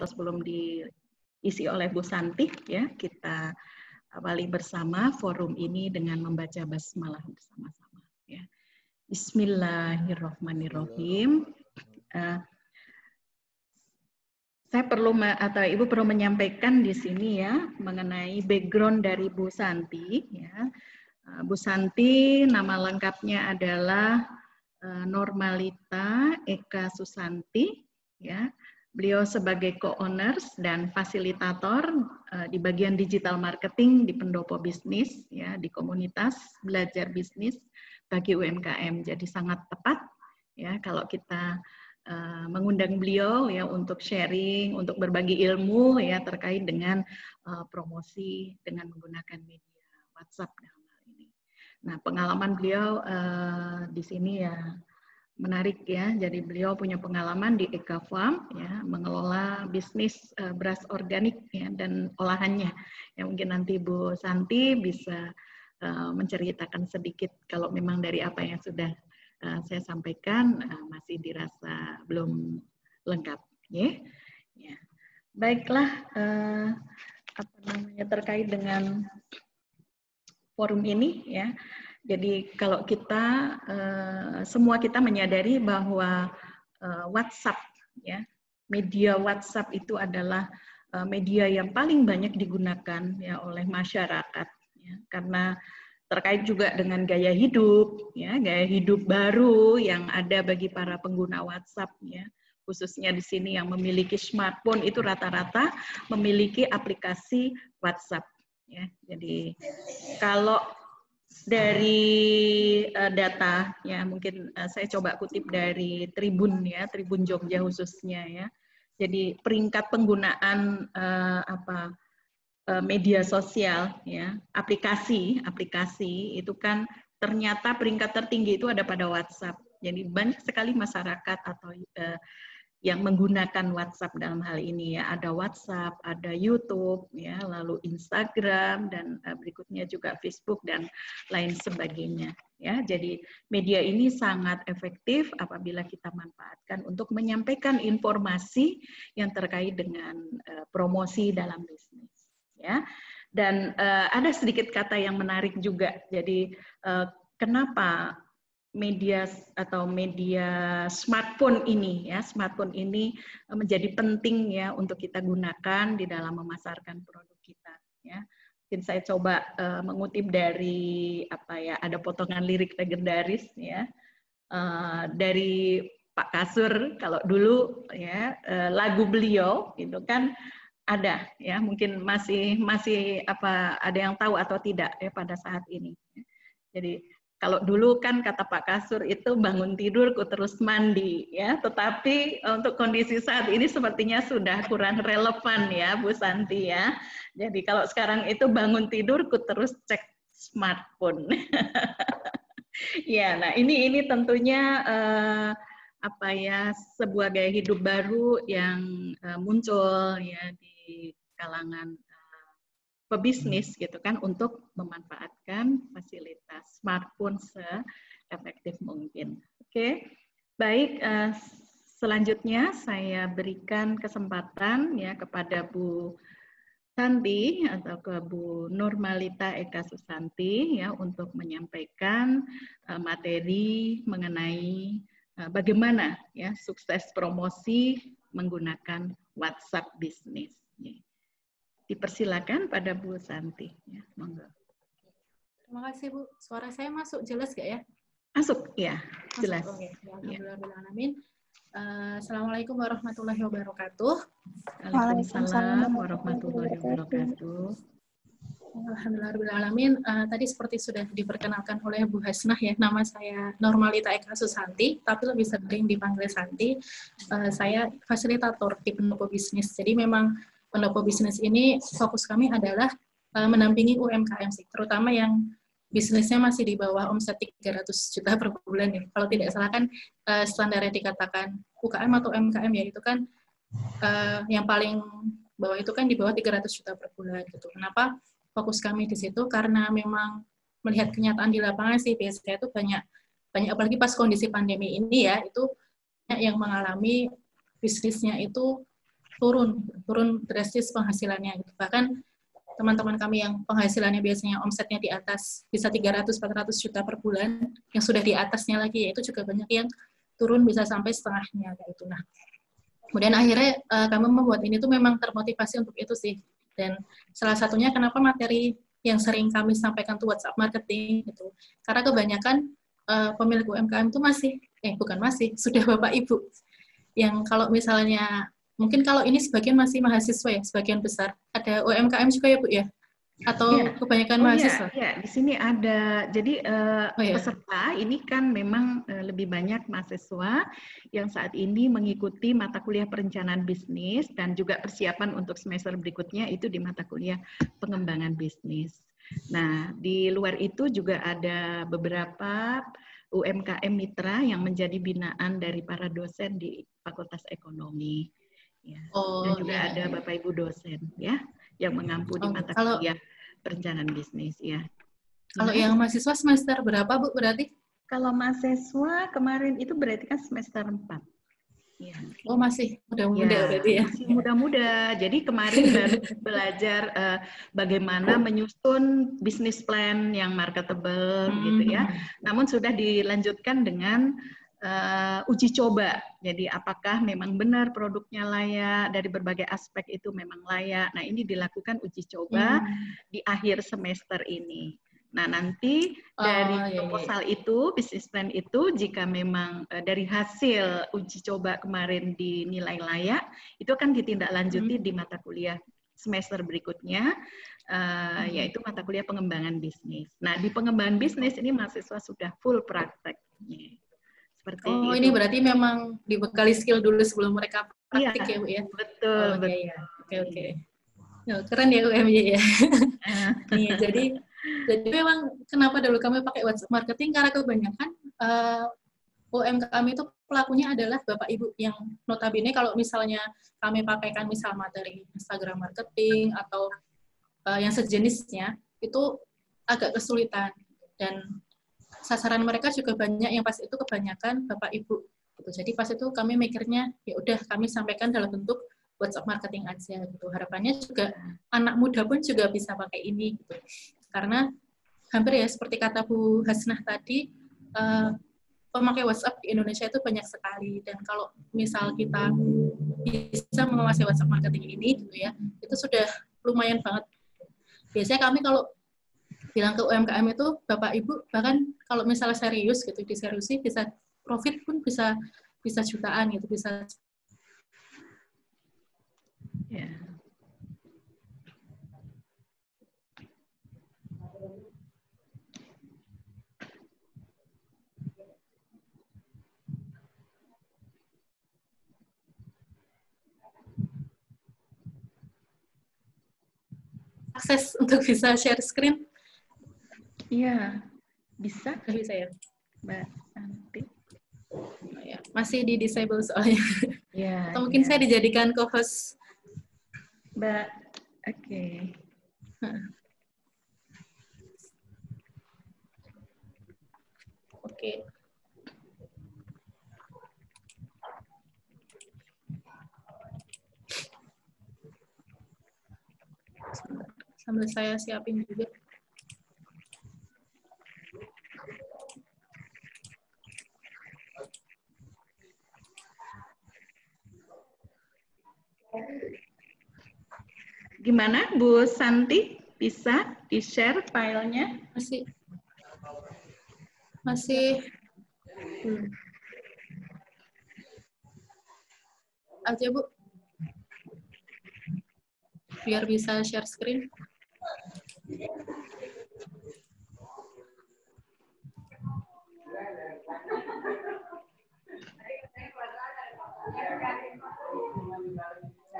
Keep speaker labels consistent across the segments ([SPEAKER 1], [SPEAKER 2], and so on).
[SPEAKER 1] sebelum diisi oleh Bu Santi, ya, kita awali bersama forum ini dengan membaca basmalah bersama-sama. Ya. Bismillahirrahmanirrahim. Saya perlu atau Ibu perlu menyampaikan di sini ya mengenai background dari Bu Santi. Ya. Bu Santi nama lengkapnya adalah Normalita Eka Susanti. Ya. Beliau sebagai co-owners dan fasilitator di bagian digital marketing di Pendopo Bisnis, ya, di komunitas belajar bisnis bagi UMKM. Jadi sangat tepat ya kalau kita mengundang beliau ya untuk sharing, untuk berbagi ilmu ya terkait dengan promosi dengan menggunakan media WhatsApp dalam hal ini. Nah, pengalaman beliau di sini ya menarik ya. Jadi beliau punya pengalaman di Eka Farm ya, mengelola bisnis beras organik ya dan olahannya. Ya mungkin nanti Bu Santi bisa menceritakan sedikit kalau memang dari apa yang sudah saya sampaikan masih dirasa belum lengkap, ya. Ya. Baiklah, apa namanya terkait dengan forum ini, ya. Jadi kalau kita semua kita menyadari bahwa WhatsApp, ya, media WhatsApp itu adalah media yang paling banyak digunakan ya oleh masyarakat, ya, karena terkait juga dengan gaya hidup, ya, gaya hidup baru yang ada bagi para pengguna WhatsApp, ya, khususnya di sini yang memiliki smartphone itu rata-rata memiliki aplikasi WhatsApp, ya. Jadi kalau dari data, ya, mungkin saya coba kutip dari Tribun, ya, Tribun Jogja khususnya, ya. Jadi peringkat penggunaan media sosial, ya, aplikasi itu kan ternyata peringkat tertinggi itu ada pada WhatsApp. Jadi banyak sekali masyarakat atau yang menggunakan WhatsApp dalam hal ini ya. Ada WhatsApp, ada YouTube, ya, lalu Instagram dan berikutnya juga Facebook dan lain sebagainya. Ya, jadi media ini sangat efektif apabila kita manfaatkan untuk menyampaikan informasi yang terkait dengan promosi dalam bisnis. Ya, dan ada sedikit kata yang menarik juga. Jadi kenapa media atau media smartphone ini ya, smartphone ini menjadi penting ya untuk kita gunakan di dalam memasarkan produk kita. Ya, mungkin saya coba mengutip dari apa ya, ada potongan lirik legendaris ya dari Pak Kasur. Kalau dulu ya lagu beliau itu kan ada ya, mungkin masih apa ada yang tahu atau tidak ya pada saat ini. Jadi kalau dulu kan kata Pak Kasur itu bangun tidur ku terus mandi ya, tetapi untuk kondisi saat ini sepertinya sudah kurang relevan ya Bu Santi ya. Jadi kalau sekarang itu bangun tidur ku terus cek smartphone. Ya, nah ini tentunya apa ya, sebuah gaya hidup baru yang muncul ya di kalangan pebisnis gitu kan untuk memanfaatkan fasilitas smartphone se-efektif mungkin. Oke, baik. Selanjutnya saya berikan kesempatan ya kepada Bu Santi atau ke Bu Normalita Eka Susanti ya untuk menyampaikan materi mengenai bagaimana ya sukses promosi menggunakan WhatsApp bisnis. Dipersilakan pada Bu Santi. Ya, monggo.
[SPEAKER 2] Terima kasih Bu. Suara saya masuk jelas gak ya?
[SPEAKER 1] Masuk, ya, jelas.
[SPEAKER 2] Oke. Alhamdulillahirrahmanirrahim. Assalamualaikum warahmatullahi wabarakatuh.
[SPEAKER 1] Waalaikumsalam warahmatullahi wabarakatuh.
[SPEAKER 2] Alhamdulillahirrahmanirrahim. Tadi seperti sudah diperkenalkan oleh Bu Hasnah ya, nama saya Normalita Eka Susanti, tapi lebih sering dipanggil Santi. Saya fasilitator di Pendopo Bisnis. Jadi memang Pendopo Bisnis ini fokus kami adalah mendampingi UMKM sih, terutama yang bisnisnya masih di bawah omset 300 juta per bulan ya. Kalau tidak salah kan standarnya dikatakan UKM atau UMKM ya, itu kan yang paling bawah itu kan di bawah 300 juta per bulan gitu. Kenapa fokus kami di situ? Karena memang melihat kenyataan di lapangan sih biasanya itu banyak apalagi pas kondisi pandemi ini ya, itu banyak yang mengalami bisnisnya itu turun drastis penghasilannya gitu. Bahkan teman-teman kami yang penghasilannya biasanya omsetnya di atas bisa 300-400 juta per bulan, yang sudah di atasnya lagi, yaitu juga banyak yang turun bisa sampai setengahnya kayak itu. Nah, kemudian akhirnya kami membuat ini tuh memang termotivasi untuk itu sih. Dan salah satunya kenapa materi yang sering kami sampaikan tuh WhatsApp marketing gitu. Karena kebanyakan pemilik UMKM itu sudah Bapak Ibu. Yang kalau misalnya mungkin kalau ini sebagian masih mahasiswa ya, sebagian besar. Ada UMKM juga ya Bu ya? Atau kebanyakan mahasiswa?
[SPEAKER 1] Iya, di sini ada. Jadi peserta ini kan memang lebih banyak mahasiswa yang saat ini mengikuti mata kuliah perencanaan bisnis dan juga persiapan untuk semester berikutnya itu di mata kuliah pengembangan bisnis. Nah, di luar itu juga ada beberapa UMKM mitra yang menjadi binaan dari para dosen di Fakultas Ekonomi. Ya. Dan juga ada Bapak Ibu dosen ya yang mengampu di mata kuliah perencanaan bisnis ya.
[SPEAKER 2] Kalau yang mahasiswa semester berapa Bu berarti?
[SPEAKER 1] Kalau mahasiswa kemarin itu berarti kan semester 4. Ya.
[SPEAKER 2] Oh masih muda-muda berarti ya?
[SPEAKER 1] Masih muda-muda. Jadi kemarin baru belajar bagaimana menyusun bisnis plan yang marketable gitu ya. Namun sudah dilanjutkan dengan uji coba. Jadi apakah memang benar produknya layak, dari berbagai aspek itu memang layak. Nah ini dilakukan uji coba di akhir semester ini. Nah nanti dari proposal itu, bisnis plan itu, jika memang dari hasil uji coba kemarin dinilai layak, itu akan ditindaklanjuti di mata kuliah semester berikutnya, yaitu mata kuliah pengembangan bisnis. Nah di pengembangan bisnis ini mahasiswa sudah full prakteknya. Seperti itu.
[SPEAKER 2] Ini berarti memang dibekali skill dulu sebelum mereka praktik ya Bu ya?
[SPEAKER 1] Betul.
[SPEAKER 2] Oke. Keren ya UMY ya. Nih, jadi memang kenapa dulu kami pakai WhatsApp marketing, karena kebanyakan UMKM itu pelakunya adalah Bapak Ibu yang notabene kalau misalnya kami pakaikan misal materi Instagram marketing atau yang sejenisnya itu agak kesulitan, dan sasaran mereka juga banyak yang pas itu kebanyakan Bapak Ibu gitu. Jadi pas itu kami mikirnya ya udah kami sampaikan dalam bentuk WhatsApp marketing aja gitu. Harapannya juga anak muda pun juga bisa pakai ini gitu. Karena hampir ya seperti kata Bu Hasnah tadi, pemakai WhatsApp di Indonesia itu banyak sekali, dan kalau misal kita bisa menguasai WhatsApp marketing ini gitu ya, itu sudah lumayan banget. Biasanya kami kalau bilang ke UMKM itu Bapak Ibu bahkan kalau misalnya serius gitu, diseriusi bisa profit pun bisa jutaan gitu, bisa akses untuk bisa share screen.
[SPEAKER 1] Iya, bisa.
[SPEAKER 2] Bisa ya,
[SPEAKER 1] Mbak Santi.
[SPEAKER 2] Ya, masih di disable soalnya.
[SPEAKER 1] Ya,
[SPEAKER 2] atau mungkin saya dijadikan co-host.
[SPEAKER 1] Mbak, oke.
[SPEAKER 2] Oke. Sambil saya siapin juga.
[SPEAKER 1] Gimana Bu Santi? Bisa di-share filenya?
[SPEAKER 2] Masih aja Bu, biar bisa share screen.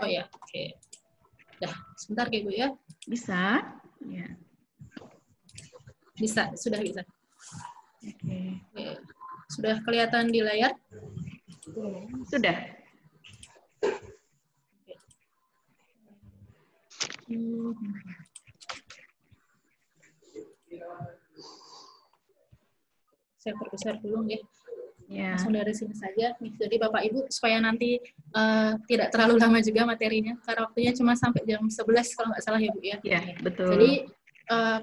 [SPEAKER 2] Oh ya, oke. Dah, sebentar ya Bu ya.
[SPEAKER 1] Bisa? Ya.
[SPEAKER 2] Bisa, sudah bisa.
[SPEAKER 1] Oke.
[SPEAKER 2] Sudah kelihatan di layar?
[SPEAKER 1] Sudah.
[SPEAKER 2] Saya perbesar dulu ya.
[SPEAKER 1] Yeah.
[SPEAKER 2] Langsung dari sini saja nih. Jadi Bapak Ibu supaya nanti tidak terlalu lama juga materinya, karena waktunya cuma sampai jam 11 kalau nggak salah ya Bu ya.
[SPEAKER 1] Iya, betul.
[SPEAKER 2] Jadi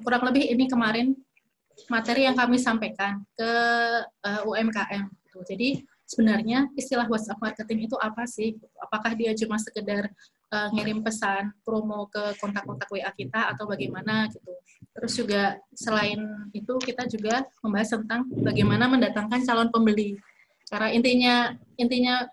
[SPEAKER 2] kurang lebih ini kemarin materi yang kami sampaikan ke UMKM. Jadi sebenarnya istilah WhatsApp marketing itu apa sih? Apakah dia cuma sekedar ngirim pesan promo ke kontak-kontak WA kita atau bagaimana gitu. Terus juga selain itu kita juga membahas tentang bagaimana mendatangkan calon pembeli. Karena intinya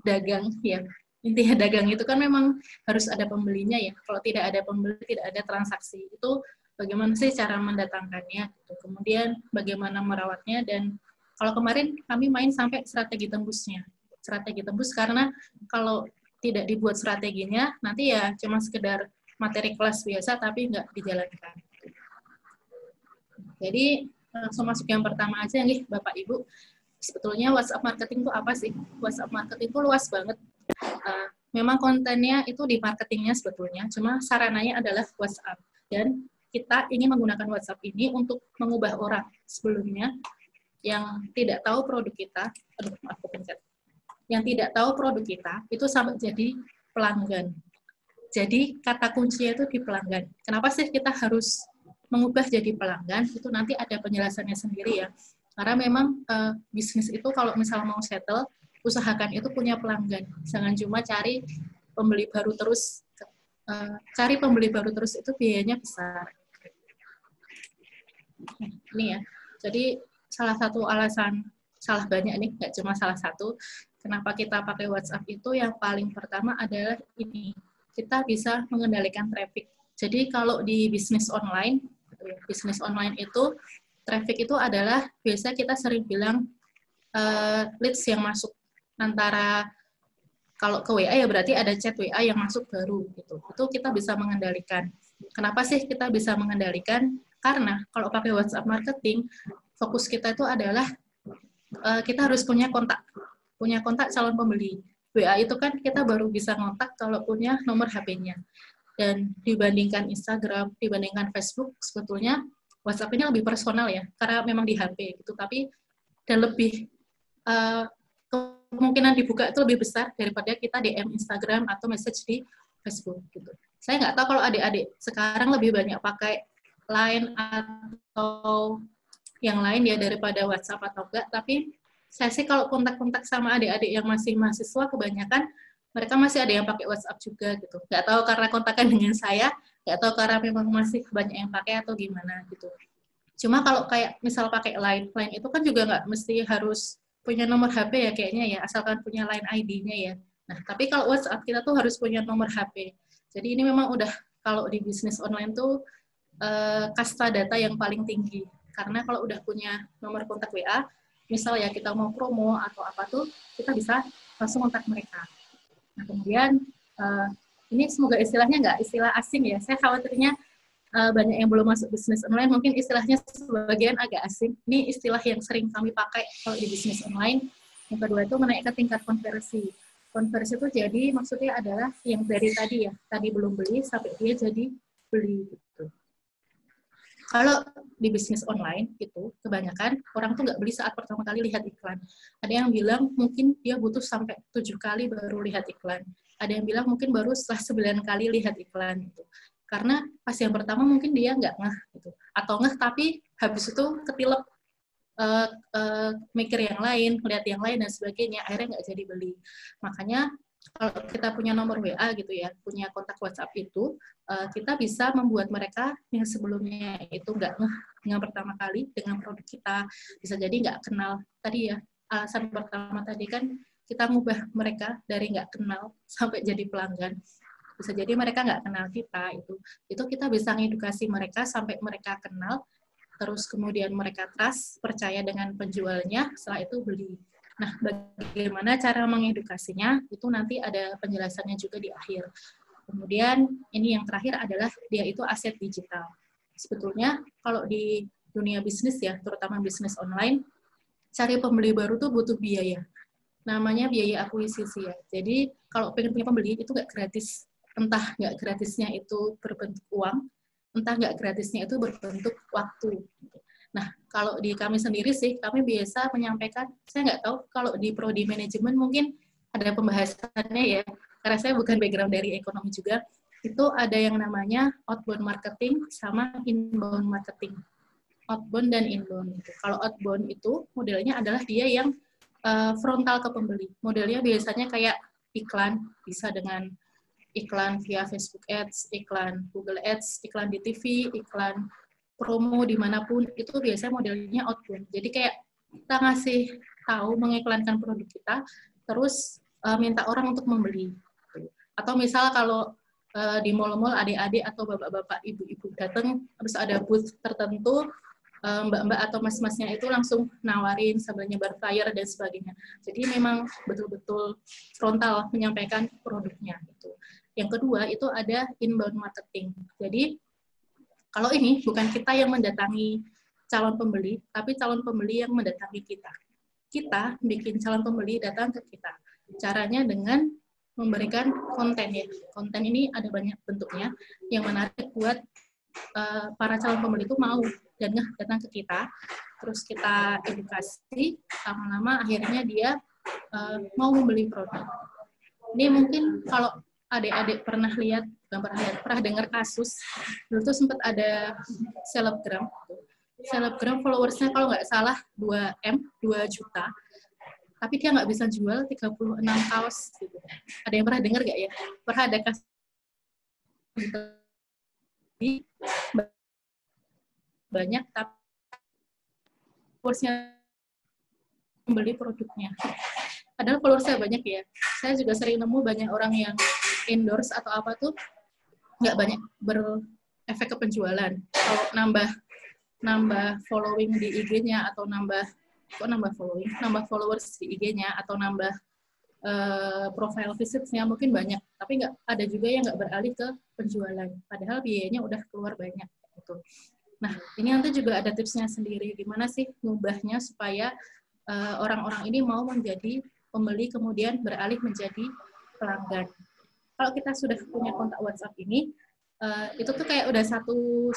[SPEAKER 2] dagang ya. Intinya dagang itu kan memang harus ada pembelinya ya. Kalau tidak ada pembeli, tidak ada transaksi. Itu bagaimana sih cara mendatangkannya. Gitu. Kemudian bagaimana merawatnya, dan kalau kemarin kami main sampai strategi tembusnya. Strategi tembus karena kalau tidak dibuat strateginya, nanti ya cuma sekedar materi kelas biasa tapi nggak dijalankan. Jadi langsung masuk yang pertama aja nih Bapak Ibu. Sebetulnya WhatsApp marketing itu apa sih? WhatsApp marketing itu luas banget. Memang kontennya itu di marketingnya sebetulnya, cuma sarananya adalah WhatsApp. Dan kita ingin menggunakan WhatsApp ini untuk mengubah orang sebelumnya yang tidak tahu produk kita, yang tidak tahu produk kita, itu sampai jadi pelanggan. Jadi kata kuncinya itu di pelanggan. Kenapa sih kita harus mengubah jadi pelanggan? Itu nanti ada penjelasannya sendiri ya. Karena memang bisnis itu kalau misal mau settle, usahakan itu punya pelanggan. Jangan cuma cari pembeli baru terus. Cari pembeli baru terus itu biayanya besar. Nah, ini ya. Jadi salah satu alasan, salah banyak nih, nggak cuma salah satu, kenapa kita pakai WhatsApp itu yang paling pertama adalah ini, kita bisa mengendalikan traffic. Jadi kalau di bisnis online itu, traffic itu adalah, biasa kita sering bilang leads yang masuk. Antara, kalau ke WA ya berarti ada chat WA yang masuk baru, gitu. Itu kita bisa mengendalikan. Kenapa sih kita bisa mengendalikan? Karena kalau pakai WhatsApp marketing, fokus kita itu adalah kita harus punya kontak calon pembeli. WA itu kan kita baru bisa ngontak kalau punya nomor HP-nya. Dan dibandingkan Instagram, dibandingkan Facebook, sebetulnya WhatsApp ini lebih personal ya, karena memang di HP gitu. Tapi dan lebih kemungkinan dibuka itu lebih besar daripada kita DM Instagram atau message di Facebook gitu. Saya nggak tahu kalau adik-adik sekarang lebih banyak pakai Line atau yang lain ya daripada WhatsApp atau enggak, tapi saya sih kalau kontak-kontak sama adik-adik yang masih mahasiswa, kebanyakan mereka masih ada yang pakai WhatsApp juga gitu. Nggak tahu karena kontakan dengan saya, nggak tahu karena memang masih banyak yang pakai atau gimana gitu. Cuma kalau kayak misal pakai Line itu kan juga nggak mesti harus punya nomor HP ya kayaknya ya, asalkan punya Line ID-nya ya. Nah, tapi kalau WhatsApp kita tuh harus punya nomor HP. Jadi ini memang udah, kalau di bisnis online tuh kasta data yang paling tinggi. Karena kalau udah punya nomor kontak WA, misal ya kita mau promo atau apa tuh, kita bisa langsung kontak mereka. Nah, kemudian ini semoga istilahnya nggak istilah asing ya. Saya khawatirnya banyak yang belum masuk bisnis online, mungkin istilahnya sebagian agak asing. Ini istilah yang sering kami pakai kalau di bisnis online. Yang kedua itu menaikkan tingkat konversi. Konversi itu jadi maksudnya adalah yang dari tadi ya, tadi belum beli sampai dia jadi beli gitu. Kalau di bisnis online itu kebanyakan orang tuh nggak beli saat pertama kali lihat iklan. Ada yang bilang mungkin dia butuh sampai 7 kali baru lihat iklan. Ada yang bilang mungkin baru setelah 9 kali lihat iklan gitu. Karena pas yang pertama mungkin dia nggak ngeh gitu. Atau ngeh tapi habis itu ketilep mikir yang lain, melihat yang lain dan sebagainya, akhirnya nggak jadi beli. Makanya kalau kita punya nomor WA gitu ya, punya kontak WhatsApp itu, kita bisa membuat mereka yang sebelumnya itu nggak ngeh dengan pertama kali dengan produk kita, bisa jadi nggak kenal. Tadi ya, alasan pertama tadi kan kita ngubah mereka dari nggak kenal sampai jadi pelanggan. Bisa jadi mereka nggak kenal kita, itu kita bisa ngedukasi mereka sampai mereka kenal, terus kemudian mereka trust, percaya dengan penjualnya, setelah itu beli. Nah, bagaimana cara mengedukasinya, itu nanti ada penjelasannya juga di akhir. Kemudian, ini yang terakhir adalah dia itu aset digital. Sebetulnya, kalau di dunia bisnis ya, terutama bisnis online, cari pembeli baru tuh butuh biaya. Namanya biaya akuisisi ya. Jadi, kalau pengen punya pembeli, itu nggak gratis. Entah nggak gratisnya itu berbentuk uang, entah nggak gratisnya itu berbentuk waktu. Nah, kalau di kami sendiri sih, kami biasa menyampaikan, saya nggak tahu kalau di prodi manajemen mungkin ada pembahasannya ya, karena saya bukan background dari ekonomi juga, itu ada yang namanya outbound marketing sama inbound marketing. Outbound dan inbound. Kalau outbound itu modelnya adalah dia yang frontal ke pembeli. Modelnya biasanya kayak iklan, bisa dengan iklan via Facebook Ads, iklan Google Ads, iklan di TV, iklan promo dimanapun, itu biasanya modelnya outbound. Jadi kayak kita ngasih tahu, mengiklankan produk kita, terus minta orang untuk membeli. Atau misal kalau di mall-mall adik-adik atau bapak-bapak, ibu-ibu datang, terus ada booth tertentu, mbak-mbak atau mas-masnya itu langsung nawarin sambil nyebar flyer dan sebagainya. Jadi memang betul-betul frontal menyampaikan produknya. Gitu. Yang kedua itu ada inbound marketing. Jadi kalau ini bukan kita yang mendatangi calon pembeli, tapi calon pembeli yang mendatangi kita. Kita bikin calon pembeli datang ke kita. Caranya dengan memberikan konten ya. Konten ini ada banyak bentuknya yang menarik buat para calon pembeli itu mau dan datang ke kita, terus kita edukasi, lama-lama akhirnya dia mau membeli produk. Ini mungkin kalau adik-adik pernah lihat, pernah dengar kasus, dulu tuh sempat ada selebgram followersnya kalau nggak salah 2 juta, tapi dia nggak bisa jual 36 kaos gitu. Ada yang pernah dengar nggak ya? Pernah ada kasus banyak tapi followersnya membeli produknya. Padahal follower saya banyak ya. Saya juga sering nemu banyak orang yang endorse atau apa tuh nggak banyak berefek ke penjualan. Kalau nambah following di IG-nya atau nambah followers di IG-nya atau nambah profile visits-nya mungkin banyak, tapi nggak ada juga yang nggak beralih ke penjualan. Padahal biayanya udah keluar banyak gitu. Nah, ini nanti juga ada tipsnya sendiri, gimana sih ngubahnya supaya orang-orang ini mau menjadi pembeli kemudian beralih menjadi pelanggan. Kalau kita sudah punya kontak WhatsApp ini, itu tuh kayak udah satu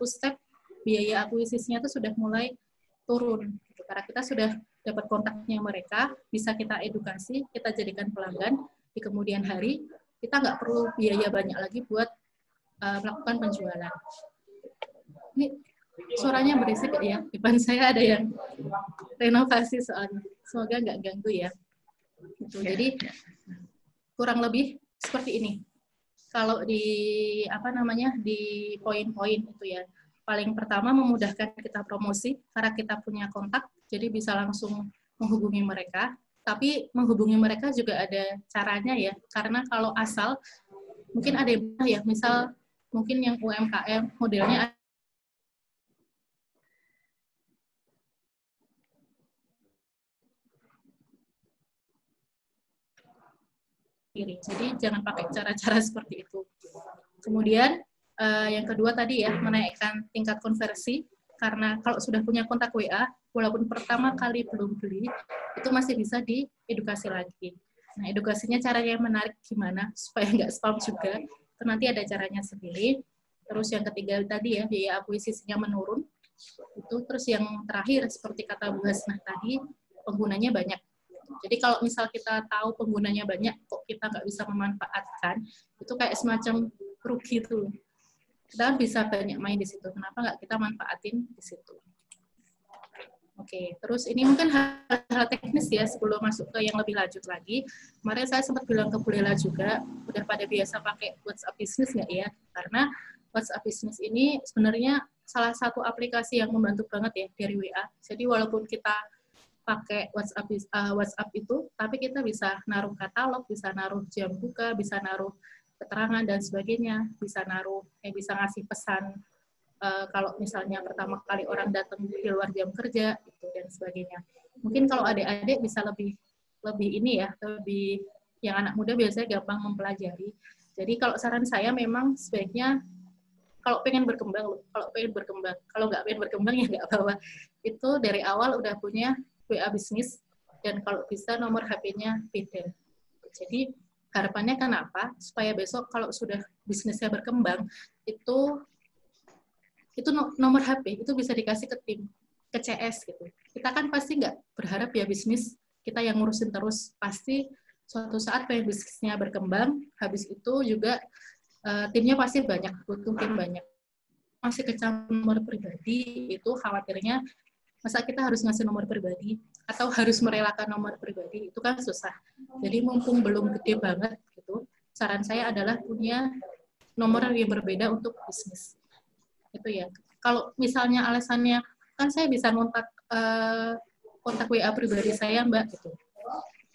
[SPEAKER 2] step biaya akuisisinya tuh sudah mulai turun. Gitu. Karena kita sudah dapat kontaknya mereka, bisa kita edukasi, kita jadikan pelanggan, di kemudian hari kita nggak perlu biaya banyak lagi buat melakukan penjualan. Ini suaranya berisik ya, depan saya ada yang renovasi soalnya. Semoga nggak ganggu ya. Gitu. Jadi kurang lebih seperti ini. Kalau di di poin-poin itu ya. Paling pertama memudahkan kita promosi karena kita punya kontak, jadi bisa langsung menghubungi mereka. Tapi menghubungi mereka juga ada caranya ya. Karena kalau asal mungkin ada ya, misal mungkin yang UMKM modelnya jadi jangan pakai cara-cara seperti itu. Kemudian yang kedua tadi ya, menaikkan tingkat konversi, karena kalau sudah punya kontak WA, walaupun pertama kali belum beli, itu masih bisa diedukasi lagi. Nah, edukasinya caranya yang menarik gimana, supaya nggak spam juga, itu nanti ada caranya sendiri. Terus yang ketiga tadi ya, biaya akuisisinya menurun. Itu terus yang terakhir, seperti kata Bu Hasnah tadi, penggunanya banyak. Jadi kalau misal kita tahu penggunanya banyak, kok kita nggak bisa memanfaatkan, itu kayak semacam rugi tuh. Kita bisa banyak main di situ. Kenapa nggak kita manfaatin di situ? Oke, terus ini mungkin hal-hal teknis ya sebelum masuk ke yang lebih lanjut lagi. Kemarin saya sempat bilang ke Bu Lela juga, udah pada biasa pakai WhatsApp Business nggak ya? Karena WhatsApp Business ini sebenarnya salah satu aplikasi yang membantu banget ya dari WA. Jadi walaupun kita pakai WhatsApp itu, tapi kita bisa naruh katalog, bisa naruh jam buka, bisa naruh keterangan dan sebagainya, bisa bisa ngasih pesan kalau misalnya pertama kali orang datang di luar jam kerja gitu, dan sebagainya. Mungkin kalau adik-adik bisa lebih ini ya, lebih yang anak muda biasanya gampang mempelajari. Jadi kalau saran saya memang sebaiknya kalau pengen berkembang, kalau nggak pengen berkembang ya nggak apa-apa. Itu dari awal udah punya WA bisnis, dan kalau bisa nomor HP-nya beda. Jadi harapannya kenapa? Supaya besok kalau sudah bisnisnya berkembang, itu itu nomor HP itu bisa dikasih ke tim, ke CS gitu. Kita kan pasti nggak berharap ya bisnis kita yang ngurusin terus, pasti suatu saat pengen bisnisnya berkembang, habis itu juga timnya pasti banyak, butuh tim banyak. Masih kecam nomor pribadi, itu khawatirnya masa kita harus ngasih nomor pribadi atau harus merelakan nomor pribadi, itu kan susah. Jadi mumpung belum gede banget gitu, saran saya adalah punya nomor yang berbeda untuk bisnis. Itu ya. Kalau misalnya alasannya kan saya bisa kontak WA pribadi saya Mbak gitu.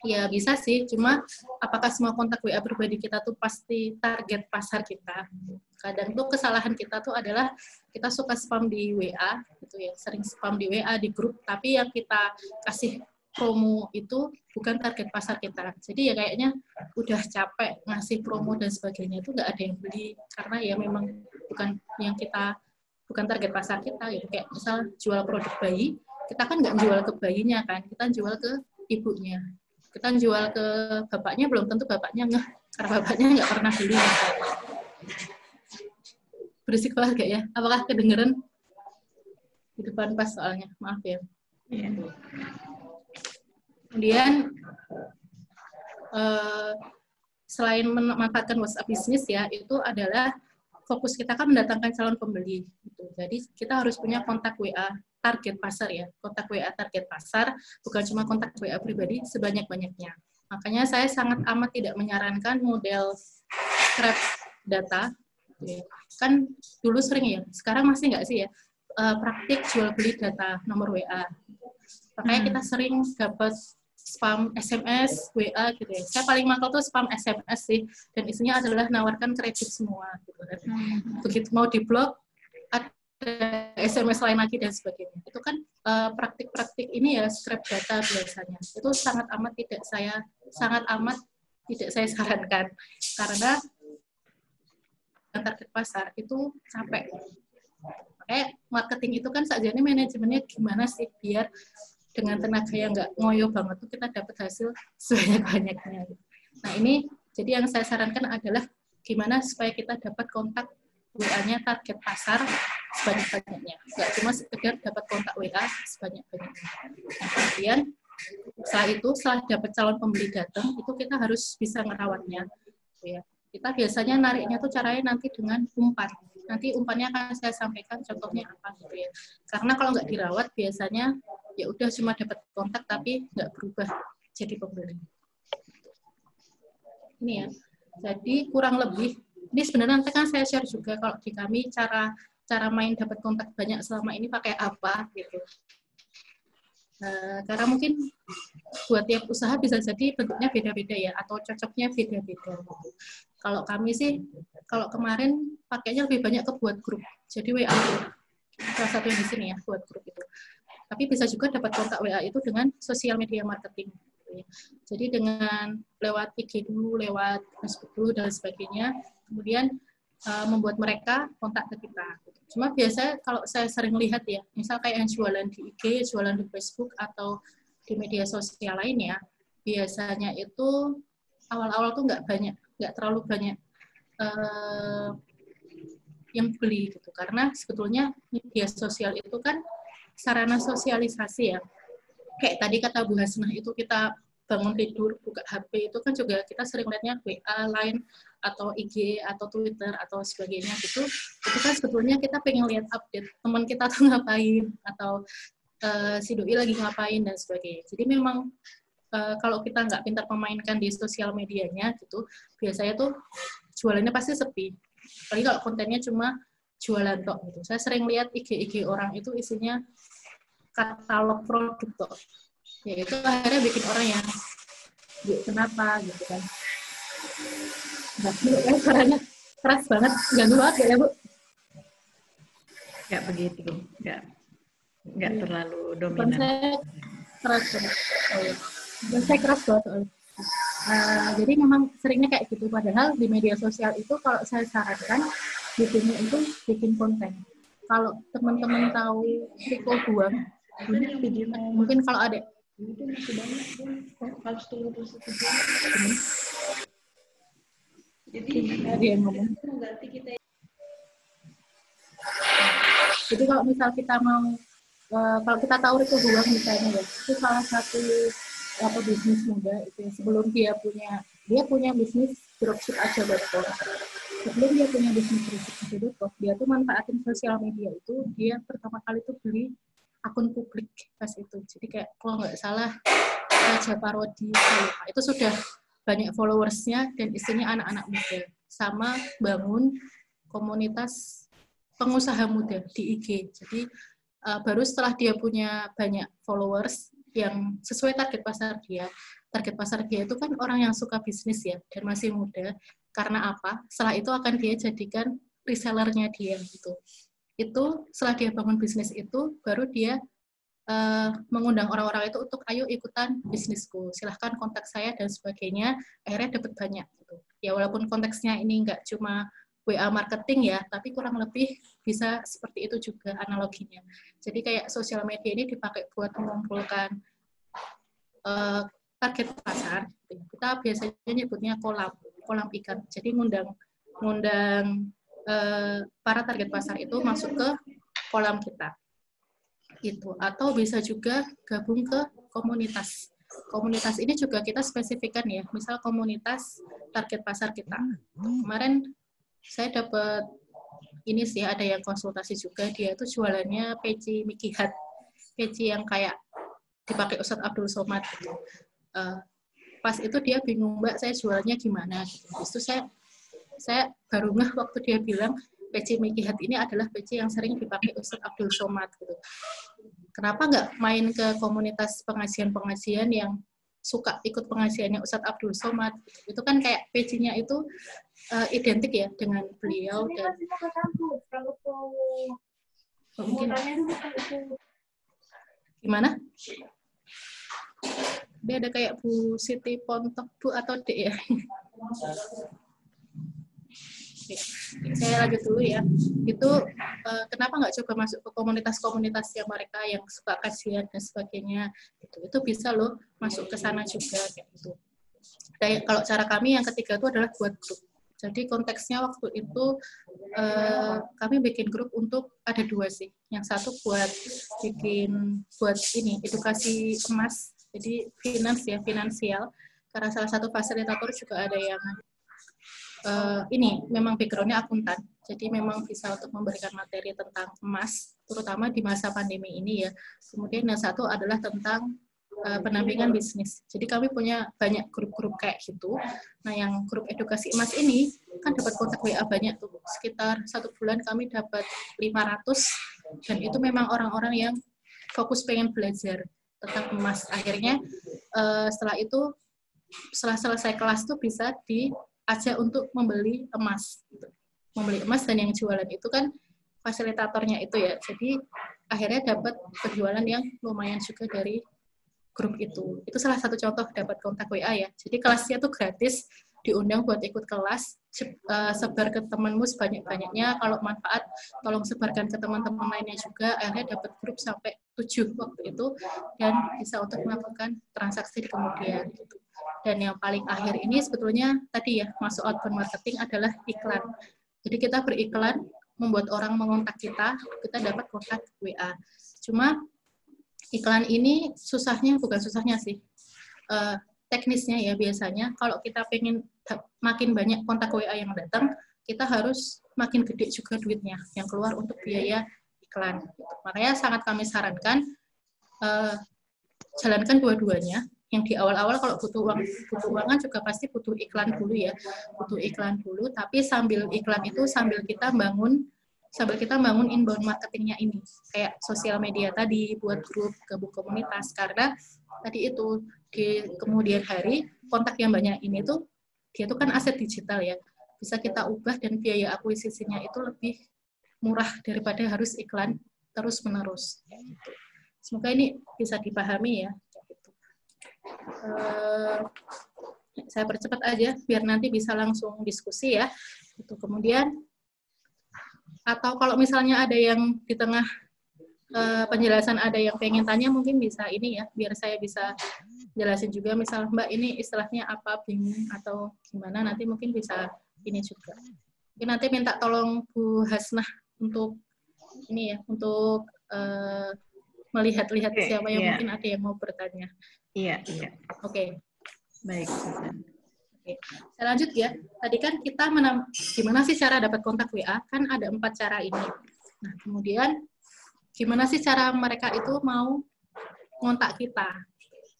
[SPEAKER 2] Ya bisa sih, cuma apakah semua kontak WA pribadi kita tuh pasti target pasar kita? Kadang tuh kesalahan kita tuh adalah kita suka spam di WA gitu ya, sering spam di WA di grup, tapi yang kita kasih promo itu bukan target pasar kita. Jadi ya kayaknya udah capek ngasih promo dan sebagainya, itu nggak ada yang beli karena ya memang bukan target pasar kita gitu. Kayak misal jual produk bayi, kita kan nggak jual ke bayinya kan, kita jual ke ibunya. Kita jual ke bapaknya, belum tentu bapaknya nggak, karena bapaknya nggak pernah beli. Berisik banget kayak ya, apakah kedengeran di depan pas soalnya, maaf ya. Kemudian selain memanfaatkan WhatsApp bisnis ya, itu adalah fokus kita kan mendatangkan calon pembeli. Gitu. Jadi kita harus punya kontak WA target pasar ya, kontak WA target pasar, bukan cuma kontak WA pribadi sebanyak-banyaknya. Makanya saya sangat amat tidak menyarankan model scrap data. Kan dulu sering ya, sekarang masih nggak sih ya, praktik jual beli data nomor WA. Makanya kita sering dapat spam SMS, WA gitu ya. Saya paling mangkal tuh spam SMS sih, dan isinya adalah nawarkan kredit semua. Gitu. Begitu mau diblok, ada SMS lain lagi dan sebagainya. Itu kan praktik-praktik ini ya, scrap data biasanya. Itu sangat amat tidak saya sarankan, karena target pasar itu capek. Kayak marketing itu kan sakjane manajemennya gimana sih biar dengan tenaga yang nggak ngoyo banget tuh kita dapat hasil sebanyak-banyaknya. Nah ini jadi yang saya sarankan adalah gimana supaya kita dapat kontak WA-nya target pasar sebanyak-banyaknya. Nggak cuma sekedar dapat kontak WA sebanyak-banyaknya. Nah, kemudian setelah dapat calon pembeli datang, itu kita harus bisa ngerawatnya. Ya. Kita biasanya nariknya tuh caranya nanti dengan umpan. Nanti umpannya akan saya sampaikan contohnya apa gitu ya. Karena kalau nggak dirawat biasanya ya udah cuma dapat kontak tapi nggak berubah jadi pembeli. Ini ya. Jadi kurang lebih ini sebenarnya nanti kan saya share juga kalau di kami cara main dapat kontak banyak selama ini pakai apa gitu. Karena mungkin buat tiap usaha bisa jadi bentuknya beda-beda ya, atau cocoknya beda-beda. Kalau kami sih, kalau kemarin pakainya lebih banyak ke buat grup. Jadi WA grup, salah satu yang di sini ya, buat grup itu. Tapi bisa juga dapat kontak WA itu dengan sosial media marketing. Jadi dengan lewat IG dulu, lewat Facebook dulu, dan sebagainya, kemudian membuat mereka kontak ke kita. Cuma biasanya kalau saya sering lihat ya, misal kayak yang jualan di IG, jualan di Facebook, atau di media sosial lainnya, biasanya itu awal-awal tuh nggak terlalu banyak yang beli gitu, karena sebetulnya media sosial itu kan sarana sosialisasi ya. Kayak tadi kata Bu Hasnah itu kita bangun tidur, buka HP, itu kan juga kita sering lihatnya WA, Line, atau IG, atau Twitter, atau sebagainya gitu. Itu kan sebetulnya kita pengen lihat update teman kita tuh ngapain, atau si doi lagi ngapain, dan sebagainya. Jadi memang kalau kita nggak pintar memainkan di sosial medianya gitu, biasanya tuh jualannya pasti sepi. Apalagi kalau kontennya cuma jualan tok gitu. Saya sering lihat IG orang itu isinya katalog produk tok. Ya itu akhirnya bikin orang yang kenapa gitu kan. Nah, suaranya keras banget, ganggu banget ya Bu?
[SPEAKER 1] Nggak begitu, nggak terlalu dominan.
[SPEAKER 2] Saya keras banget. Saya keras banget. Jadi memang seringnya kayak gitu. Padahal di media sosial itu kalau saya sarankan bikinnya itu bikin konten. Kalau teman-teman tahu Riko Buang, mungkin kalau ada
[SPEAKER 3] itu masih banyak harus tunggu persetujuan. Jadi
[SPEAKER 2] dia ngomong
[SPEAKER 3] ganti kita.
[SPEAKER 2] Jadi kalau misal kita mau, kalau kita tahu itu Huang misalnya ya, itu salah satu bisnis muda itu ya, sebelum dia punya bisnis dropship aja.com. Sebelum dia punya bisnis dropship aja.com, dia tuh manfaatin sosial media itu, dia pertama kali tuh beli akun publik pas itu. Jadi kayak kalau nggak salah Raja Parodi itu sudah banyak followersnya dan isinya anak-anak muda, sama bangun komunitas pengusaha muda di IG. Jadi baru setelah dia punya banyak followers yang sesuai target pasar dia. Target pasar dia itu kan orang yang suka bisnis ya dan masih muda. Karena apa? Setelah itu akan dia jadikan resellernya dia gitu. Itu setelah dia bangun bisnis itu baru dia mengundang orang-orang itu untuk ayo ikutan bisnisku, silahkan kontak saya dan sebagainya. Akhirnya dapat banyak gitu. Ya walaupun konteksnya ini nggak cuma WA marketing ya, tapi kurang lebih bisa seperti itu juga analoginya. Jadi kayak sosial media ini dipakai buat mengumpulkan target pasar. Kita biasanya nyebutnya kolam ikan. Jadi ngundang para target pasar itu masuk ke kolam kita. Itu, atau bisa juga gabung ke komunitas. Komunitas ini juga kita spesifikkan ya, misal komunitas target pasar kita. Kemarin saya dapat ini sih, ada yang konsultasi juga, dia itu jualannya peci Mickey Hat, peci yang kayak dipakai Ustadz Abdul Somad gitu. Pas itu dia bingung, Mbak, saya jualnya gimana gitu. Terus itu saya baru ngeh waktu dia bilang peci Mickey Hat ini adalah peci yang sering dipakai Ustadz Abdul Somad gitu. Kenapa nggak main ke komunitas pengajian-pengajian yang suka ikut pengajiannya Ustadz Abdul Somad? Itu kan kayak pecinya itu identik ya dengan beliau dan mungkin gimana? Dia ada kayak Bu Siti Pontok Bu atau Dek ya? Oke, saya lanjut dulu ya. Itu kenapa nggak coba masuk ke komunitas-komunitas yang mereka yang suka kajian dan sebagainya. Itu bisa loh masuk ke sana juga kayak gitu. Dan kalau cara kami yang ketiga itu adalah buat grup. Jadi konteksnya waktu itu kami bikin grup untuk ada 2 sih. Yang satu buat ini edukasi emas. Jadi finansial. Karena salah satu fasilitator juga ada yang ini memang background-nya akuntan, jadi memang bisa untuk memberikan materi tentang emas, terutama di masa pandemi ini ya. Kemudian yang satu adalah tentang pendampingan bisnis. Jadi kami punya banyak grup-grup kayak gitu. Nah, yang grup edukasi emas ini kan dapat kontak WA banyak tuh. Sekitar 1 bulan kami dapat 500, dan itu memang orang-orang yang fokus pengen belajar tentang emas. Akhirnya setelah itu, setelah selesai kelas tuh bisa diajak untuk membeli emas. Dan yang jualan itu kan fasilitatornya itu ya. Jadi akhirnya dapat penjualan yang lumayan juga dari grup itu. Itu salah satu contoh dapat kontak WA ya. Jadi kelasnya tuh gratis, diundang buat ikut kelas, sebar ke temanmu sebanyak-banyaknya. Kalau manfaat, tolong sebarkan ke teman-teman lainnya juga. Akhirnya dapat grup sampai 7 waktu itu, dan bisa untuk melakukan transaksi di kemudian. Dan yang paling akhir ini sebetulnya tadi ya, masuk outbound marketing adalah iklan. Jadi kita beriklan, membuat orang mengontak kita dapat kontak WA. Cuma iklan ini bukan susahnya sih, teknisnya ya biasanya kalau kita pengen makin banyak kontak WA yang datang, kita harus makin gede juga duitnya yang keluar untuk biaya iklan. Makanya sangat kami sarankan jalankan dua-duanya. Yang di awal-awal kalau butuh uang kan juga pasti butuh iklan dulu ya, tapi sambil iklan itu sambil kita bangun inbound marketingnya ini, kayak sosial media tadi, buat grup, gabung komunitas, karena tadi itu di kemudian hari kontak yang banyak ini tuh dia tuh kan aset digital ya, bisa kita ubah dan biaya akuisisinya itu lebih murah daripada harus iklan terus menerus. Semoga ini bisa dipahami ya. Saya percepat aja biar nanti bisa langsung diskusi ya. Kemudian atau kalau misalnya ada yang di tengah penjelasan ada yang pengen tanya, mungkin bisa ini ya, biar saya bisa jelasin juga. Misal Mbak ini istilahnya apa, bingung atau gimana, nanti mungkin bisa ini juga. Mungkin nanti minta tolong Bu Hasnah untuk ini ya untuk melihat-lihat siapa yang
[SPEAKER 1] iya.
[SPEAKER 2] mungkin ada yang mau bertanya.
[SPEAKER 1] Iya, iya.
[SPEAKER 2] Oke.
[SPEAKER 1] Baik, Susan.
[SPEAKER 2] Oke. Saya lanjut ya. Tadi kan kita gimana sih cara dapat kontak WA? Kan ada 4 cara ini. Nah, kemudian gimana sih cara mereka itu mau ngontak kita?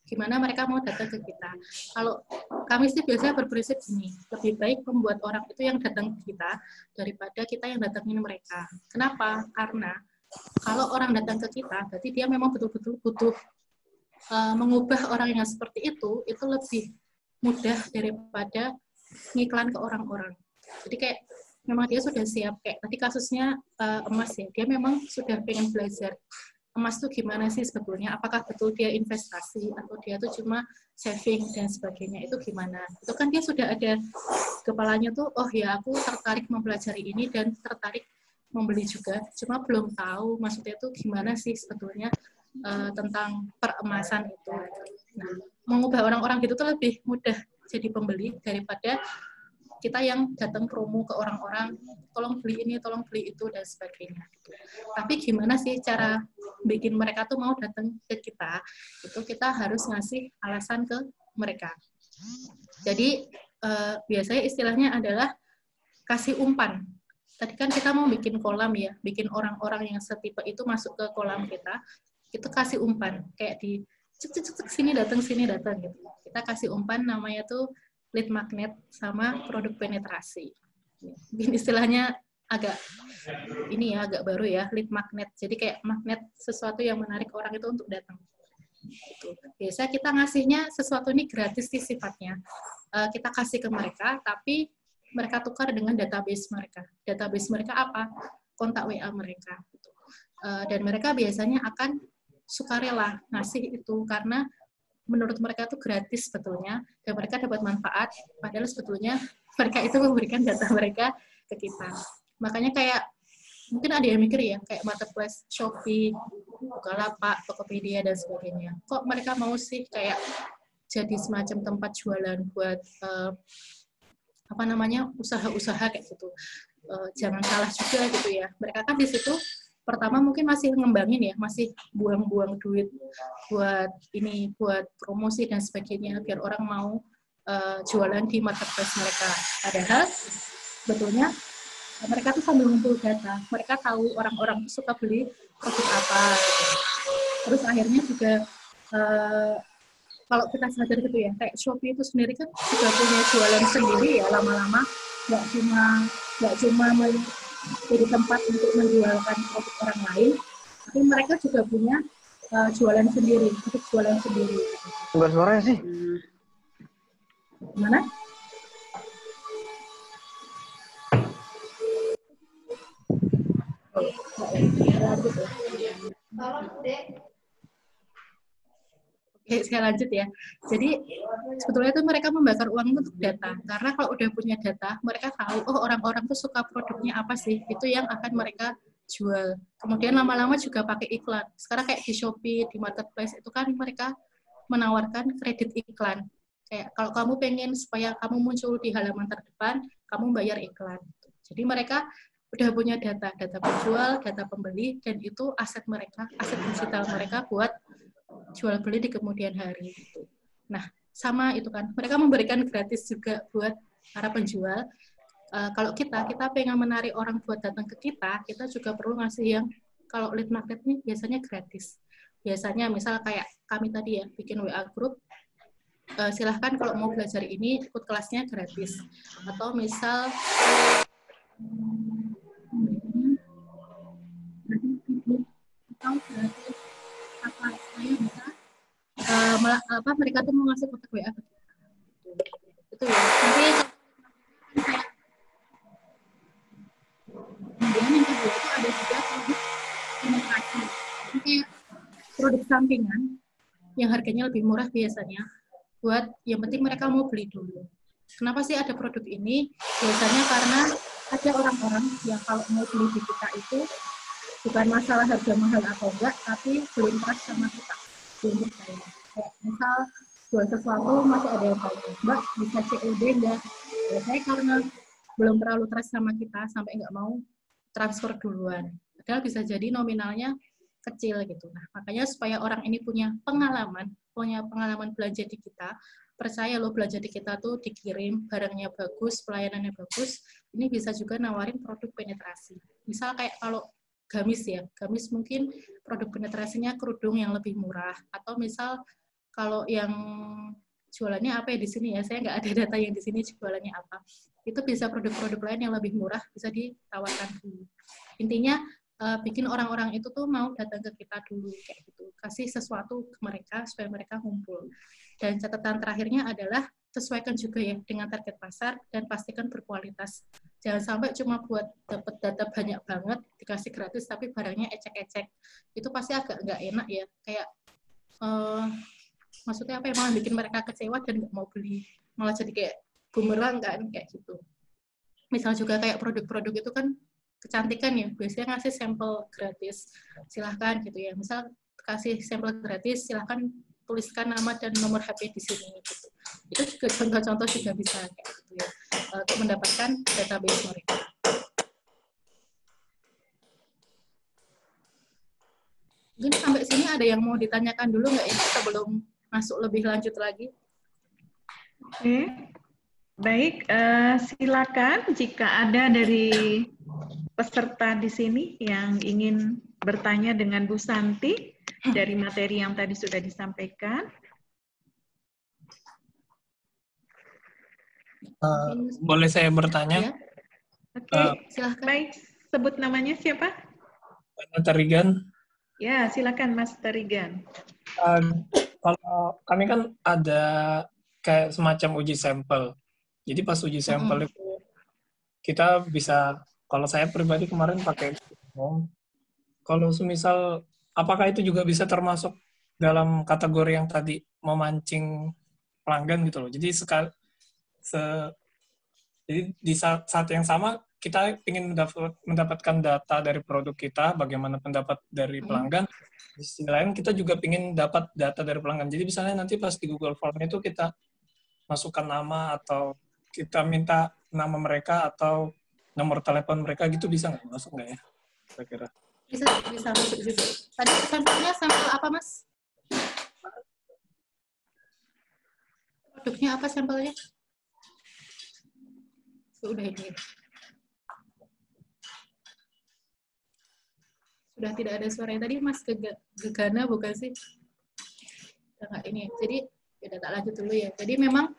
[SPEAKER 2] Gimana mereka mau datang ke kita? Kalau kami sih biasanya berprinsip gini, lebih baik membuat orang itu yang datang ke kita daripada kita yang datangin mereka. Kenapa? Karena kalau orang datang ke kita, berarti dia memang betul-betul butuh mengubah orang yang seperti itu lebih mudah daripada ngiklan ke orang-orang. Jadi kayak memang dia sudah siap, kayak tadi kasusnya emas ya, dia memang sudah pengen belajar emas tuh gimana sih sebetulnya, apakah betul dia investasi atau dia tuh cuma saving dan sebagainya, itu gimana. Itu kan dia sudah ada kepalanya tuh, oh ya aku tertarik mempelajari ini dan tertarik membeli juga, cuma belum tahu maksudnya tuh gimana sih sebetulnya tentang peremasan itu. Nah, mengubah orang-orang gitu tuh lebih mudah jadi pembeli daripada kita yang datang promo ke orang-orang, tolong beli ini, tolong beli itu, dan sebagainya. Tapi gimana sih cara bikin mereka tuh mau datang ke kita? Itu kita harus ngasih alasan ke mereka. Jadi biasanya istilahnya adalah kasih umpan. Tadi kan kita mau bikin kolam ya, bikin orang-orang yang setipe itu masuk ke kolam kita, itu kasih umpan, kayak di cek sini datang gitu. Kita kasih umpan namanya tuh lead magnet sama produk penetrasi. Mungkin istilahnya agak ini ya, agak baru ya, lead magnet. Jadi kayak magnet, sesuatu yang menarik orang itu untuk datang. Gitu. Biasa kita ngasihnya sesuatu ini gratis sih sifatnya. Kita kasih ke mereka, tapi mereka tukar dengan database mereka. Database mereka apa? Kontak WA mereka. Gitu. Dan mereka biasanya akan sukarela ngasih itu karena menurut mereka itu gratis sebetulnya dan mereka dapat manfaat, padahal sebetulnya mereka itu memberikan data mereka ke kita. Makanya kayak mungkin ada yang mikir ya, kayak marketplace Shopee, Bukalapak, Tokopedia dan sebagainya. Kok mereka mau sih kayak jadi semacam tempat jualan buat usaha-usaha kayak gitu. Jangan salah juga gitu ya. Mereka kan di situ pertama mungkin masih ngembangin ya, masih buang-buang duit buat ini, buat promosi dan sebagainya, biar orang mau jualan di marketplace mereka. Padahal sebetulnya mereka tuh sambil ngumpul data, mereka tahu orang-orang suka beli produk apa. Gitu. Terus akhirnya juga kalau kita sadar gitu ya, kayak Shopee itu sendiri kan juga punya jualan sendiri ya, lama-lama nggak cuma jadi tempat untuk menjualkan produk orang lain, tapi mereka juga punya jualan sendiri, untuk jualan sendiri.
[SPEAKER 4] Enggak suaranya sih.
[SPEAKER 2] Gimana? Oke, saya lanjut ya. Jadi sebetulnya itu mereka membakar uang untuk data. Karena kalau udah punya data, mereka tahu, oh orang-orang tuh suka produknya apa sih. Itu yang akan mereka jual. Kemudian lama-lama juga pakai iklan. Sekarang kayak di Shopee, di Marketplace, itu kan mereka menawarkan kredit iklan. Kayak kalau kamu pengen supaya kamu muncul di halaman terdepan, kamu bayar iklan. Jadi mereka udah punya data penjual, data pembeli, dan itu aset mereka, aset digital mereka buat jual beli di kemudian hari. Nah, sama itu kan, mereka memberikan gratis juga buat para penjual. Kalau kita pengen menarik orang buat datang ke kita juga perlu ngasih yang, kalau lead magnet ini biasanya gratis. Biasanya misal kayak kami tadi ya, bikin WA group, silahkan kalau mau belajar ini, ikut kelasnya gratis. Atau misal, mereka tuh mau ngasih kontak WA itu ya. Nanti kemudian yang kedua itu ada juga produk inovasi. Ini produk sampingan yang harganya lebih murah biasanya. Buat yang penting mereka mau beli dulu. Kenapa sih ada produk ini? Biasanya karena ada orang-orang yang kalau mau beli di kita itu bukan masalah harga mahal atau enggak, tapi belum trust sama kita, belum percaya. Kayak misal jual sesuatu masih ada yang tanya, Mbak bisa COD enggak? Ya, saya karena belum terlalu trust sama kita sampai nggak mau transfer duluan. Padahal bisa jadi nominalnya kecil gitu. Nah, makanya supaya orang ini punya pengalaman belanja di kita, percaya loh belanja di kita tuh dikirim, barangnya bagus, pelayanannya bagus, ini bisa juga nawarin produk penetrasi. Misal kayak kalau gamis ya, gamis mungkin produk penetrasinya kerudung yang lebih murah, atau misal kalau yang jualannya apa ya di sini ya, saya nggak ada data yang di sini jualannya apa. Itu bisa produk-produk lain yang lebih murah, bisa ditawarkan dulu. Intinya bikin orang-orang itu tuh mau datang ke kita dulu kayak gitu, kasih sesuatu ke mereka supaya mereka ngumpul. Dan catatan terakhirnya adalah sesuaikan juga ya dengan target pasar dan pastikan berkualitas. Jangan sampai cuma buat dapat data banyak banget dikasih gratis tapi barangnya ecek-ecek. Itu pasti agak nggak enak ya. Kayak maksudnya apa ya, malah bikin mereka kecewa dan nggak mau beli. Malah jadi kayak bumerang kan kayak gitu. Misal juga kayak produk-produk itu kan kecantikan ya, biasanya ngasih sampel gratis, silahkan gitu ya. Misal kasih sampel gratis, silahkan tuliskan nama dan nomor HP di sini gitu. Itu juga contoh-contoh juga bisa kayak gitu ya, untuk mendapatkan database mereka. Mungkin sampai sini ada yang mau ditanyakan dulu nggak ya sebelum masuk lebih lanjut lagi?
[SPEAKER 1] Oke. Baik, silakan jika ada dari peserta di sini yang ingin bertanya dengan Bu Santi dari materi yang tadi sudah disampaikan.
[SPEAKER 4] Boleh saya bertanya?
[SPEAKER 2] Ya. Oke, silahkan.
[SPEAKER 1] Baik, sebut namanya siapa?
[SPEAKER 4] Pak Tarigan.
[SPEAKER 1] Ya, silakan Mas Tarigan.
[SPEAKER 4] Kalau kami kan ada kayak semacam uji sampel. Jadi pas uji sampel itu kita bisa, kalau saya pribadi kemarin pakai kalau semisal, apakah itu juga bisa termasuk dalam kategori yang tadi memancing pelanggan gitu loh. Jadi jadi di saat yang sama kita ingin mendapatkan data dari produk kita, bagaimana pendapat dari pelanggan. Di sisi lain kita juga ingin dapat data dari pelanggan. Jadi misalnya nanti pas di Google Form itu kita masukkan nama atau kita minta nama mereka atau nomor telepon mereka gitu, bisa nggak masuk nggak ya? Kira-kira.
[SPEAKER 2] Bisa masuk juga. Tadi sampelnya sampel apa Mas? Produknya apa sampelnya? Sudah ini. Sudah tidak ada suara tadi Mas Gegana bukan sih? Enggak ini. Jadi ya tak lanjut dulu ya. Jadi memang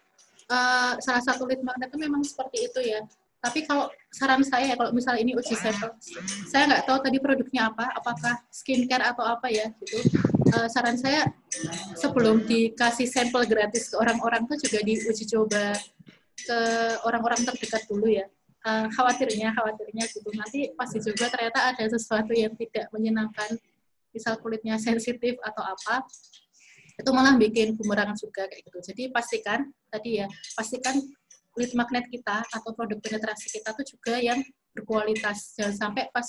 [SPEAKER 2] salah satu lead magnet itu memang seperti itu ya. Tapi kalau saran saya kalau misalnya ini uji sampel, saya nggak tahu tadi produknya apa, apakah skincare atau apa ya gitu. Saran saya sebelum dikasih sampel gratis ke orang-orang itu juga diuji coba ke orang-orang terdekat dulu ya. Khawatirnya gitu. Nanti pasti juga ternyata ada sesuatu yang tidak menyenangkan, misal kulitnya sensitif atau apa. Itu malah bikin bumerang juga kayak gitu. Jadi pastikan lead magnet kita atau produk penetrasi kita tuh juga yang berkualitas. Jangan sampai pas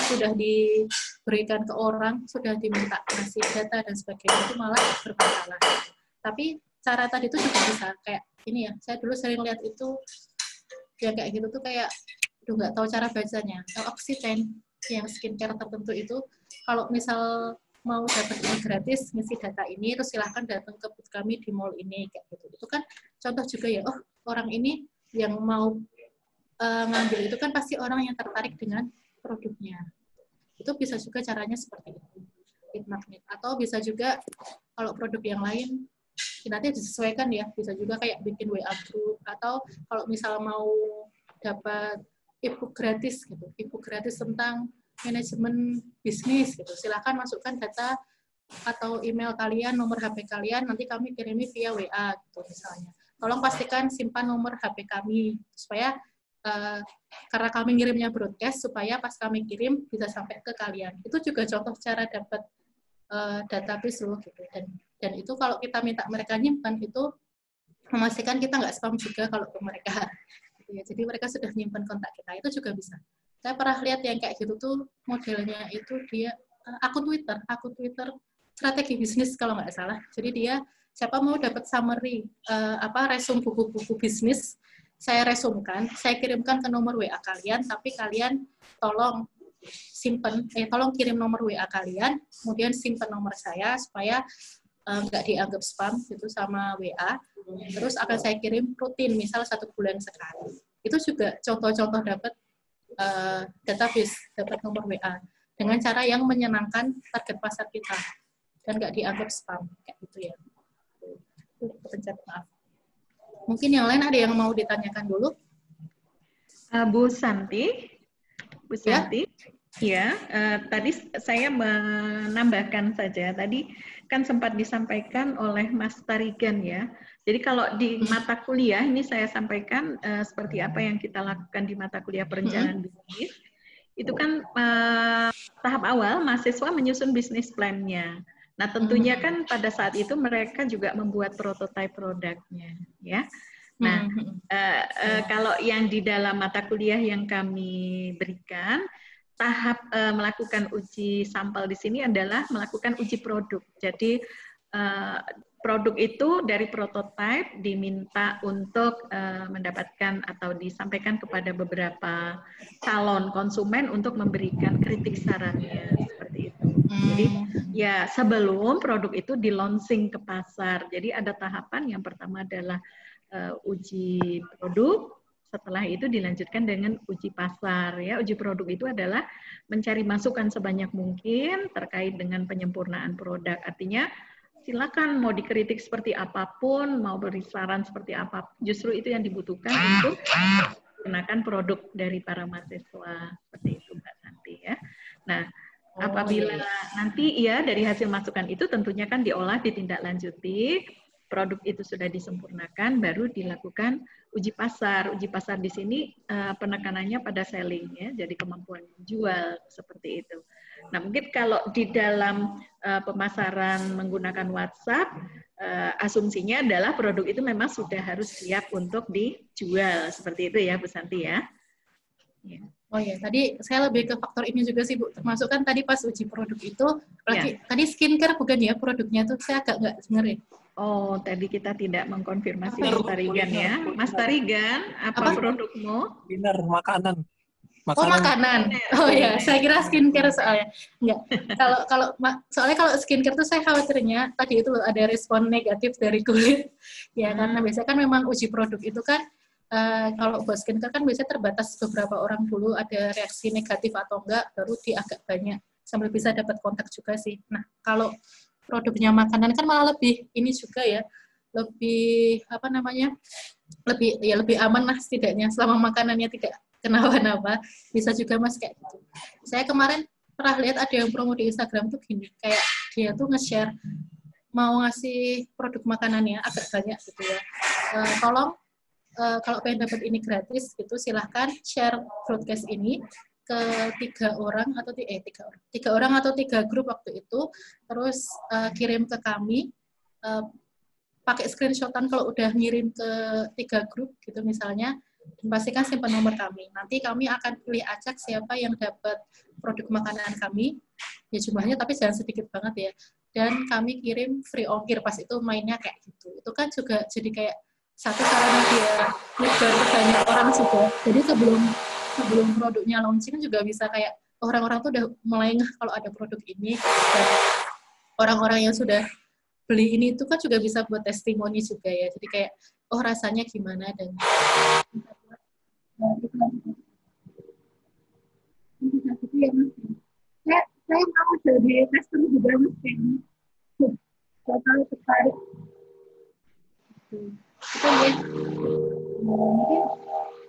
[SPEAKER 2] sudah diberikan ke orang, sudah diminta ngasih data dan sebagainya itu malah bermasalah. Tapi cara tadi itu juga bisa kayak ini ya. Saya dulu sering lihat itu yang kayak gitu tuh kayak nggak tahu cara bacanya. Kalau Occitane yang skincare tertentu itu kalau misal mau dapat ini gratis, ngisi data ini, terus silahkan datang ke booth kami di mall ini, kayak gitu. Itu kan contoh juga ya, oh orang ini yang mau ngambil itu kan pasti orang yang tertarik dengan produknya. Itu bisa juga caranya seperti itu, lead magnet. Atau bisa juga kalau produk yang lain, nanti disesuaikan ya, bisa juga kayak bikin WA group, atau kalau misal mau dapat e-book gratis gitu, e-book gratis tentang manajemen bisnis gitu. Silakan masukkan data atau email kalian, nomor HP kalian, nanti kami kirimi via WA gitu misalnya. Tolong pastikan simpan nomor HP kami supaya karena kami ngirimnya broadcast supaya pas kami kirim bisa sampai ke kalian. Itu juga contoh cara dapat database loh gitu. Dan itu kalau kita minta mereka nyimpan itu memastikan kita nggak spam juga kalau ke mereka. Gitu ya. Jadi mereka sudah nyimpan kontak kita, itu juga bisa. Saya pernah lihat yang kayak gitu tuh modelnya itu dia akun Twitter strategi bisnis kalau nggak salah. Jadi dia siapa mau dapat summary resume buku-buku bisnis, saya resumkan, saya kirimkan ke nomor WA kalian, tapi kalian tolong tolong kirim nomor WA kalian, kemudian simpan nomor saya supaya nggak dianggap spam gitu sama WA. Terus akan saya kirim rutin, misal 1 bulan sekali. Itu juga contoh-contoh dapat database, dapat nomor WA dengan cara yang menyenangkan target pasar kita dan nggak dianggap spam kayak gitu ya. Pencet maaf. Mungkin yang lain ada yang mau ditanyakan dulu?
[SPEAKER 1] Bu Santi, ya, tadi saya menambahkan saja. Tadi kan sempat disampaikan oleh Mas Tarigan ya. Jadi kalau di mata kuliah ini saya sampaikan seperti apa yang kita lakukan di mata kuliah perencanaan bisnis. Itu kan tahap awal mahasiswa menyusun bisnis plan-nya. Nah, tentunya kan pada saat itu mereka juga membuat prototipe produknya, ya. Nah, kalau yang di dalam mata kuliah yang kami berikan, tahap melakukan uji sampel di sini adalah melakukan uji produk. Jadi produk itu dari prototipe diminta untuk mendapatkan atau disampaikan kepada beberapa calon konsumen untuk memberikan kritik sarannya seperti itu. Jadi ya sebelum produk itu di-launching ke pasar. Jadi ada tahapan, yang pertama adalah uji produk, setelah itu dilanjutkan dengan uji pasar. Ya, uji produk itu adalah mencari masukan sebanyak mungkin terkait dengan penyempurnaan produk. Artinya silakan mau dikritik seperti apapun, mau beri saran seperti apa, justru itu yang dibutuhkan untuk menggunakan produk dari para mahasiswa seperti itu, Mbak Santi ya. Nah, apabila nanti ya dari hasil masukan itu tentunya kan diolah, ditindaklanjuti, produk itu sudah disempurnakan, baru dilakukan uji pasar. Uji pasar di sini penekanannya pada selling ya, jadi kemampuan menjual seperti itu. Nah, mungkin kalau di dalam pemasaran menggunakan WhatsApp, asumsinya adalah produk itu memang sudah harus siap untuk dijual seperti itu ya, Bu Santi ya. Ya.
[SPEAKER 2] Oh ya, tadi saya lebih ke faktor ini juga sih Bu, termasuk kan tadi pas uji produk itu, tadi skincare bukan ya produknya tuh, saya agak nggak sebenarnya.
[SPEAKER 1] Oh, tadi kita tidak mengkonfirmasi Mas Tarigan ya. Mas Tarigan, apa produkmu?
[SPEAKER 4] Kuliner, makanan.
[SPEAKER 2] Oh, makanan. Oh ya, saya kira skincare soalnya. Enggak. Soalnya kalau skincare tuh saya khawatirnya tadi itu ada respon negatif dari kulit. Ya, karena biasanya kan memang uji produk itu kan kalau buat skincare kan biasanya terbatas beberapa orang dulu, ada reaksi negatif atau enggak, baru di agak banyak sambil bisa dapat kontak juga sih. Nah, kalau produknya makanan kan malah lebih ini juga ya, lebih apa namanya, lebih aman lah setidaknya selama makanannya tidak kenapa-napa, bisa juga Mas kayak gitu. Saya kemarin pernah lihat ada yang promo di Instagram tuh gini, kayak dia tuh nge-share mau ngasih produk makanannya agak banyak gitu ya. Tolong kalau pengen dapat ini gratis gitu, silahkan share broadcast ini ke 3 orang atau 3 orang atau 3 grup waktu itu, terus kirim ke kami, pakai screenshotan kalau udah ngirim ke 3 grup gitu misalnya, dan pastikan simpan nomor kami. Nanti kami akan pilih acak siapa yang dapat produk makanan kami, ya jumlahnya tapi jangan sedikit banget ya, dan kami kirim free ongkir. Pas itu mainnya kayak gitu. Itu kan juga jadi kayak satu caranya dia nyebar ke banyak orang juga. Jadi sebelum produknya launching juga bisa kayak orang-orang tuh udah mulai ngeh kalau ada produk ini, dan orang-orang yang sudah beli ini itu kan juga bisa buat testimoni juga ya. Jadi kayak oh rasanya gimana, dan saya mau jadi tester juga mungkin. Kalau tertarik. Itu ya.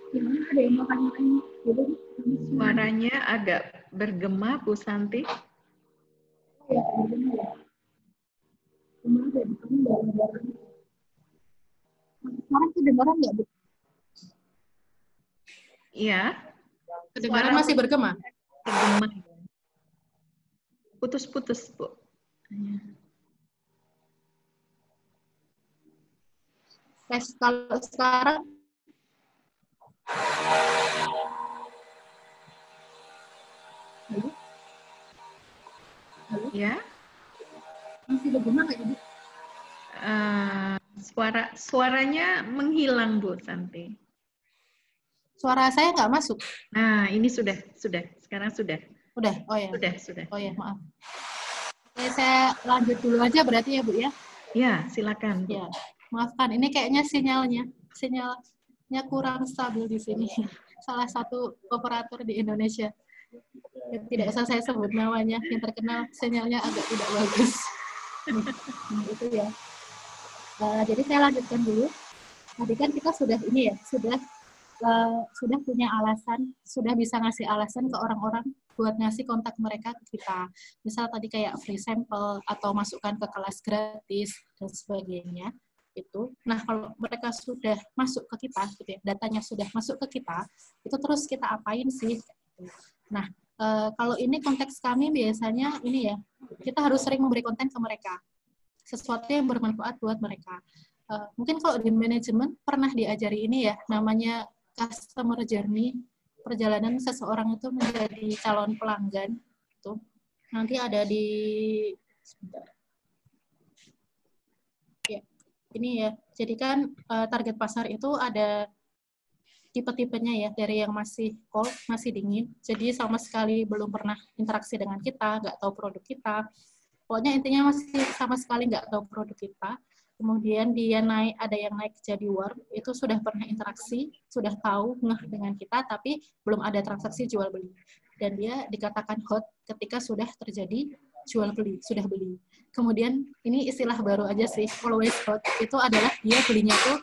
[SPEAKER 2] Mungkin ada yang mau tanya-tanya.
[SPEAKER 1] Suaranya agak bergema, Bu Santi.
[SPEAKER 2] Ya, bergema ya. Kemarin dari kamu barang-barang. Sekarang kedengaran nggak, Bu?
[SPEAKER 1] Iya.
[SPEAKER 2] Kedengaran masih bergema?
[SPEAKER 1] Bergema. Putus-putus, Bu.
[SPEAKER 2] Kalau sekarang Halo?
[SPEAKER 1] Ya.
[SPEAKER 2] Masih bergema nggak, Bu?
[SPEAKER 1] Suaranya menghilang, Bu Santi.
[SPEAKER 2] Suara saya nggak masuk.
[SPEAKER 1] Nah, ini sudah. Sekarang sudah.
[SPEAKER 2] Udah? Oh ya.
[SPEAKER 1] Sudah.
[SPEAKER 2] Oh ya, maaf. Oke, saya lanjut dulu aja berarti ya Bu ya.
[SPEAKER 1] Ya, silakan. Bu.
[SPEAKER 2] Ya, maafkan. Ini kayaknya sinyalnya kurang stabil di sini. Salah satu operator di Indonesia. Tidak usah saya sebut namanya, yang terkenal sinyalnya agak tidak bagus. Itu ya. Jadi saya lanjutkan dulu. Tadi kan kita sudah ini ya, sudah punya alasan, sudah bisa ngasih alasan ke orang-orang buat ngasih kontak mereka ke kita. Misal tadi kayak free sample atau masukkan ke kelas gratis dan sebagainya. Itu. Nah, kalau mereka sudah masuk ke kita, gitu ya, datanya sudah masuk ke kita, itu terus kita apain sih? Nah, kalau ini konteks kami biasanya ini ya, kita harus sering memberi konten ke mereka, sesuatu yang bermanfaat buat mereka. Mungkin kalau di manajemen pernah diajari ini ya, namanya customer journey, perjalanan seseorang itu menjadi calon pelanggan. Itu nanti ada di sebentar. Ya, ini ya. Jadi kan target pasar itu ada tipe-tipenya ya, dari yang masih cold, masih dingin, jadi sama sekali belum pernah interaksi dengan kita, nggak tahu produk kita. Pokoknya intinya masih sama sekali nggak tahu produk kita. Kemudian dia ada yang naik jadi warm, itu sudah pernah interaksi, sudah tahu ngeh dengan kita, tapi belum ada transaksi jual beli. Dan dia dikatakan hot ketika sudah terjadi jual beli, sudah beli. Kemudian ini istilah baru aja sih, always hot, itu adalah dia belinya tuh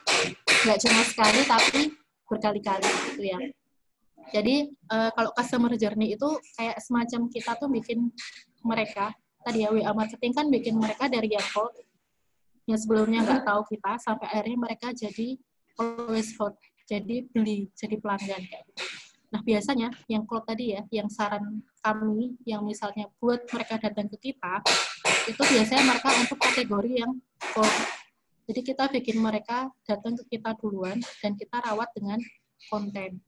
[SPEAKER 2] nggak cuma sekali, tapi berkali-kali gitu ya. Jadi kalau customer journey itu kayak semacam kita tuh bikin mereka, tadi ya WA marketing kan bikin mereka dari yang cold, yang sebelumnya nggak tahu kita, sampai akhirnya mereka jadi always hot, jadi beli, jadi pelanggan kayak gitu. Nah biasanya yang cold tadi ya, yang saran kami, yang misalnya buat mereka datang ke kita, itu biasanya mereka untuk kategori yang cold. Jadi kita bikin mereka datang ke kita duluan dan kita rawat dengan konten.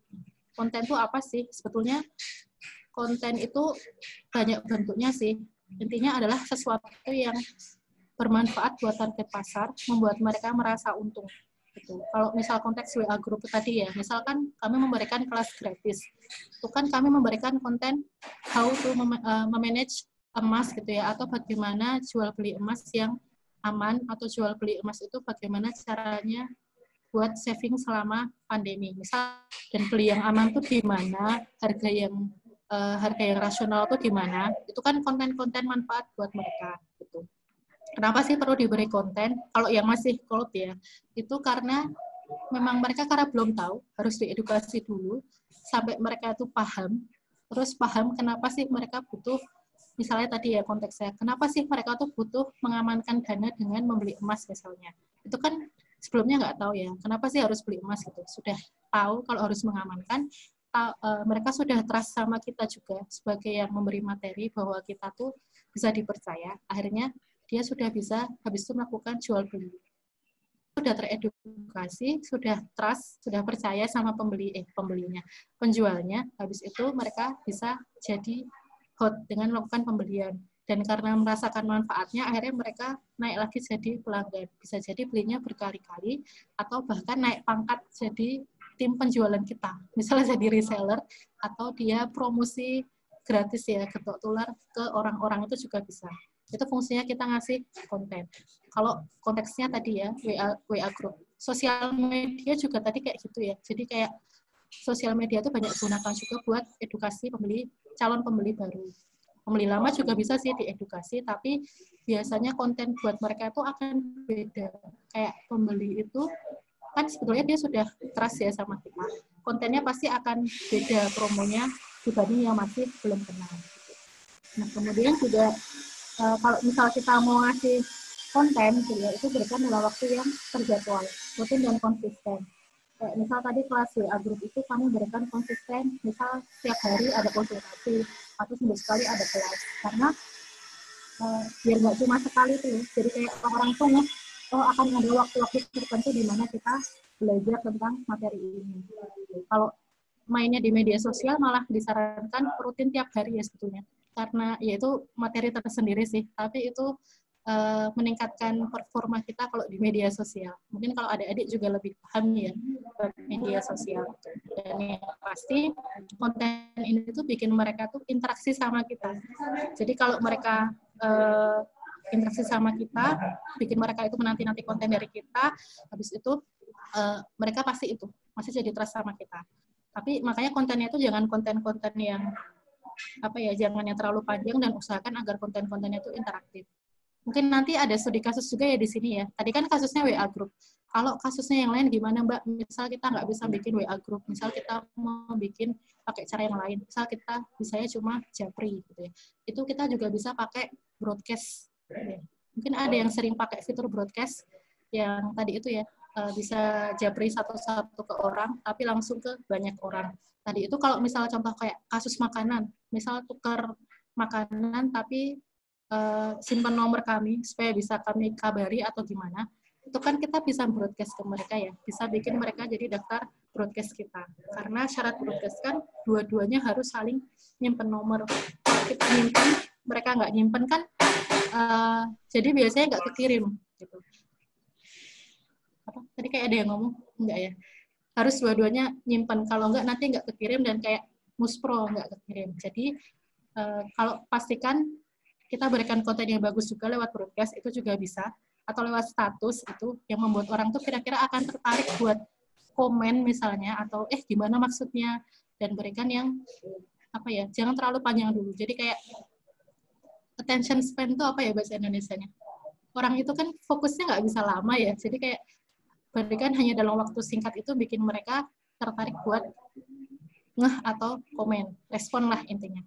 [SPEAKER 2] Konten itu apa sih? Sebetulnya konten itu banyak bentuknya sih. Intinya adalah sesuatu yang bermanfaat buat target pasar, membuat mereka merasa untung. Gitu. Kalau misal konteks WA Group tadi ya, misalkan kami memberikan kelas gratis, itu kan kami memberikan konten how to memanage emas gitu ya, atau bagaimana jual beli emas yang aman, atau jual beli emas itu bagaimana caranya buat saving selama pandemi. Misal, dan beli yang aman tuh di mana, harga yang rasional tuh di mana. Itu kan konten-konten manfaat buat mereka gitu. Kenapa sih perlu diberi konten? Kalau yang masih cold ya, itu karena memang mereka karena belum tahu, harus diedukasi dulu sampai mereka itu paham. Terus paham kenapa sih mereka butuh, misalnya tadi ya konteksnya, kenapa sih mereka tuh butuh mengamankan dana dengan membeli emas misalnya. Itu kan sebelumnya nggak tahu ya, kenapa sih harus beli emas gitu. Sudah tahu kalau harus mengamankan, mereka sudah trust sama kita juga sebagai yang memberi materi bahwa kita tuh bisa dipercaya. Akhirnya dia sudah bisa habis itu melakukan jual beli. Sudah teredukasi, sudah trust, sudah percaya sama penjualnya, habis itu mereka bisa jadi hot dengan melakukan pembelian. Dan karena merasakan manfaatnya, akhirnya mereka naik lagi jadi pelanggan. Bisa jadi belinya berkali-kali, atau bahkan naik pangkat jadi tim penjualan kita. Misalnya jadi reseller, atau dia promosi gratis ya, getok tular ke orang-orang itu juga bisa. Itu fungsinya kita ngasih konten. Kalau konteksnya tadi ya, WA Group. Sosial media juga tadi kayak gitu ya. Jadi kayak sosial media itu banyak digunakan juga buat edukasi calon pembeli baru. Pembeli lama juga bisa sih diedukasi, tapi biasanya konten buat mereka itu akan beda. Kayak pembeli itu, kan sebetulnya dia sudah trust ya sama kita. Kontennya pasti akan beda promonya dibanding yang masih belum kenal. Nah, kemudian juga kalau misal kita mau ngasih konten, itu berikan dalam waktu yang terjadwal, rutin dan konsisten. Misal tadi kelas WA Group itu kami berikan konsisten, misal setiap hari ada konsultasi, atau seminggu sekali ada kelas. Karena biar nggak cuma sekali tuh, jadi kayak orang tuh akan ada waktu-waktu tertentu di mana kita belajar tentang materi ini. Kalau mainnya di media sosial malah disarankan rutin tiap hari ya sebetulnya. Karena ya itu materi tersendiri sih, tapi itu meningkatkan performa kita kalau di media sosial. Mungkin kalau adik-adik juga lebih paham ya media sosial. Dan yang pasti konten ini tuh bikin mereka tuh interaksi sama kita. Jadi kalau mereka interaksi sama kita, bikin mereka itu menanti-nanti konten dari kita, habis itu mereka pasti itu masih jadi trust sama kita. Tapi makanya kontennya itu jangan konten-konten yang jangan yang terlalu panjang, dan usahakan agar konten-kontennya itu interaktif. Mungkin nanti ada studi kasus juga ya di sini ya. Tadi kan kasusnya WA group. Kalau kasusnya yang lain gimana Mbak? Misal kita nggak bisa bikin WA group, misal kita mau bikin pakai cara yang lain. Misal kita bisanya cuma japri gitu ya. Itu kita juga bisa pakai broadcast. Gitu ya. Mungkin ada yang sering pakai fitur broadcast yang tadi itu ya, bisa japri satu-satu ke orang, tapi langsung ke banyak orang. Tadi itu kalau misal contoh kayak kasus makanan, misal tukar makanan tapi simpan nomor kami supaya bisa kami kabari atau gimana, itu kan kita bisa broadcast ke mereka ya, bisa bikin mereka jadi daftar broadcast kita. Karena syarat broadcast kan dua-duanya harus saling nyimpen nomor. Kalau kita nyimpen, mereka nggak nyimpen kan, jadi biasanya nggak kekirim. Gitu. Tadi kayak ada yang ngomong, enggak ya? Harus dua-duanya nyimpen, kalau nggak nanti nggak kekirim dan kayak muspro nggak kekirim. Jadi kalau pastikan kita berikan konten yang bagus juga lewat broadcast, itu juga bisa, atau lewat status itu yang membuat orang tuh kira-kira akan tertarik buat komen misalnya, atau gimana maksudnya, dan berikan yang jangan terlalu panjang dulu. Jadi kayak attention span itu apa ya bahasa Indonesianya? Orang itu kan fokusnya nggak bisa lama ya, jadi kayak berikan hanya dalam waktu singkat itu bikin mereka tertarik buat ngeh atau komen, respon lah intinya.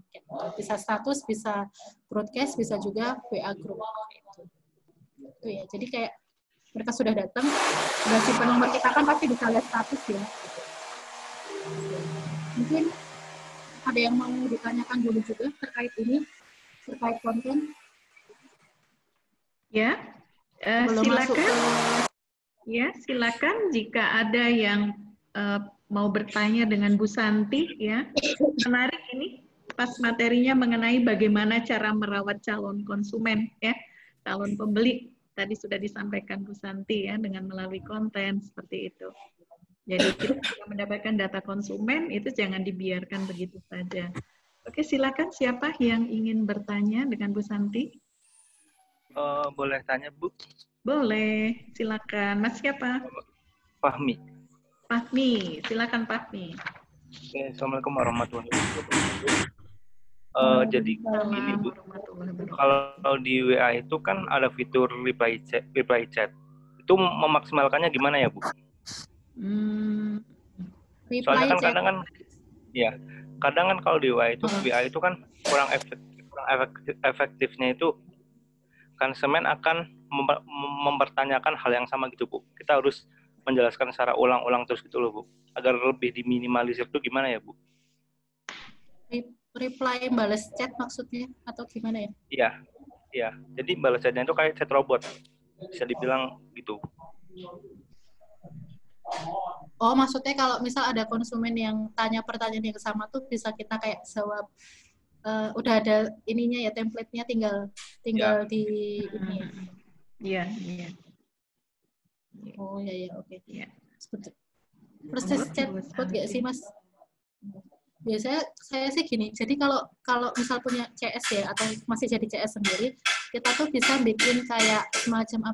[SPEAKER 2] Bisa status, bisa broadcast, bisa juga WA group. Itu ya. Jadi kayak mereka sudah datang, sudah simpan nomor kita kan pasti bisa lihat status ya. Mungkin ada yang mau ditanyakan dulu juga terkait ini, terkait konten.
[SPEAKER 1] Ya, silakan. Ya, silakan jika ada yang mau bertanya dengan Bu Santi ya. Menarik ini pas materinya mengenai bagaimana cara merawat calon konsumen ya, calon pembeli. Tadi sudah disampaikan Bu Santi ya, dengan melalui konten seperti itu. Jadi kita mendapatkan data konsumen itu jangan dibiarkan begitu saja. Oke, silakan siapa yang ingin bertanya dengan Bu Santi?
[SPEAKER 5] Boleh tanya Bu?
[SPEAKER 1] Boleh, silakan. Mas siapa?
[SPEAKER 5] Fahmi.
[SPEAKER 1] Fahmi, silakan Fahmi.
[SPEAKER 5] Assalamualaikum warahmatullahi wabarakatuh. Jadi ini Bu, kalau di WA itu kan ada fitur reply chat. Itu memaksimalkannya gimana ya Bu? Soalnya kan kadang kan kalau di WA itu kan kurang efektifnya itu konsumen akan mempertanyakan hal yang sama gitu Bu. Kita harus menjelaskan secara ulang-ulang terus gitu loh Bu. Agar lebih diminimalisir itu gimana ya Bu?
[SPEAKER 2] Reply balas chat maksudnya atau gimana ya? Iya.
[SPEAKER 5] Jadi balas chatnya itu kayak chat robot. Bisa dibilang gitu.
[SPEAKER 2] Oh, maksudnya kalau misal ada konsumen yang tanya pertanyaan yang sama tuh bisa kita kayak jawab, udah ada ininya ya, template-nya tinggal ya. Di ini ya. Iya. Oh ya, oke. Ya. Proses chatbot gak sih Mas? Biasanya saya sih gini, jadi kalau misal punya CS ya, atau masih jadi CS sendiri, kita tuh bisa bikin kayak semacam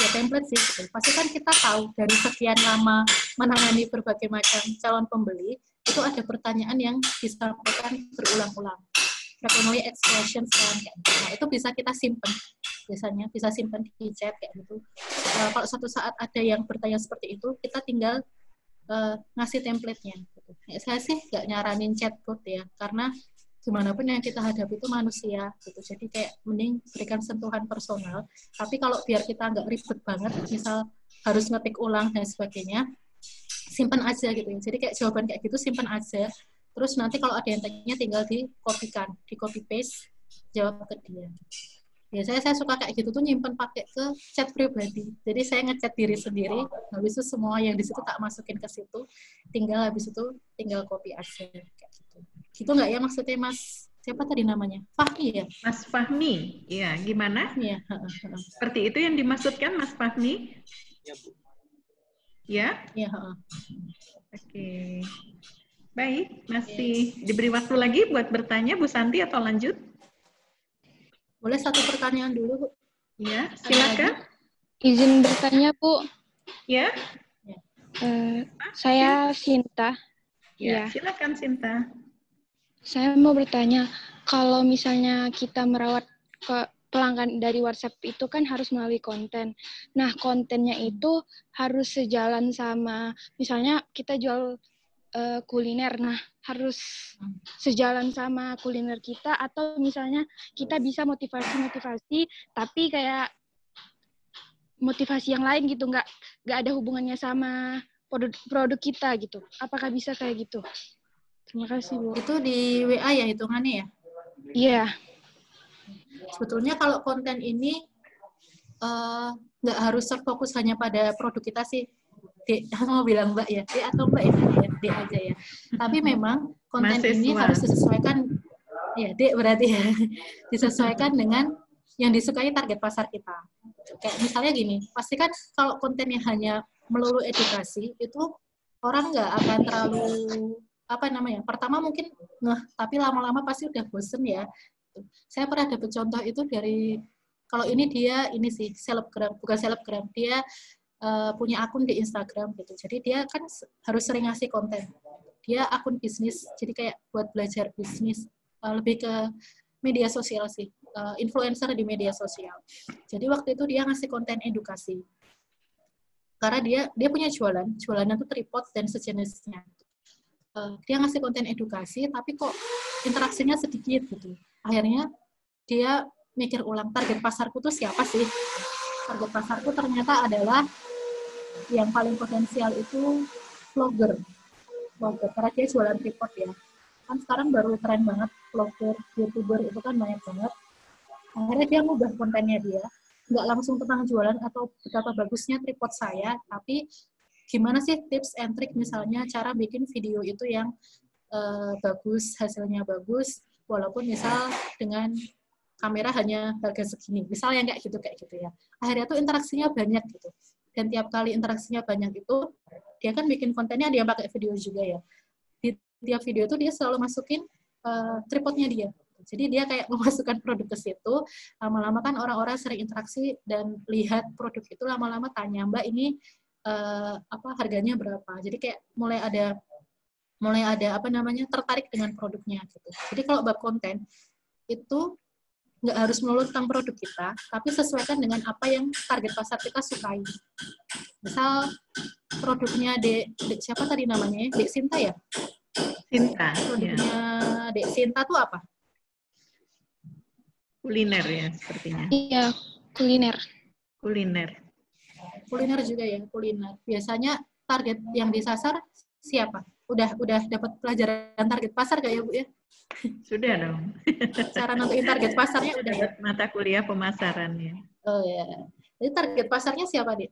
[SPEAKER 2] template sih gitu. Pasti kan kita tahu dari sekian lama menangani berbagai macam calon pembeli, itu ada pertanyaan yang disampaikan berulang-ulang. Frequently expressions kan, kayak gitu. Nah, itu bisa kita simpen. Biasanya bisa simpen di chat kayak gitu. Kalau suatu saat ada yang bertanya seperti itu, kita tinggal ngasih template-nya. Gitu. Ya, saya sih nggak nyaranin chatbot ya, karena gimana pun yang kita hadapi itu manusia. Gitu. Jadi kayak mending berikan sentuhan personal. Tapi kalau biar kita nggak ribet banget, misal harus ngetik ulang dan sebagainya, simpan aja gitu. Jadi kayak jawaban kayak gitu simpan aja. Terus nanti kalau ada yang tanya tinggal di copy paste, jawab ke dia. Biasanya saya suka kayak gitu tuh nyimpen pakai ke chat pribadi. Jadi saya ngechat diri sendiri, habis itu semua yang di situ tak masukin ke situ, habis itu tinggal copy aja kayak gitu. Gitu nggak ya maksudnya Mas siapa tadi namanya? Fahmi ya?
[SPEAKER 1] Mas Fahmi, ya gimana?
[SPEAKER 2] Iya.
[SPEAKER 1] Seperti itu yang dimaksudkan Mas Fahmi?
[SPEAKER 5] Ya, Bu.
[SPEAKER 1] Ya?
[SPEAKER 2] Iya.
[SPEAKER 1] Oke. Baik, masih diberi waktu lagi buat bertanya Bu Santi atau lanjut?
[SPEAKER 2] Boleh satu pertanyaan dulu, Bu?
[SPEAKER 1] Ya, silakan.
[SPEAKER 6] Izin bertanya, Bu.
[SPEAKER 1] Ya?
[SPEAKER 6] Saya Sinta.
[SPEAKER 1] Ya,
[SPEAKER 6] Ya.
[SPEAKER 1] silakan Sinta.
[SPEAKER 6] Saya mau bertanya, kalau misalnya kita merawat pelanggan dari WhatsApp itu kan harus melalui konten. Nah, kontennya itu harus sejalan sama, misalnya kita jual kuliner. Nah, harus sejalan sama kuliner kita, atau misalnya kita bisa motivasi-motivasi, tapi kayak motivasi yang lain gitu, nggak ada hubungannya sama produk kita gitu. Apakah bisa kayak gitu? Terima kasih, Bu.
[SPEAKER 2] Itu di WA ya hitungannya ya?
[SPEAKER 6] Iya.
[SPEAKER 2] Sebetulnya kalau konten ini nggak harus terfokus hanya pada produk kita sih. Dek, mau bilang Mbak ya, Dek atau Mbak ya, Dek aja ya. Tapi memang konten ini harus disesuaikan, ya Dek berarti ya, disesuaikan dengan yang disukai target pasar kita. Kayak misalnya gini, pasti kan kalau kontennya hanya melulu edukasi, itu orang nggak akan terlalu, pertama mungkin tapi lama-lama pasti udah bosen ya. Saya pernah dapat contoh itu dari, kalau ini sih, selebgram, bukan selebgram, dia punya akun di Instagram gitu. Jadi dia kan harus sering ngasih konten. Dia akun bisnis, jadi kayak buat belajar bisnis, lebih ke media sosial sih, influencer di media sosial. Jadi waktu itu dia ngasih konten edukasi. Karena dia punya jualannya tuh tripod dan sejenisnya. Dia ngasih konten edukasi, tapi kok interaksinya sedikit gitu. Akhirnya dia mikir ulang, target pasarku tuh siapa sih? Target pasarku ternyata adalah yang paling potensial itu vlogger, karena dia jualan tripod ya. Kan sekarang baru tren banget vlogger, YouTuber itu kan banyak banget. Akhirnya dia ngubah kontennya dia, nggak langsung tentang jualan atau betapa bagusnya tripod saya, tapi gimana sih tips and trick misalnya cara bikin video itu yang bagus, hasilnya bagus, walaupun misal dengan kamera hanya harga segini, misalnya kayak gitu ya. Akhirnya tuh interaksinya banyak gitu. Dan tiap kali interaksinya banyak itu, dia kan bikin kontennya dia pakai video juga ya. Di tiap video itu dia selalu masukin tripodnya dia. Jadi dia kayak memasukkan produk ke situ, lama-lama kan orang-orang sering interaksi dan lihat produk itu, lama-lama tanya, Mbak ini harganya berapa. Jadi kayak mulai ada tertarik dengan produknya gitu. Jadi kalau bab konten itu nggak harus melulu tentang produk kita, tapi sesuaikan dengan apa yang target pasar kita sukai. Misal produknya Dek siapa tadi namanya? Dek Sinta ya?
[SPEAKER 1] Sinta.
[SPEAKER 2] Produknya ya. Dek Sinta tuh apa?
[SPEAKER 1] Kuliner ya sepertinya.
[SPEAKER 6] Iya, kuliner.
[SPEAKER 2] Kuliner juga ya, kuliner. Biasanya target yang disasar siapa? Udah dapat pelajaran target pasar gak ya, Bu ya?
[SPEAKER 1] Sudah dong.
[SPEAKER 2] Cara nentuin target pasarnya udah ya?
[SPEAKER 1] Mata kuliah pemasarannya.
[SPEAKER 2] Oh ya. Jadi target pasarnya siapa, Dik?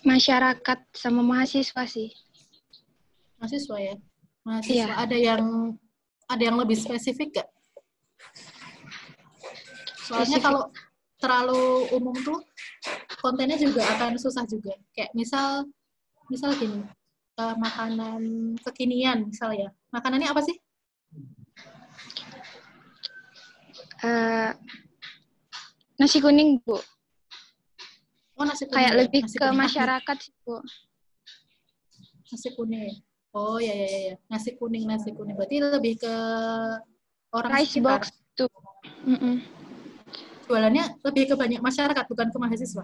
[SPEAKER 6] Masyarakat sama mahasiswa sih.
[SPEAKER 2] Mahasiswa ya? Mahasiswa.
[SPEAKER 6] Iya.
[SPEAKER 2] Ada yang lebih spesifik gak? Soalnya kalau terlalu umum tuh kontennya juga akan susah juga. Kayak misal gini, makanan kekinian misalnya. Makanannya apa sih?
[SPEAKER 6] Nasi kuning, Bu.
[SPEAKER 2] Oh, nasi kuning.
[SPEAKER 6] Kayak
[SPEAKER 2] ya?
[SPEAKER 6] lebih
[SPEAKER 2] nasi
[SPEAKER 6] ke
[SPEAKER 2] kuning.
[SPEAKER 6] masyarakat sih, Bu.
[SPEAKER 2] Nasi kuning. Oh ya. Nasi kuning. Berarti lebih ke orang
[SPEAKER 6] Rice
[SPEAKER 2] sekitar.
[SPEAKER 6] box tuh.
[SPEAKER 2] Jualannya lebih ke banyak masyarakat, bukan ke mahasiswa.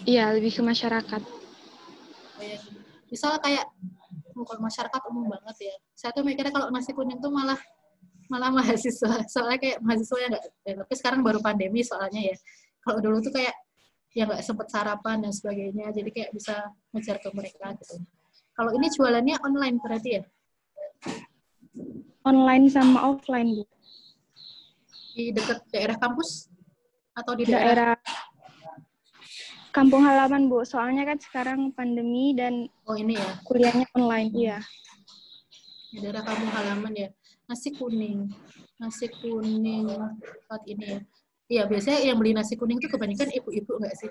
[SPEAKER 6] Iya, lebih ke masyarakat.
[SPEAKER 2] Oh, ya. Misal kayak bukan masyarakat umum banget ya. Saya tuh mikirnya kalau nasi kuning tuh malah mahasiswa. Soalnya kayak mahasiswa yang nggak, tapi sekarang baru pandemi soalnya ya. Kalau dulu tuh kayak ya nggak sempet sarapan dan sebagainya, jadi kayak bisa ngejar ke mereka gitu. Kalau ini jualannya online berarti ya?
[SPEAKER 6] Online sama offline, Bu.
[SPEAKER 2] Di dekat daerah kampus? Atau di
[SPEAKER 6] Daerah kampung halaman, Bu. Soalnya kan sekarang pandemi dan
[SPEAKER 2] Oh ini ya?
[SPEAKER 6] kuliahnya online. Iya.
[SPEAKER 2] Di daerah kampung halaman ya. nasi kuning saat ini ya. Iya, biasanya yang beli nasi kuning itu kebanyakan ibu-ibu nggak sih?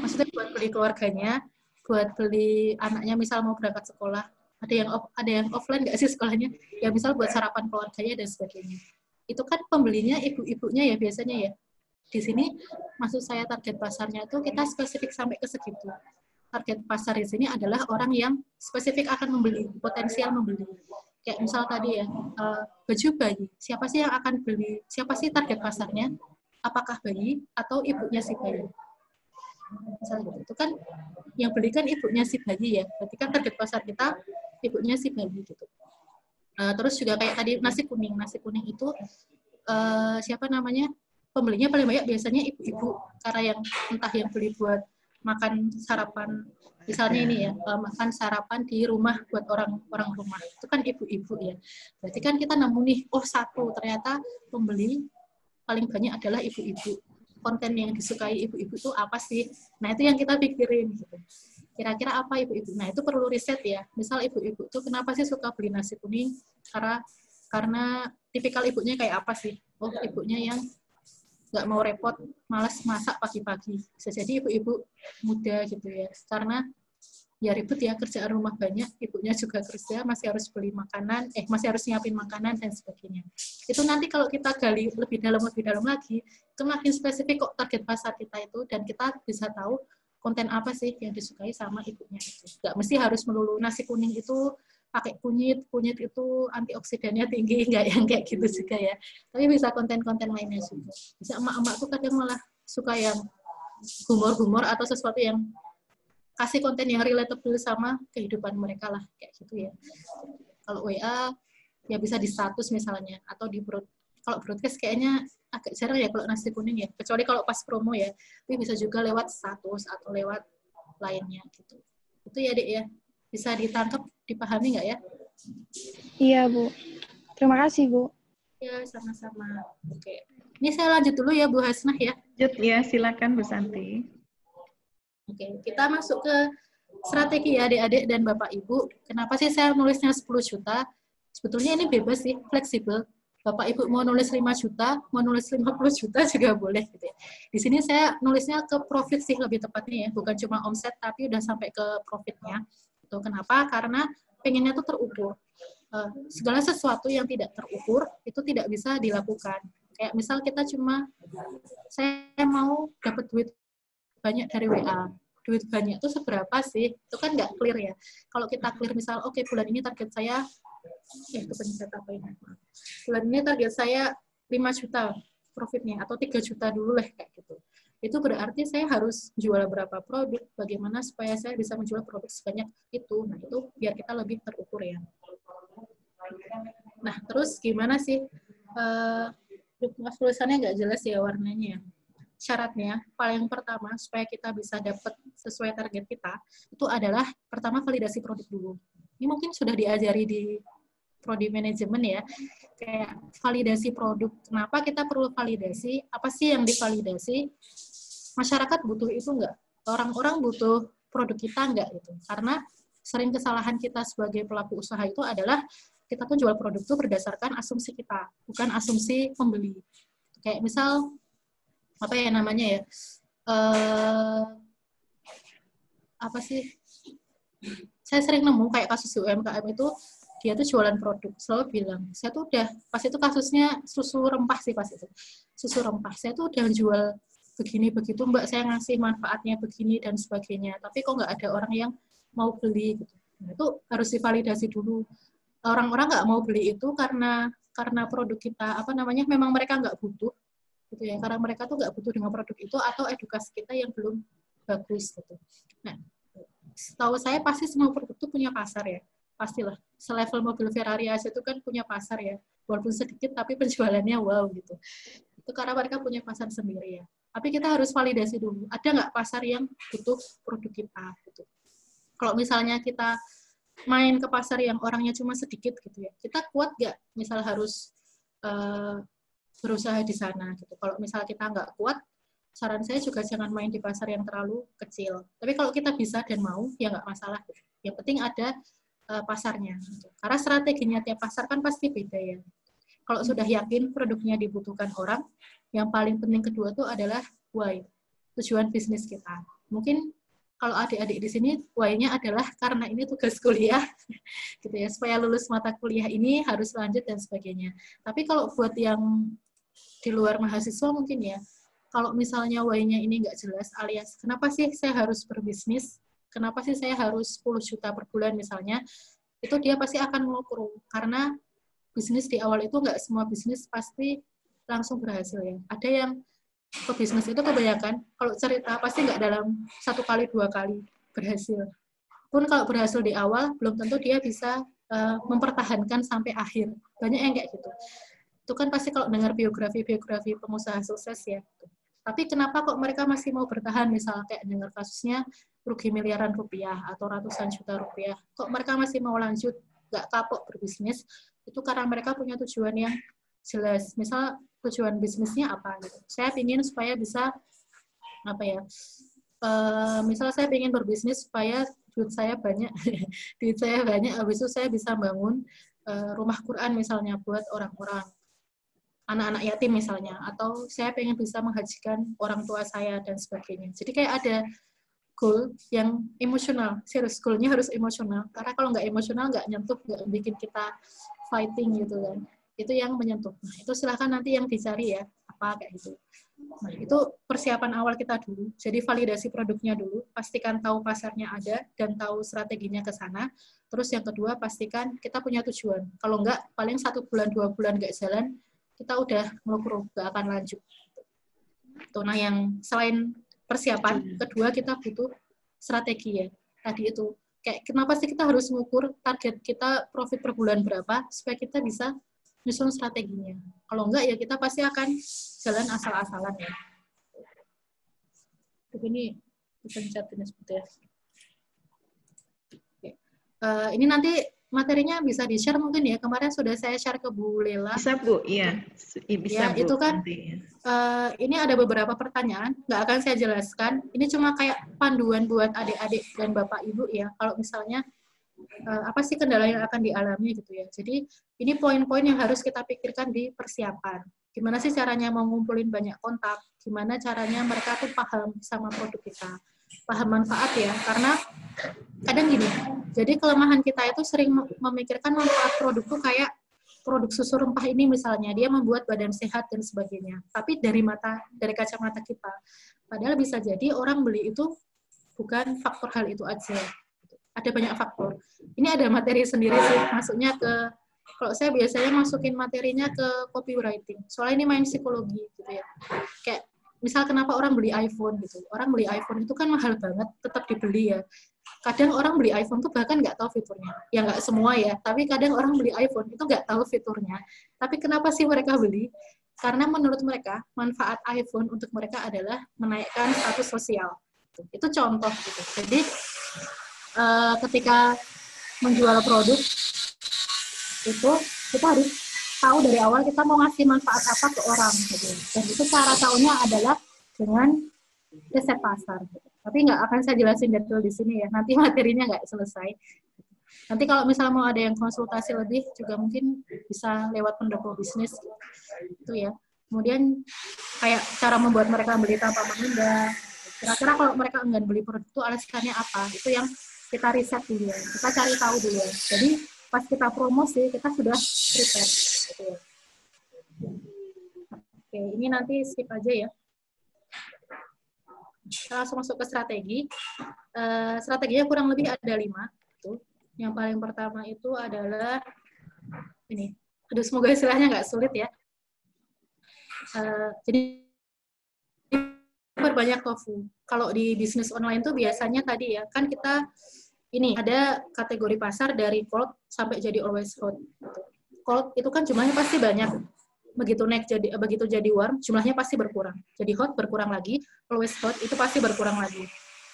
[SPEAKER 2] Maksudnya buat beli keluarganya, buat beli anaknya misal mau berangkat sekolah. Ada yang offline nggak sih sekolahnya? Ya misal buat sarapan keluarganya dan sebagainya. Itu kan pembelinya ibu-ibunya ya biasanya ya. Di sini maksud saya target pasarnya itu kita spesifik sampai ke segitu. Target pasar di sini adalah orang yang spesifik akan membeli, potensial membeli. Kayak misal tadi ya, baju bayi. Siapa sih yang akan beli? Siapa sih target pasarnya? Apakah bayi atau ibunya si bayi? Misalnya itu kan yang beli kan ibunya si bayi ya. Berarti kan target pasar kita ibunya si bayi gitu. Terus juga kayak tadi nasi kuning itu siapa namanya? Pembelinya paling banyak biasanya ibu-ibu, karena yang entah yang beli buat makan sarapan, misalnya ini ya, makan sarapan di rumah buat orang rumah, itu kan ibu-ibu ya. Berarti kan kita nemu nih, ternyata pembeli paling banyak adalah ibu-ibu. Konten yang disukai ibu-ibu itu apa sih? Nah itu yang kita pikirin gitu. Kira-kira apa ibu-ibu? Nah itu perlu riset ya. Misal ibu-ibu itu kenapa sih suka beli nasi kuning? Karena tipikal ibunya kayak apa sih? Oh ibunya yang nggak mau repot, malas masak pagi-pagi. Bisa jadi ibu-ibu muda gitu ya. Karena ya ribet ya, kerjaan rumah banyak, ibunya juga kerja, masih harus beli makanan, masih harus nyiapin makanan dan sebagainya. Itu nanti kalau kita gali lebih dalam lagi, itu makin spesifik kok target pasar kita itu, dan kita bisa tahu konten apa sih yang disukai sama ibunya itu. Nggak mesti harus melulu nasi kuning itu pakai kunyit itu antioksidannya tinggi, nggak yang kayak gitu juga ya. Tapi bisa konten-konten lainnya juga. Bisa emak-emak tuh kadang malah suka yang humor-humor atau sesuatu yang kasih konten yang relatable sama kehidupan mereka lah, kayak gitu ya. Kalau WA, ya bisa di status misalnya, atau di kalau broadcast kayaknya agak jarang ya kalau nasi kuning ya, kecuali kalau pas promo ya, tapi bisa juga lewat status atau lewat lainnya gitu. Itu ya Dek ya, bisa ditangkap, dipahami nggak ya?
[SPEAKER 6] Iya Bu, terima kasih Bu.
[SPEAKER 2] Ya sama-sama. Oke, ini saya lanjut dulu ya Bu Hasnah ya.
[SPEAKER 1] Lanjut ya, silakan Bu Santi.
[SPEAKER 2] Oke, kita masuk ke strategi ya adik-adik dan Bapak Ibu. Kenapa sih saya nulisnya 10 juta? Sebetulnya ini bebas sih, fleksibel. Bapak Ibu mau nulis 5 juta, mau nulis 50 juta juga boleh gitu ya. Di sini saya nulisnya ke profit sih lebih tepatnya ya, bukan cuma omset tapi udah sampai ke profitnya. Itu kenapa? Karena pengennya tuh terukur. Segala sesuatu yang tidak terukur itu tidak bisa dilakukan. Kayak misal kita cuma saya mau dapat duit banyak dari WA. Duit banyak itu seberapa sih? Itu kan nggak clear ya. Kalau kita clear misal, oke, bulan ini target saya, kepencet apa ini? Bulan ini target saya 5 juta profitnya, atau 3 juta dulu lah kayak gitu. Itu berarti saya harus jual berapa produk, bagaimana supaya saya bisa menjual produk sebanyak itu. Nah, itu biar kita lebih terukur ya. Nah, terus gimana sih? Tulisannya nggak jelas ya warnanya. Syaratnya paling pertama supaya kita bisa dapat sesuai target kita itu adalah pertama validasi produk dulu. Ini mungkin sudah diajari di prodi manajemen ya, kayak validasi produk. Kenapa kita perlu validasi? Apa sih yang divalidasi? Masyarakat butuh itu enggak? Orang-orang butuh produk kita enggak gitu? Karena sering kesalahan kita sebagai pelaku usaha itu adalah kita tuh jual produk itu berdasarkan asumsi kita, bukan asumsi pembeli. Kayak misal apa ya namanya ya, apa sih, saya sering nemu kayak kasus UMKM itu, dia tuh jualan produk, selalu bilang, saya tuh udah, pas itu kasusnya susu rempah sih pas itu, susu rempah, saya tuh udah jual begini begitu Mbak, saya ngasih manfaatnya begini dan sebagainya, tapi kok nggak ada orang yang mau beli gitu. Nah, itu harus divalidasi dulu. Orang-orang nggak mau beli itu karena produk kita apa namanya, memang mereka nggak butuh gitu ya, karena mereka tuh nggak butuh dengan produk itu, atau edukasi kita yang belum bagus gitu. Nah, setahu saya pasti semua produk itu punya pasar ya, pastilah. Selevel mobil Ferrari aja itu kan punya pasar ya, walaupun sedikit tapi penjualannya wow gitu. Itu karena mereka punya pasar sendiri ya. Tapi kita harus validasi dulu, ada nggak pasar yang butuh produk kita gitu. Kalau misalnya kita main ke pasar yang orangnya cuma sedikit gitu ya, kita kuat nggak misal harus berusaha di sana gitu. Kalau misalnya kita nggak kuat, saran saya juga jangan main di pasar yang terlalu kecil. Tapi kalau kita bisa dan mau, ya nggak masalah. Gitu. Yang penting ada pasarnya. Karena strateginya tiap pasar kan pasti beda ya. Kalau sudah yakin produknya dibutuhkan orang, yang paling penting kedua itu adalah why, tujuan bisnis kita. Mungkin kalau adik-adik di sini why-nya adalah karena ini tugas kuliah, gitu ya, supaya lulus mata kuliah ini harus lanjut dan sebagainya. Tapi kalau buat yang di luar mahasiswa mungkin ya, kalau misalnya why-nya ini nggak jelas, alias kenapa sih saya harus berbisnis, kenapa sih saya harus 10 juta per bulan misalnya, itu dia pasti akan mengukur, karena bisnis di awal itu nggak semua bisnis pasti langsung berhasil ya. Ada yang pebisnis itu kebanyakan kalau cerita pasti nggak dalam 1 kali 2 kali berhasil. Pun kalau berhasil di awal belum tentu dia bisa mempertahankan sampai akhir. Banyak yang kayak gitu. Itu kan pasti kalau dengar biografi pengusaha sukses ya. Tapi kenapa kok mereka masih mau bertahan, misal kayak dengar kasusnya rugi miliaran rupiah atau ratusan juta rupiah, kok mereka masih mau lanjut, nggak kapok berbisnis, itu karena mereka punya tujuan yang jelas. Misal tujuan bisnisnya apa gitu. Saya ingin supaya bisa apa ya? Misal saya ingin berbisnis supaya duit saya banyak, habis itu saya bisa bangun rumah Quran misalnya buat orang-orang, anak-anak yatim misalnya, atau saya pengen bisa menghajikan orang tua saya dan sebagainya. Jadi kayak ada goal yang emosional, serius, goalnya harus emosional, karena kalau nggak emosional nggak nyentuh, nggak bikin kita fighting gitu kan, itu yang menyentuh. Nah, itu silahkan nanti yang dicari ya, apa kayak gitu. Nah, itu persiapan awal kita dulu, jadi validasi produknya dulu, pastikan tahu pasarnya ada dan tahu strateginya ke sana. Terus yang kedua, pastikan kita punya tujuan, kalau nggak paling 1 bulan 2 bulan nggak jalan, kita udah ngelukur, nggak akan lanjut. Nah, yang selain persiapan, kedua kita butuh strategi ya. Tadi itu, kayak kenapa sih kita harus mengukur target kita profit per bulan berapa, supaya kita bisa nyusun strateginya. Kalau enggak ya kita pasti akan jalan asal-asalan ya. Ini pencet ini sebetulnya. Ini nanti materinya bisa di-share mungkin ya. Kemarin sudah saya share ke Bu Lela.
[SPEAKER 1] Bisa Bu, iya. Bisa
[SPEAKER 2] ya,
[SPEAKER 1] Bu.
[SPEAKER 2] Itu kan ini ada beberapa pertanyaan, nggak akan saya jelaskan. Ini cuma kayak panduan buat adik-adik dan Bapak Ibu ya. Kalau misalnya apa sih kendala yang akan dialami gitu ya. Jadi ini poin-poin yang harus kita pikirkan di persiapan. Gimana sih caranya mau ngumpulin banyak kontak? Gimana caranya mereka tuh paham sama produk kita? Paham manfaat ya, karena kadang gini, jadi kelemahan kita itu sering memikirkan manfaat produk tuh kayak produk susu rempah ini misalnya, dia membuat badan sehat dan sebagainya. Tapi dari kacamata kita. Padahal bisa jadi orang beli itu bukan faktor hal itu aja. Ada banyak faktor. Ini ada materi sendiri sih, masuknya ke, kalau saya biasanya masukin materinya ke copywriting. Soalnya ini main psikologi gitu ya. Kayak misal kenapa orang beli iPhone gitu. Orang beli iPhone itu kan mahal banget, tetap dibeli ya. Kadang orang beli iPhone tuh bahkan nggak tahu fiturnya. Ya nggak semua ya, tapi kadang orang beli iPhone itu nggak tahu fiturnya. Tapi kenapa sih mereka beli? Karena menurut mereka, manfaat iPhone untuk mereka adalah menaikkan status sosial. Itu contoh gitu. Jadi, ketika menjual produk, itu kita harus tahu dari awal kita mau ngasih manfaat apa ke orang. Gitu. Dan itu cara tahunya adalah dengan riset pasar. Gitu. Tapi nggak akan saya jelasin detail di sini ya, nanti materinya nggak selesai. Nanti kalau misalnya mau ada yang konsultasi lebih, juga mungkin bisa lewat pendopo bisnis. Itu ya. Kemudian kayak cara membuat mereka beli tanpa menunda. Kira-kira kalau mereka enggan beli produk itu alasannya apa? Itu yang kita riset dulu ya. Kita cari tahu dulu ya. Jadi pas kita promosi, kita sudah prepare. Gitu ya. Oke, ini nanti skip aja ya. Kita langsung masuk ke strategi. Strateginya kurang lebih ada 5. Tuh. Yang paling pertama itu adalah ini. Aduh, semoga istilahnya nggak sulit ya. Jadi berbanyak tofu. Kalau di bisnis online tuh biasanya tadi ya, kan kita ini ada kategori pasar dari cold sampai jadi always hot. Cold itu kan jumlahnya pasti banyak. Begitu jadi warm, jumlahnya pasti berkurang. Jadi hot berkurang lagi, always hot itu pasti berkurang lagi.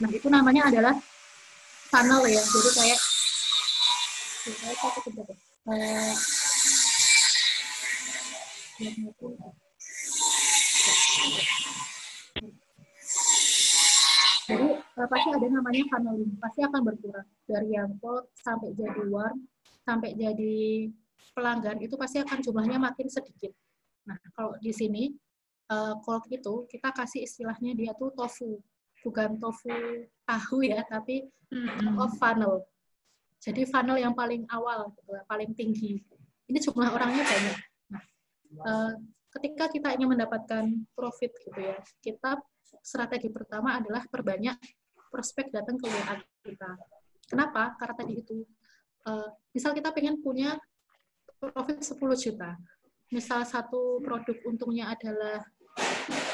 [SPEAKER 2] Nah, itu namanya adalah funnel ya. Jadi kayak Jadi pasti ada namanya funneling, pasti akan berkurang dari yang cold sampai jadi warm, sampai jadi pelanggan itu pasti akan jumlahnya makin sedikit. Nah, kalau di sini cold itu kita kasih istilahnya dia tuh tofu, bukan tofu tahu ya, tapi of funnel. Jadi funnel yang paling awal, gitu, paling tinggi. Ini jumlah orangnya banyak. Nah, ketika kita ingin mendapatkan profit gitu ya, kita strategi pertama adalah perbanyak prospek datang ke WA kita. Kenapa? Karena tadi itu, misal kita pengen punya profit 10 juta. Misal satu produk untungnya adalah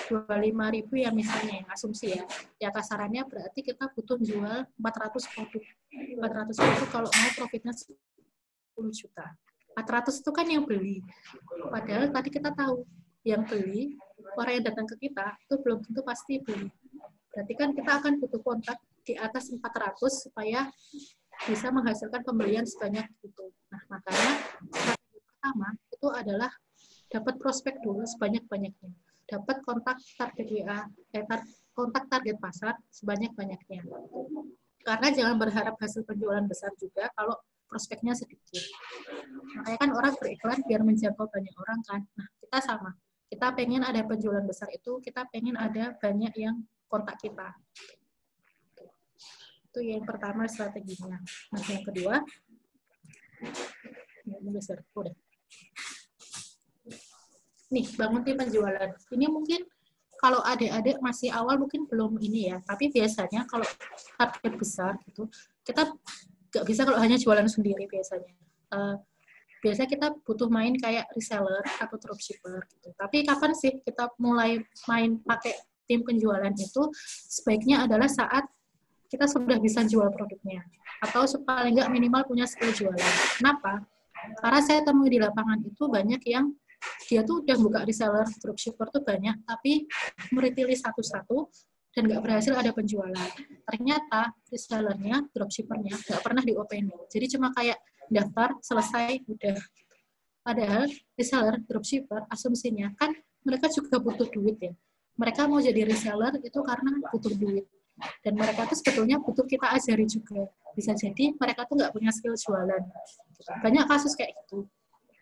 [SPEAKER 2] 25.000 ya misalnya, asumsi ya. Di atas sarannya berarti kita butuh jual 400 produk. 400 produk kalau mau profitnya 10 juta. 400 itu kan yang beli. Padahal tadi kita tahu, yang beli, orang yang datang ke kita, itu belum tentu pasti beli. Berarti kan kita akan butuh kontak di atas 400 supaya bisa menghasilkan pembelian sebanyak itu. Nah, makanya strategi pertama itu adalah dapat prospek dulu sebanyak-banyaknya. Dapat kontak target WA, kontak target pasar sebanyak-banyaknya. Karena jangan berharap hasil penjualan besar juga kalau prospeknya sedikit. Makanya kan orang beriklan biar menjangkau banyak orang kan. Nah, kita sama. Kita pengen ada penjualan besar itu, kita pengen ada banyak yang kontak kita. Itu yang pertama strateginya. Nah, yang kedua, udah. Nih, bangun tim penjualan. Ini mungkin kalau adik-adik masih awal mungkin belum ini ya, tapi biasanya kalau target besar gitu, kita nggak bisa kalau hanya jualan sendiri biasanya. Biasanya kita butuh main kayak reseller atau dropshipper gitu. Tapi kapan sih kita mulai main pakai tim penjualan itu? Sebaiknya adalah saat kita sudah bisa jual produknya. Atau paling nggak minimal punya skill jualan. Kenapa? Karena saya temui di lapangan itu banyak yang dia tuh udah buka reseller, dropshipper tuh banyak, tapi meritili satu-satu dan nggak berhasil ada penjualan. Ternyata resellernya, dropshippernya nggak pernah di-opening. Jadi cuma kayak daftar, selesai, udah. Padahal reseller, dropshipper, asumsinya kan mereka juga butuh duit ya. Mereka mau jadi reseller itu karena butuh duit. Dan mereka tuh sebetulnya butuh kita ajari juga. Bisa jadi mereka tuh nggak punya skill jualan. Banyak kasus kayak gitu.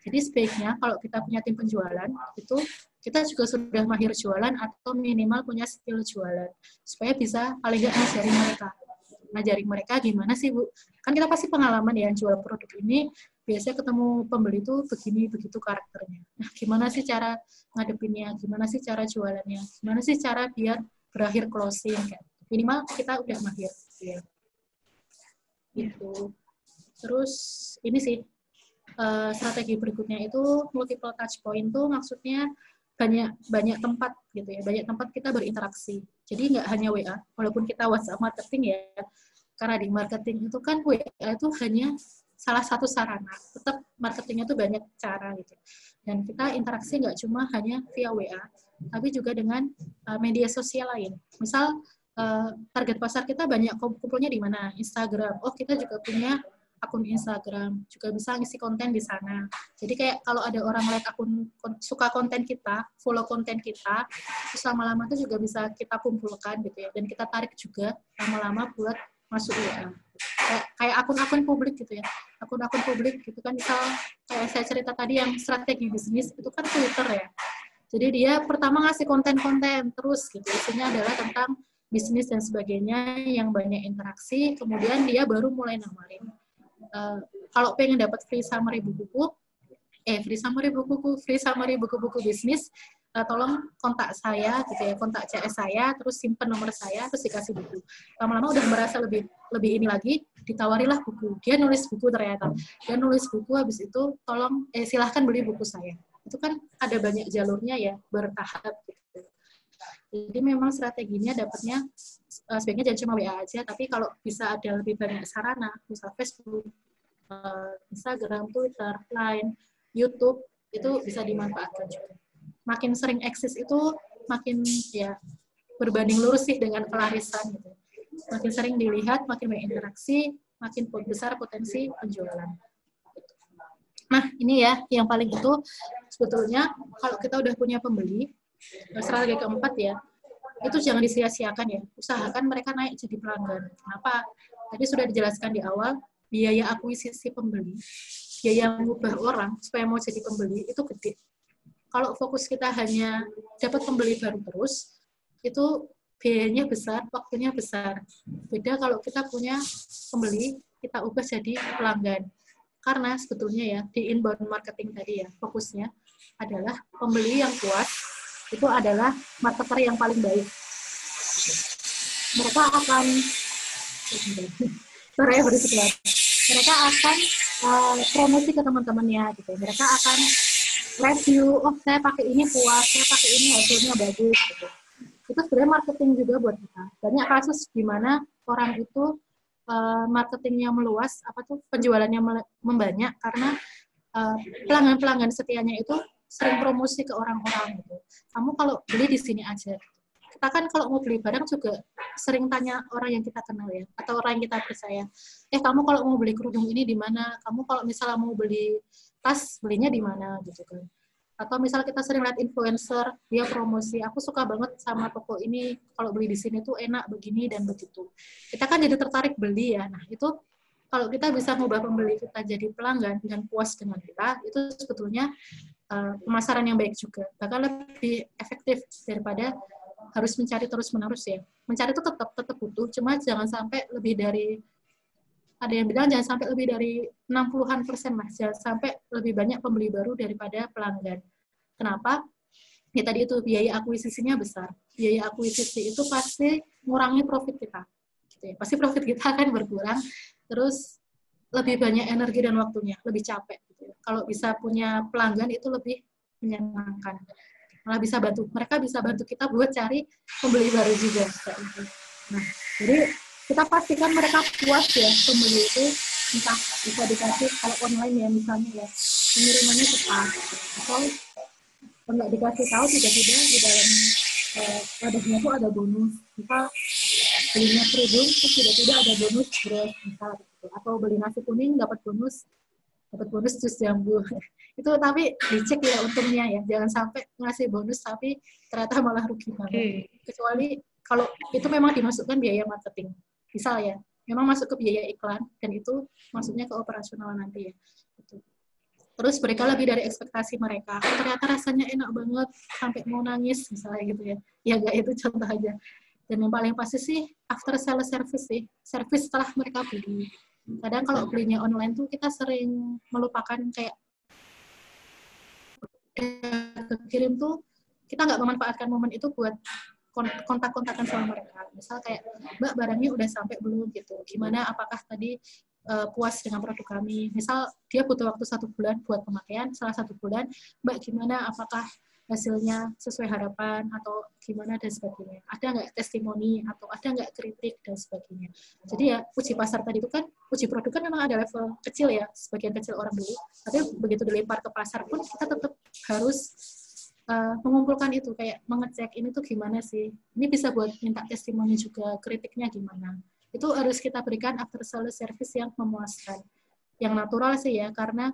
[SPEAKER 2] Jadi sebaiknya kalau kita punya tim penjualan, itu kita juga sudah mahir jualan atau minimal punya skill jualan. Supaya bisa paling nggak ngajarin mereka. Ngajarin mereka gimana sih, Bu? Kan kita pasti pengalaman ya, jual produk ini, biasanya ketemu pembeli itu begini, begitu karakternya. Nah, gimana sih cara ngadepinnya? Gimana sih cara jualannya? Gimana sih cara biar berakhir closing? Minimal kita udah mahir. Ya. Gitu. Terus, ini sih, strategi berikutnya itu multiple touch point tuh maksudnya banyak tempat gitu ya, banyak tempat kita berinteraksi. Jadi nggak hanya WA, walaupun kita WhatsApp marketing ya, karena di marketing itu kan WA itu hanya salah satu sarana, tetap marketingnya tuh banyak cara gitu. Dan kita interaksi nggak cuma hanya via WA, tapi juga dengan media sosial lain. Misal target pasar kita banyak kumpulnya di mana? Instagram. Oh, kita juga punya akun Instagram, juga bisa ngisi konten di sana. Jadi kayak kalau ada orang like akun, suka konten kita, follow konten kita, terus lama-lama itu juga bisa kita kumpulkan gitu ya, dan kita tarik juga lama-lama buat masuk WA. Kayak akun-akun publik gitu ya, akun-akun publik gitu kan, misal kayak saya cerita tadi yang strategi bisnis, itu kan Twitter ya. Jadi dia pertama ngasih konten-konten terus gitu, isinya adalah tentang bisnis dan sebagainya yang banyak interaksi, kemudian dia baru mulai nawarin. Kalau pengen dapat free summary buku-buku, free summary buku-buku bisnis, tolong kontak saya gitu ya, kontak CS saya, terus simpen nomor saya, terus dikasih buku. Lama-lama udah merasa lebih ini lagi, ditawarilah buku. Dia nulis buku ternyata. Dia nulis buku, habis itu tolong silahkan beli buku saya. Itu kan ada banyak jalurnya ya, bertahap gitu. Jadi memang strateginya dapatnya sebaiknya jangan cuma WA aja, tapi kalau bisa ada lebih banyak sarana, misal Facebook, Instagram, Twitter, Line, YouTube, itu bisa dimanfaatkan juga. Makin sering eksis itu makin ya berbanding lurus sih dengan pelarisan gitu. Makin sering dilihat, makin banyak interaksi, makin besar potensi penjualan. Nah, ini ya yang paling itu sebetulnya kalau kita udah punya pembeli, strategi keempat ya, itu jangan disia-siakan ya. Usahakan mereka naik jadi pelanggan. Kenapa? Tadi sudah dijelaskan di awal, biaya akuisisi pembeli, biaya mengubah orang supaya mau jadi pembeli itu gede. Kalau fokus kita hanya dapat pembeli baru terus, itu biayanya besar, waktunya besar. Beda kalau kita punya pembeli, kita ubah jadi pelanggan. Karena sebetulnya ya, di inbound marketing tadi ya, fokusnya adalah pembeli yang puas, itu adalah marketer yang paling baik. Mereka akan mereka akan promosi ke teman-temannya gitu. Mereka akan review, oh saya pakai ini puas, saya pakai ini hasilnya bagus gitu. Itu sebenarnya marketing juga buat kita. Banyak kasus di mana orang itu marketingnya meluas, penjualannya membanyak karena pelanggan-pelanggan setianya itu sering promosi ke orang-orang gitu. Kamu kalau beli di sini aja. Kita kan kalau mau beli barang juga sering tanya orang yang kita kenal ya, atau orang yang kita percaya. Kamu kalau mau beli kerudung ini di mana? Kamu kalau misalnya mau beli tas, belinya di mana gitu kan. Atau misalnya kita sering lihat influencer, dia promosi, aku suka banget sama toko ini, kalau beli di sini tuh enak begini dan begitu. Kita kan jadi tertarik beli ya. Nah, itu kalau kita bisa mengubah pembeli kita jadi pelanggan dan puas dengan kita, itu sebetulnya pemasaran yang baik juga. Bahkan lebih efektif daripada harus mencari terus-menerus ya. Mencari itu tetap butuh, cuma jangan sampai lebih dari, ada yang bilang jangan sampai lebih dari 60% lah, jangan sampai lebih banyak pembeli baru daripada pelanggan. Kenapa? Ya tadi itu biaya akuisisinya besar. Biaya akuisisi itu pasti ngurangi profit kita. Gitu ya. Pasti profit kita akan berkurang, terus lebih banyak energi dan waktunya, lebih capek. Gitu ya. Kalau bisa punya pelanggan itu lebih menyenangkan. Malah mereka bisa bantu kita buat cari pembeli baru juga. Nah, jadi kita pastikan mereka puas ya, pembeli itu entah bisa dikasih kalau online ya misalnya ya, pengirimannya cepat, atau nggak dikasih tahu tiba-tiba di dalam wadahnya tuh ada bonus. Kita belinya kerudung terus tiba-tiba ada bonus bros misal gitu. Atau beli nasi kuning dapat bonus jus jambu. Itu tapi dicek ya untungnya ya, jangan sampai ngasih bonus tapi ternyata malah rugi banget. Kecuali kalau itu memang dimasukkan biaya marketing. Misal ya, memang masuk ke biaya iklan dan itu masuknya ke operasional nanti ya. Gitu. Terus mereka lebih dari ekspektasi mereka. Ternyata rasanya enak banget sampai mau nangis misalnya gitu ya. Ya enggak, itu contoh aja. Dan yang paling pasti sih after sales service sih, service setelah mereka beli. Kadang kalau belinya online tuh kita sering melupakan kayak kirim tuh kita nggak memanfaatkan momen itu buat kontak-kontakan sama mereka. Misal kayak, Mbak barangnya udah sampai belum gitu. Gimana? Apakah tadi puas dengan produk kami? Misal dia butuh waktu 1 bulan buat pemakaian, setelah 1 bulan, Mbak gimana? Apakah hasilnya sesuai harapan atau gimana dan sebagainya. Ada nggak testimoni atau ada nggak kritik dan sebagainya. Jadi ya uji pasar tadi itu kan, uji produk kan memang ada level kecil ya, sebagian kecil orang dulu. Tapi begitu dilempar ke pasar pun kita tetap harus mengumpulkan itu, kayak mengecek ini tuh gimana sih. Ini bisa buat minta testimoni juga, kritiknya gimana. Itu harus kita berikan after sales service yang memuaskan. Yang natural sih ya, karena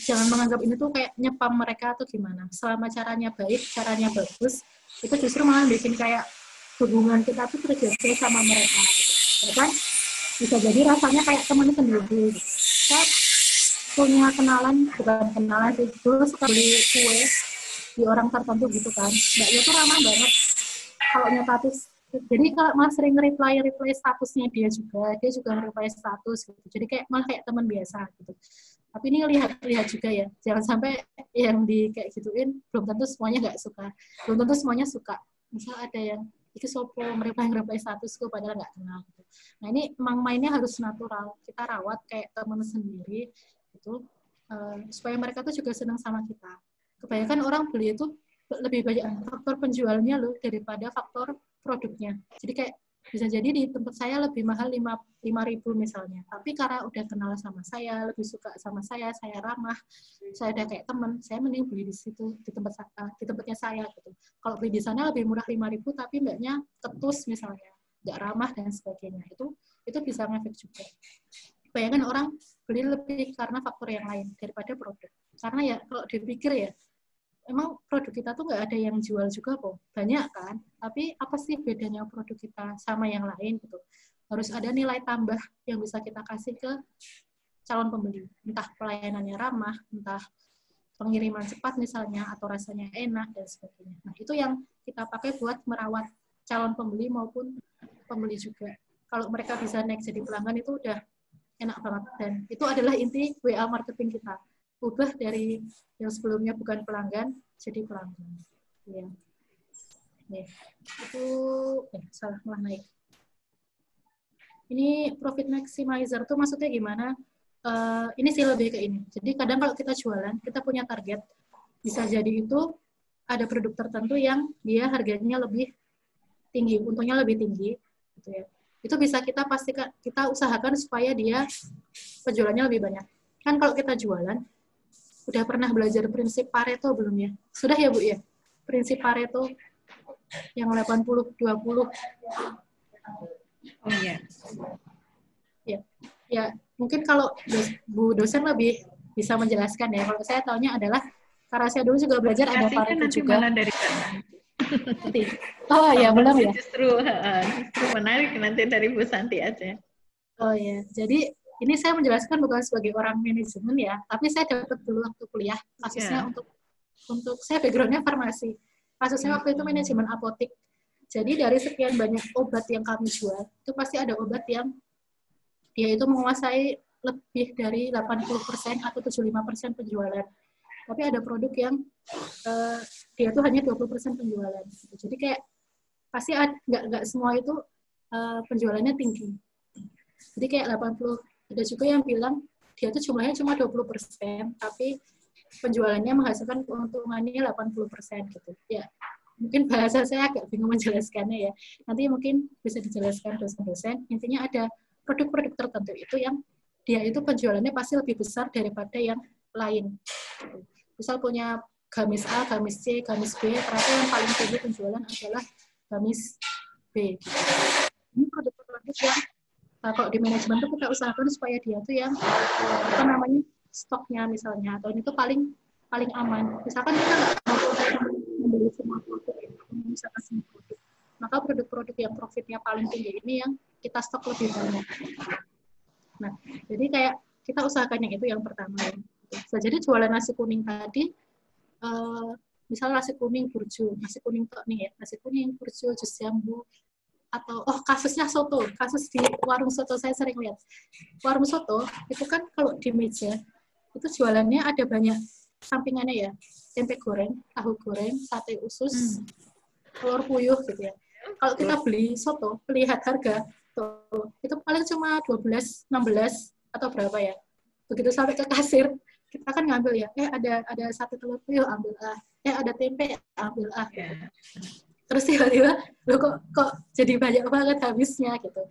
[SPEAKER 2] jangan menganggap ini tuh kayak nyepam mereka atau gimana. Selama caranya baik, caranya bagus, itu justru malah bikin kayak hubungan kita tuh terjaga sama mereka. Gitu. Kan bisa jadi rasanya kayak teman sendiri. Gitu. Saya punya kenalan, bukan kenalan sih, dulu suka beli kue di orang tertentu gitu kan. Mbaknya tuh ramah banget. Kalau status, jadi kalau malah sering reply statusnya dia juga nge-reply status gitu. Jadi kayak malah kayak teman biasa gitu. Tapi ini lihat juga ya, jangan sampai yang di kayak gituin belum tentu semuanya nggak suka, belum tentu semuanya suka. Misal ada yang itu sopo nge-reply statusku padahal nggak kenal. Gitu. Nah ini emang mainnya harus natural, kita rawat kayak teman sendiri gitu, supaya mereka tuh juga senang sama kita. Kebanyakan orang beli itu lebih banyak faktor penjualnya loh daripada faktor produknya. Jadi kayak bisa jadi di tempat saya lebih mahal 5.000 misalnya. Tapi karena udah kenal sama saya, lebih suka sama saya ramah, saya udah kayak teman, saya mending beli di situ, di tempatnya saya gitu. Kalau beli di sana lebih murah 5.000 tapi mbaknya ketus misalnya, nggak ramah dan sebagainya. Itu bisa ngefek juga. Bayangkan orang beli lebih karena faktor yang lain daripada produk. Karena ya kalau dipikir ya, emang produk kita tuh nggak ada yang jual juga kok, banyak kan, tapi apa sih bedanya produk kita sama yang lain gitu. Harus ada nilai tambah yang bisa kita kasih ke calon pembeli, entah pelayanannya ramah, entah pengiriman cepat misalnya, atau rasanya enak dan sebagainya. Nah, itu yang kita pakai buat merawat calon pembeli maupun pembeli juga. Kalau mereka bisa naik jadi pelanggan itu udah enak banget, dan itu adalah inti WA marketing kita. Ubah dari yang sebelumnya bukan pelanggan jadi pelanggan. Ya. Nih, itu salah malah naik. Ini profit maximizer tuh maksudnya gimana? Ini sih lebih ke ini. Jadi kadang kalau kita jualan, kita punya target. Bisa jadi itu ada produk tertentu yang dia harganya lebih tinggi, untungnya lebih tinggi, gitu ya. Itu bisa kita pastikan, kita usahakan supaya dia penjualannya lebih banyak. Kan kalau kita jualan, udah pernah belajar prinsip Pareto belum ya? Sudah ya Bu ya? Prinsip Pareto yang 80-20.
[SPEAKER 1] Oh iya.
[SPEAKER 2] Ya, mungkin kalau Bu dosen lebih bisa menjelaskan ya. Kalau saya tahunya adalah, karena saya dulu juga belajar ada Pareto
[SPEAKER 1] nanti
[SPEAKER 2] juga.
[SPEAKER 1] malah dari sana.
[SPEAKER 2] Oh ya, benar ya.
[SPEAKER 1] Justru menarik nanti dari Bu Santi aja.
[SPEAKER 2] Oh ya, jadi ini saya menjelaskan bukan sebagai orang manajemen ya, tapi saya dapat dulu waktu kuliah kasusnya untuk saya backgroundnya farmasi. Kasusnya waktu itu manajemen apotek. Jadi dari sekian banyak obat yang kami jual, itu pasti ada obat yang dia itu menguasai lebih dari 80% atau 75% penjualan. Tapi ada produk yang dia itu hanya 20% penjualan. Jadi kayak pasti nggak semua itu penjualannya tinggi. Jadi kayak 80, ada juga yang bilang dia itu jumlahnya cuma 20%, tapi penjualannya menghasilkan keuntungannya 80% gitu. Ya, mungkin bahasa saya agak bingung menjelaskannya ya. Nanti mungkin bisa dijelaskan dosen-dosen. Intinya ada produk-produk tertentu itu yang dia itu penjualannya pasti lebih besar daripada yang lain. Misal punya gamis A, gamis C, gamis B, ternyata yang paling tinggi penjualan adalah gamis B. Ini produk-produk yang kalau di manajemen tuh kita usahakan supaya dia tuh yang apa namanya stoknya misalnya, atau ini tuh paling aman. Misalkan kita nggak mau membeli semua produk, misalkan semua produk, maka produk-produk yang profitnya paling tinggi ini yang kita stok lebih banyak. Nah, jadi kayak kita usahakan yang itu yang pertama ya. Jadi jualan nasi kuning tadi, misalnya nasi kuning burjo, nasi kuning tok nih ya, nasi kuning burjo, jus jambu, atau kasusnya soto, kasus di warung soto saya sering lihat. Warung soto itu kan kalau di meja itu jualannya ada banyak sampingannya ya, tempe goreng, tahu goreng, sate usus, telur puyuh gitu ya. Kalau kita beli soto, lihat harga tuh, itu paling cuma 12, 16 atau berapa ya. Begitu sampai ke kasir, kita kan ngambil ya, ada sate telur puyuh, ambil ada tempe, ambil gitu. Terus tiba-tiba, kok jadi banyak banget habisnya gitu.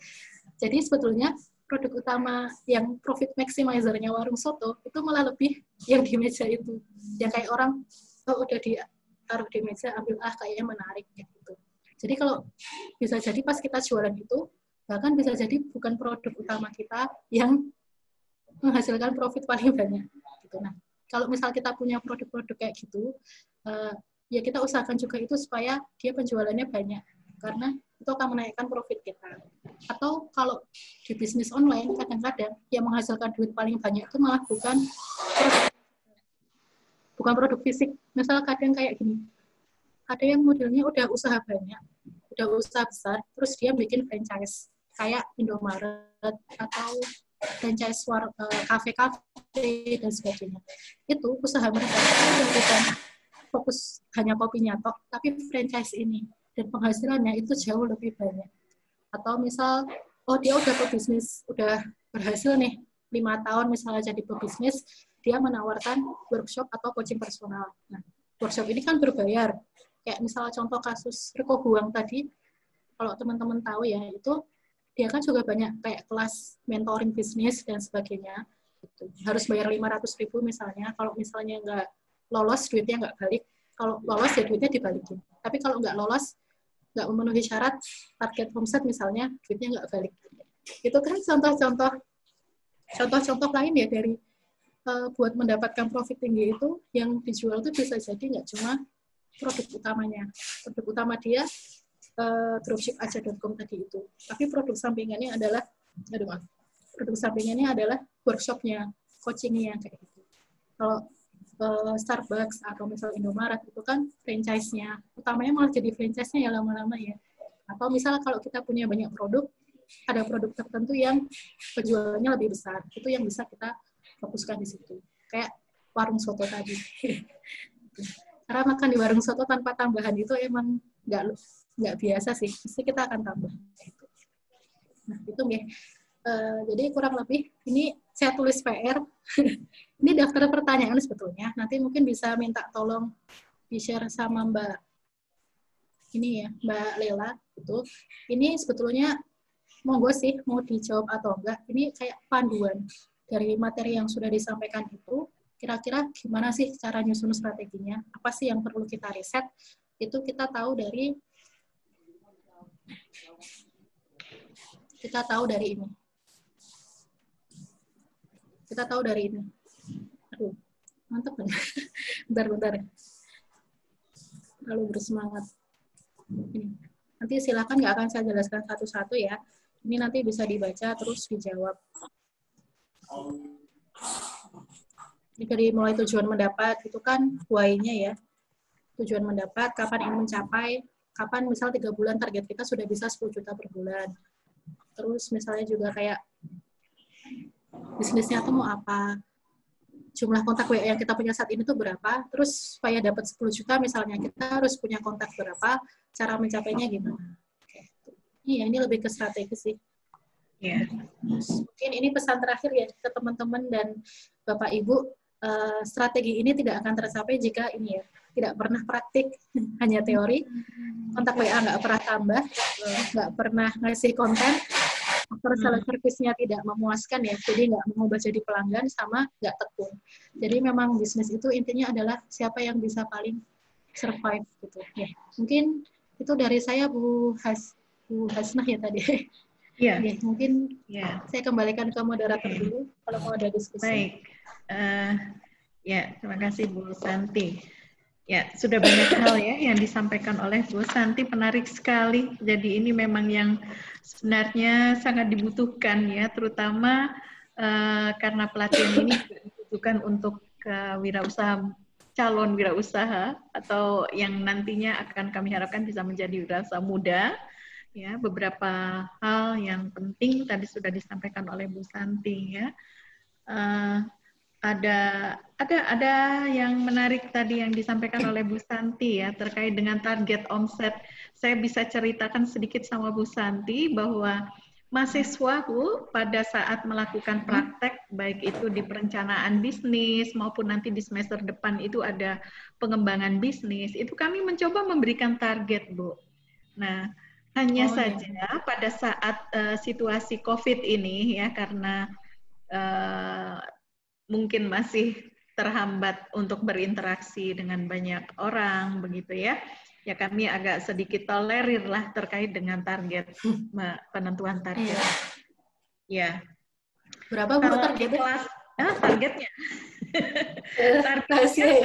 [SPEAKER 2] Jadi sebetulnya produk utama yang profit maximizer-nya warung soto itu malah lebih yang di meja itu. Yang kayak orang udah ditaruh di meja, ambil kayaknya menarik gitu. Jadi kalau bisa jadi pas kita jualan itu, bahkan bisa jadi bukan produk utama kita yang menghasilkan profit paling banyak. Gitu. Nah, kalau misal kita punya produk-produk kayak gitu, ya kita usahakan juga itu supaya dia penjualannya banyak, karena itu akan menaikkan profit kita. Atau kalau di bisnis online, kadang-kadang yang menghasilkan duit paling banyak itu malah bukan produk fisik. Misal kadang kayak gini, ada yang modelnya udah usaha banyak, udah usaha besar, terus dia bikin franchise, kayak Indomaret, atau franchise kafe-kafe, dan sebagainya. Itu usaha mereka, bukan fokus hanya kopinya tok, tapi franchise ini dan penghasilannya itu jauh lebih banyak. Atau misal dia udah pebisnis, udah berhasil nih 5 tahun misalnya jadi pebisnis, dia menawarkan workshop atau coaching personal. Nah, workshop ini kan berbayar. Kayak misalnya contoh kasus Riko Huang tadi, kalau teman-teman tahu ya, itu dia kan juga banyak kayak kelas mentoring bisnis dan sebagainya. Gitu. Harus bayar 500.000 misalnya. Kalau misalnya nggak lolos, duitnya nggak balik. Kalau lolos, ya duitnya dibalikin. Tapi kalau nggak lolos, nggak memenuhi syarat target omset misalnya, duitnya nggak balik. Itu kan contoh-contoh lain ya dari buat mendapatkan profit tinggi itu yang dijual itu bisa jadi nggak cuma produk utamanya. Produk utama dia dropship-aja.com tadi itu. Tapi produk sampingannya adalah, produk sampingannya adalah workshop-nya, coaching-nya kayak gitu. Kalau Starbucks atau misal Indomaret itu kan franchise-nya. Utamanya malah jadi franchise-nya ya lama-lama ya. Atau misal kalau kita punya banyak produk, ada produk tertentu yang penjualannya lebih besar. Itu yang bisa kita fokuskan di situ. Kayak warung soto tadi. Karena makan di warung soto tanpa tambahan itu emang nggak biasa sih. Pasti kita akan tambah. Nah, itu ya. Jadi kurang lebih ini saya tulis PR. Ini daftar pertanyaan sebetulnya. Nanti mungkin bisa minta tolong di-share sama Mbak ini ya, Mbak Lela gitu. Ini sebetulnya monggo sih mau dijawab atau enggak. Ini kayak panduan dari materi yang sudah disampaikan itu. Kira-kira gimana sih cara nyusun strateginya? Apa sih yang perlu kita riset? Itu kita tahu dari ini. Kita tahu dari ini. Aduh, mantap kan? Bentar. Terlalu bersemangat. Ini. Nanti silakan, nggak akan saya jelaskan satu-satu ya. Ini nanti bisa dibaca terus dijawab. Ini dari mulai tujuan mendapat itu kan why-nya ya. Tujuan mendapat, kapan ingin mencapai, kapan misal 3 bulan target kita sudah bisa 10 juta per bulan. Terus misalnya juga kayak bisnisnya tuh mau apa, jumlah kontak WA yang kita punya saat ini tuh berapa, terus supaya dapat 10 juta misalnya kita harus punya kontak berapa, cara mencapainya gimana. Iya, ini lebih ke strategi sih.
[SPEAKER 1] Yeah.
[SPEAKER 2] Mungkin ini pesan terakhir ya ke teman-teman dan Bapak Ibu, strategi ini tidak akan tercapai jika ini ya, tidak pernah praktik, hanya teori, kontak WA nggak pernah tambah, nggak pernah ngasih konten, after sales service-nya tidak memuaskan ya, jadi nggak mengubah jadi pelanggan sama nggak tekun. Jadi memang bisnis itu intinya adalah siapa yang bisa paling survive gitu. Ya, mungkin itu dari saya Bu Hasnah ya tadi.
[SPEAKER 1] Iya.
[SPEAKER 2] Ya, mungkin saya kembalikan ke moderator dulu kalau mau ada diskusi.
[SPEAKER 1] Baik. Ya, terima kasih Bu Santi. Ya, sudah banyak hal ya yang disampaikan oleh Bu Santi, menarik sekali. Jadi ini memang yang sebenarnya sangat dibutuhkan ya, terutama karena pelatihan ini dibutuhkan untuk calon wirausaha atau yang nantinya akan kami harapkan bisa menjadi wirausaha muda. Ya, beberapa hal yang penting tadi sudah disampaikan oleh Bu Santi ya. Ada yang menarik tadi yang disampaikan oleh Bu Santi ya terkait dengan target omset. Saya bisa ceritakan sedikit sama Bu Santi bahwa mahasiswa Bu pada saat melakukan praktek baik itu di perencanaan bisnis maupun nanti di semester depan itu ada pengembangan bisnis, itu kami mencoba memberikan target Bu. Nah, hanya saja pada saat situasi COVID ini ya karena mungkin masih terhambat untuk berinteraksi dengan banyak orang begitu ya. Ya kami agak sedikit tolerir lah terkait dengan target penentuan target. Ya.
[SPEAKER 2] Berapa Bu targetnya?
[SPEAKER 1] Targetnya. Targetnya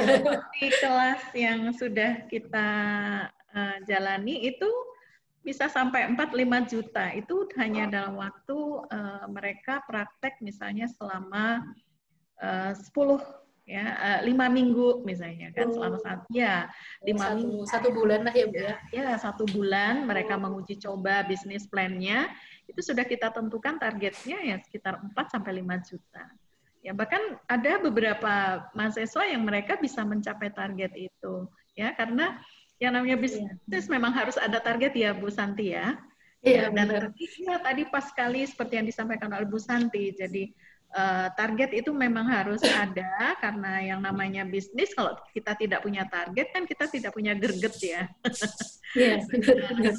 [SPEAKER 1] di kelas yang sudah kita jalani itu bisa sampai 4-5 juta. Itu hanya dalam waktu mereka praktek misalnya selama 10 ya 5 minggu misalnya kan selama 1 minggu
[SPEAKER 2] 1 bulan lah ya Bu ya.
[SPEAKER 1] Ya 1 bulan mereka menguji coba bisnis plan-nya itu sudah kita tentukan targetnya ya sekitar 4-5 juta. Ya bahkan ada beberapa mahasiswa yang mereka bisa mencapai target itu ya karena yang namanya bisnis memang harus ada target ya Bu Santi ya.
[SPEAKER 2] Iya,
[SPEAKER 1] dan tadi pas sekali seperti yang disampaikan oleh Bu Santi. Jadi target itu memang harus ada karena yang namanya bisnis kalau kita tidak punya target kan kita tidak punya greget ya.
[SPEAKER 2] Iya, benar.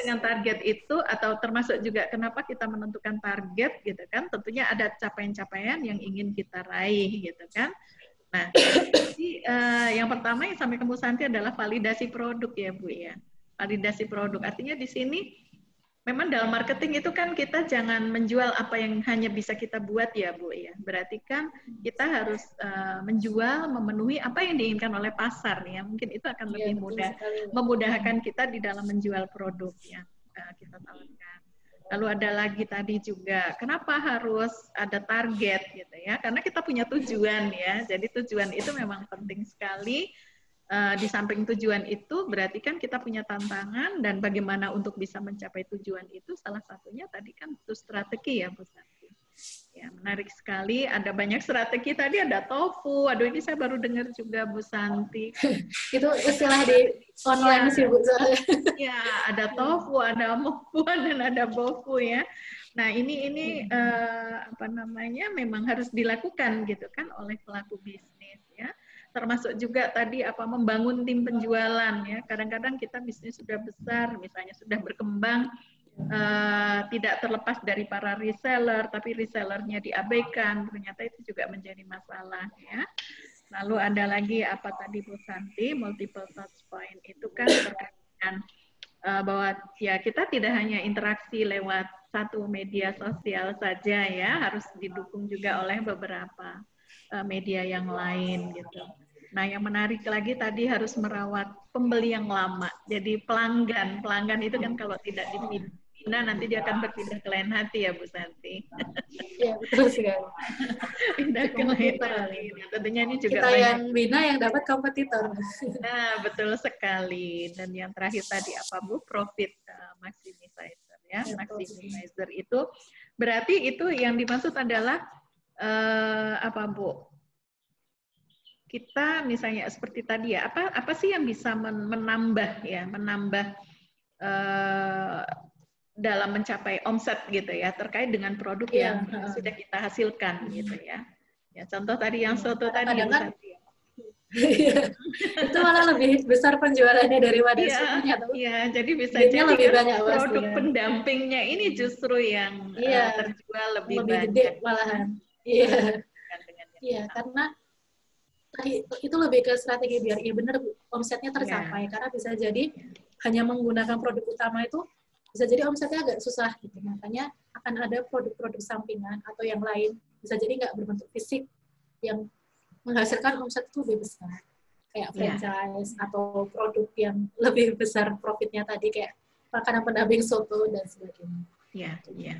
[SPEAKER 1] Dengan target itu atau termasuk juga kenapa kita menentukan target gitu kan, tentunya ada capaian-capaian yang ingin kita raih gitu kan. Nah, jadi yang pertama yang sampai ke Bu Santi adalah validasi produk ya Bu ya. Validasi produk artinya di sini memang dalam marketing itu kan kita jangan menjual apa yang hanya bisa kita buat ya Bu ya. Berarti kan kita harus menjual, memenuhi apa yang diinginkan oleh pasar ya. Mungkin itu akan lebih mudah, memudahkan kita di dalam menjual produk yang kita tawarkan. Lalu ada lagi tadi juga, kenapa harus ada target gitu ya? Karena kita punya tujuan ya. Jadi tujuan itu memang penting sekali. Di samping tujuan itu berarti kan kita punya tantangan dan bagaimana untuk bisa mencapai tujuan itu salah satunya tadi kan itu strategi ya Bu Santi. Ya, menarik sekali, ada banyak strategi tadi, ada tofu. Aduh ini saya baru dengar juga Bu Santi.
[SPEAKER 2] Itu istilah di online sih Bu.
[SPEAKER 1] Ya, ada tofu, ada mofuan dan ada bofu ya. Nah, ini apa namanya memang harus dilakukan gitu kan oleh pelaku bisnis ya. Termasuk juga tadi apa membangun tim penjualan ya. Kadang-kadang kita bisnis sudah besar, misalnya sudah berkembang, tidak terlepas dari para reseller, tapi resellernya diabaikan, ternyata itu juga menjadi masalah ya. Lalu ada lagi apa tadi Bu Santi, multiple touch point itu kan terkait dengan bahwa ya kita tidak hanya interaksi lewat satu media sosial saja ya, harus didukung juga oleh beberapa media yang lain gitu. Nah, yang menarik lagi tadi harus merawat pembeli yang lama. Jadi pelanggan itu kan kalau tidak dibina nanti dia akan berpindah ke lain hati ya Bu Santi.
[SPEAKER 2] Iya, betul sekali.
[SPEAKER 1] Pindah ke lain hati. Nah, tentunya ini juga
[SPEAKER 2] kita yang bina yang dapat kompetitor.
[SPEAKER 1] Nah, betul sekali. Dan yang terakhir tadi apa Bu? Profit maximizer ya. Maximizer itu berarti itu yang dimaksud adalah apa Bu? Kita misalnya seperti tadi ya, apa sih yang bisa menambah dalam mencapai omset gitu ya, terkait dengan produk yang sudah kita hasilkan gitu ya. Ya contoh tadi yang soto tadi ya,
[SPEAKER 2] kan, itu malah lebih besar penjualannya daripada sotonya.
[SPEAKER 1] Iya, jadi bisa jadi
[SPEAKER 2] lebih
[SPEAKER 1] kan
[SPEAKER 2] banyak
[SPEAKER 1] produk pendampingnya ini justru yang terjual lebih banyak.
[SPEAKER 2] Gede malahan. Iya. Iya, karena tadi itu lebih ke strategi biar benar omsetnya tercapai, karena bisa jadi hanya menggunakan produk utama itu bisa jadi omsetnya agak susah gitu. Makanya akan ada produk-produk sampingan atau yang lain, bisa jadi nggak berbentuk fisik yang menghasilkan omset itu lebih besar, kayak franchise atau produk yang lebih besar profitnya tadi kayak makanan pendamping soto dan sebagainya.
[SPEAKER 1] Iya.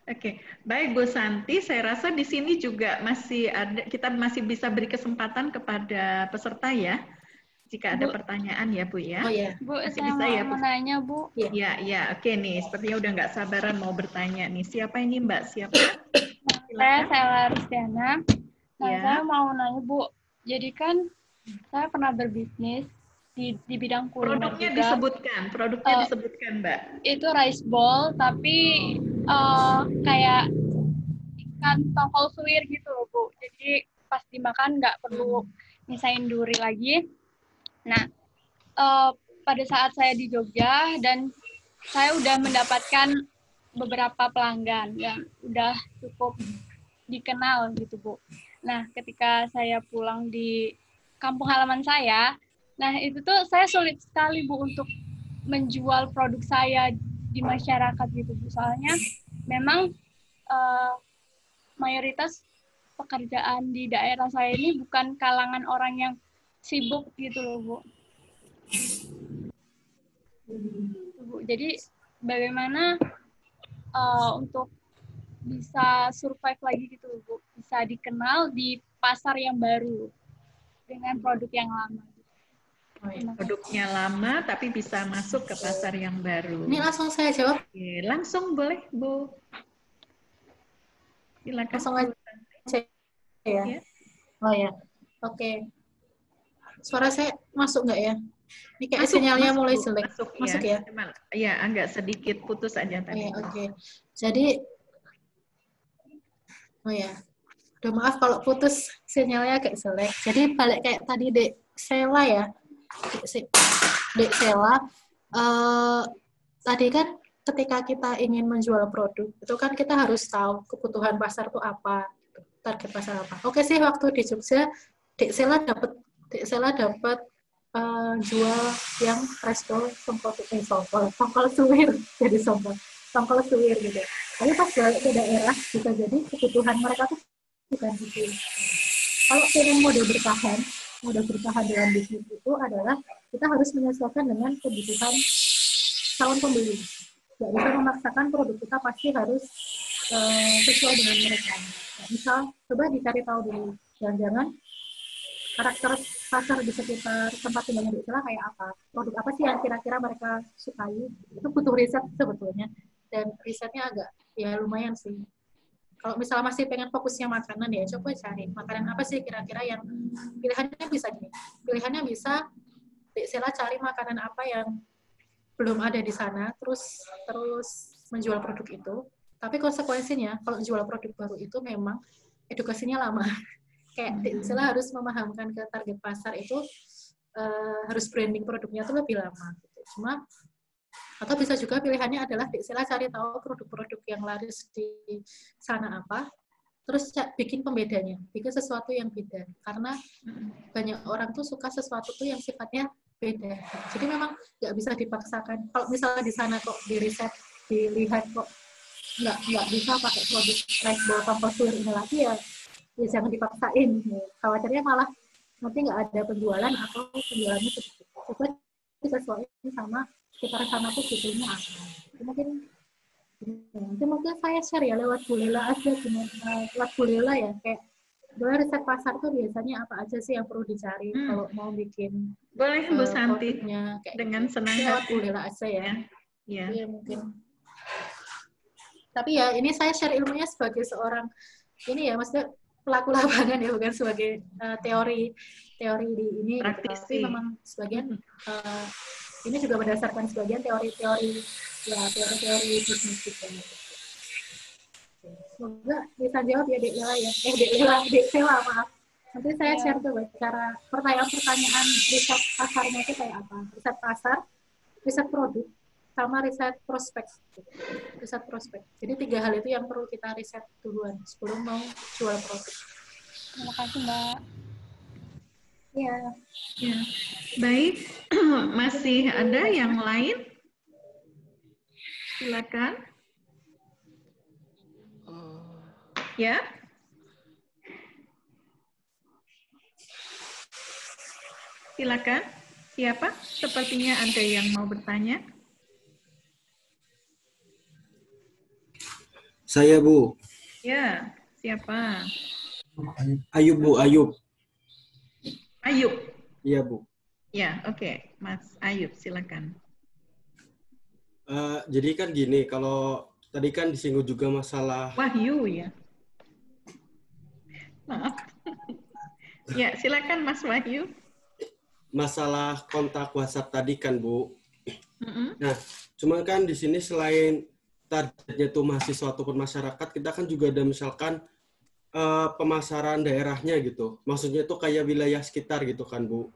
[SPEAKER 1] Oke, baik Bu Santi, saya rasa di sini juga masih ada, kita masih bisa beri kesempatan kepada peserta ya, jika ada pertanyaan ya Bu ya.
[SPEAKER 2] Oh ya,
[SPEAKER 6] Bu,
[SPEAKER 1] masih
[SPEAKER 6] saya
[SPEAKER 1] bisa
[SPEAKER 6] mau
[SPEAKER 1] ya Bu.
[SPEAKER 6] menanya Bu.
[SPEAKER 1] Ya, oke nih, sepertinya udah nggak sabaran mau bertanya nih. Siapa ini Mbak? Siapa?
[SPEAKER 6] Saya Rustiana. Nah, saya mau nanya Bu, jadi kan saya pernah berbisnis di bidang kuliner
[SPEAKER 1] produknya
[SPEAKER 6] juga.
[SPEAKER 1] disebutkan Mbak.
[SPEAKER 6] Itu rice bowl, tapi kayak ikan tongkol suwir gitu loh Bu. Jadi pas dimakan nggak perlu misahin duri lagi. Nah, pada saat saya di Jogja dan saya udah mendapatkan beberapa pelanggan yang udah cukup dikenal gitu Bu. Nah, ketika saya pulang di kampung halaman saya, nah itu tuh saya sulit sekali Bu untuk menjual produk saya di masyarakat gitu Bu. Soalnya memang mayoritas pekerjaan di daerah saya ini bukan kalangan orang yang sibuk gitu loh Bu. Jadi bagaimana untuk bisa survive lagi gitu loh Bu, bisa dikenal di pasar yang baru dengan produk yang lama.
[SPEAKER 1] Produknya lama tapi bisa masuk ke pasar yang baru.
[SPEAKER 2] Ini langsung saya jawab.
[SPEAKER 1] Oke, langsung boleh Bu. Silakan.
[SPEAKER 2] Langsung aja ya. Oh ya. Oke. Suara saya masuk nggak ya? Ini kayak sinyalnya mulai jelek. Masuk ya?
[SPEAKER 1] Iya, agak sedikit putus aja tadi.
[SPEAKER 2] Oke. Jadi, oh ya. Udah maaf kalau putus sinyalnya agak jelek. Jadi balik kayak tadi Dek Sela ya. Dek Sela. Tadi kan ketika kita ingin menjual produk, itu kan kita harus tahu kebutuhan pasar itu apa, target pasar apa. Oke sih, waktu di Jogja, Dek Sela dapat jual yang resto tongkol suwir jadi sompol. tongkol suwir gitu. Tapi pas balik ke daerah bisa jadi kebutuhan mereka tuh bukan gitu. Kalau pengen mode bertahan dalam bisnis itu adalah kita harus menyesuaikan dengan kebutuhan calon pembeli. Nggak bisa memaksakan produk kita pasti harus sesuai dengan mereka. Nah, misal coba dicari tahu dulu, jangan-jangan karakter pasar di sekitar tempat tinggalnya Dek Sela kayak apa, produk apa sih yang kira-kira mereka sukai. Itu butuh riset sebetulnya, dan risetnya agak ya lumayan sih. Kalau misalnya masih pengen fokusnya makanan ya coba cari makanan apa sih kira-kira yang pilihannya bisa gini. Pilihannya bisa Dek Sela cari makanan apa yang belum ada di sana, terus menjual produk itu. Tapi konsekuensinya kalau jual produk baru itu memang edukasinya lama. Kayak Dek Sela harus memahamkan ke target pasar itu harus branding produknya itu lebih lama. Gitu. Cuma atau bisa juga pilihannya adalah Dek Sela cari tahu produk-produk yang laris di sana apa, terus bikin pembedanya, bikin sesuatu yang beda. Karena banyak orang tuh suka sesuatu tuh yang sifatnya beda. Jadi memang nggak bisa dipaksakan. Kalau misalnya di sana kok di riset, dilihat kok nggak bisa pakai produk rice bowl tongkol suwir ini lagi ya jangan dipaksain. Khawatirnya malah nanti nggak ada penjualan atau penjualannya sedikit. Coba disesuaikan sama sekitar sana tuh butuhnya apa. Mungkin saya share ya lewat Bu Lela aja, lewat Bu Lela ya, kayak riset pasar tuh biasanya apa aja sih yang perlu dicari kalau mau bikin
[SPEAKER 1] boleh Bu Santi
[SPEAKER 2] kayak
[SPEAKER 1] dengan senang
[SPEAKER 2] lewat
[SPEAKER 1] hati.
[SPEAKER 2] Bu Lela aja ya.
[SPEAKER 1] Ya.
[SPEAKER 2] Iya mungkin. Tapi ya ini saya share ilmunya sebagai seorang ini ya, maksudnya pelaku lapangan ya, bukan sebagai teori di ini.
[SPEAKER 1] Praktisi.
[SPEAKER 2] Tapi memang sebagian ini juga berdasarkan sebagian teori-teori bisnis kita. Semoga bisa jawab ya Dek Lela ya. Dek Sela maaf. Nanti saya share coba cara pertanyaan riset pasarnya itu kayak apa. Riset pasar, riset produk, sama riset prospek. Jadi 3 hal itu yang perlu kita riset duluan sebelum mau jual produk.
[SPEAKER 6] Terima kasih Mbak.
[SPEAKER 2] Ya.
[SPEAKER 1] Baik, masih ada yang lain? Silakan. Ya. Silakan. Siapa? Sepertinya ada yang mau bertanya.
[SPEAKER 7] Saya, Bu.
[SPEAKER 1] Ya, siapa?
[SPEAKER 7] Ayub, Bu. Ayub.
[SPEAKER 1] Ayub.
[SPEAKER 7] Iya, Bu.
[SPEAKER 1] Ya, oke. Mas Ayub, silakan.
[SPEAKER 7] Jadi kan gini, kalau tadi kan disinggung juga masalah...
[SPEAKER 1] Wahyu, ya. Maaf. Ya, silakan Mas Wahyu.
[SPEAKER 7] Masalah kontak WhatsApp tadi kan, Bu. Nah, cuman kan di sini selain targetnya itu mahasiswa ataupun masyarakat, kita kan juga ada misalkan pemasaran daerahnya gitu. Maksudnya itu kayak wilayah sekitar gitu kan, Bu.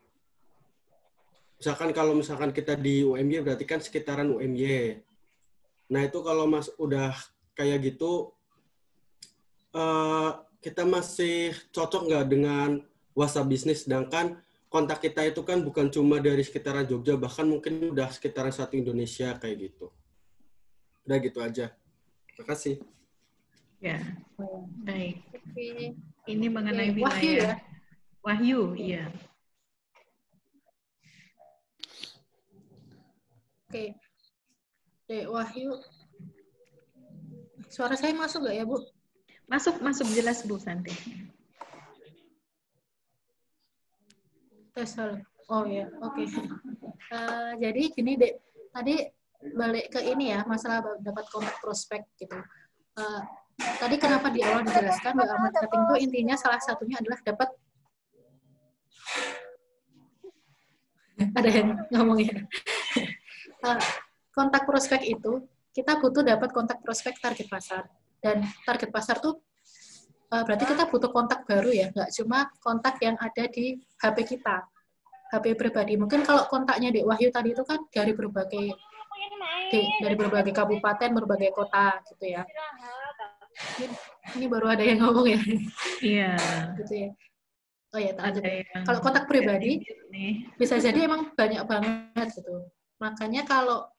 [SPEAKER 7] Misalkan kalau misalkan kita di UMY berarti kan sekitaran UMY. Nah, itu kalau udah kayak gitu, kita masih cocok nggak dengan WhatsApp bisnis, sedangkan kontak kita itu kan bukan cuma dari sekitaran Jogja, bahkan mungkin udah sekitaran satu Indonesia kayak gitu. Udah gitu aja. Terima kasih.
[SPEAKER 1] Ya, baik.
[SPEAKER 2] Oke.
[SPEAKER 1] Ini mengenai
[SPEAKER 2] Wahyu
[SPEAKER 1] wilayah.
[SPEAKER 2] ya?
[SPEAKER 1] Wahyu, iya.
[SPEAKER 2] Oke. Dek Wahyu. Suara saya masuk nggak ya, Bu?
[SPEAKER 1] Masuk jelas Bu Santi.
[SPEAKER 2] Tes hal. Oh ya, oke. Jadi gini Dek, tadi balik ke ini ya, masalah dapat kontak prospek gitu. Tadi kenapa di awal dijelaskan bahwa marketing itu intinya salah satunya adalah dapat ada yang ngomong ya. Kontak prospek itu kita butuh dapat kontak prospek target pasar, dan target pasar tuh berarti kita butuh kontak baru ya, nggak cuma kontak yang ada di HP kita, HP pribadi. Mungkin kalau kontaknya Dek Wahyu tadi itu kan dari berbagai kabupaten, berbagai kota gitu ya. Ini baru ada yang ngomong ya.
[SPEAKER 1] Iya.
[SPEAKER 2] Gitu ya. Oh ya,
[SPEAKER 1] Ada yang
[SPEAKER 2] kalau kontak pribadi
[SPEAKER 1] nih.
[SPEAKER 2] bisa jadi emang banyak banget gitu. Makanya kalau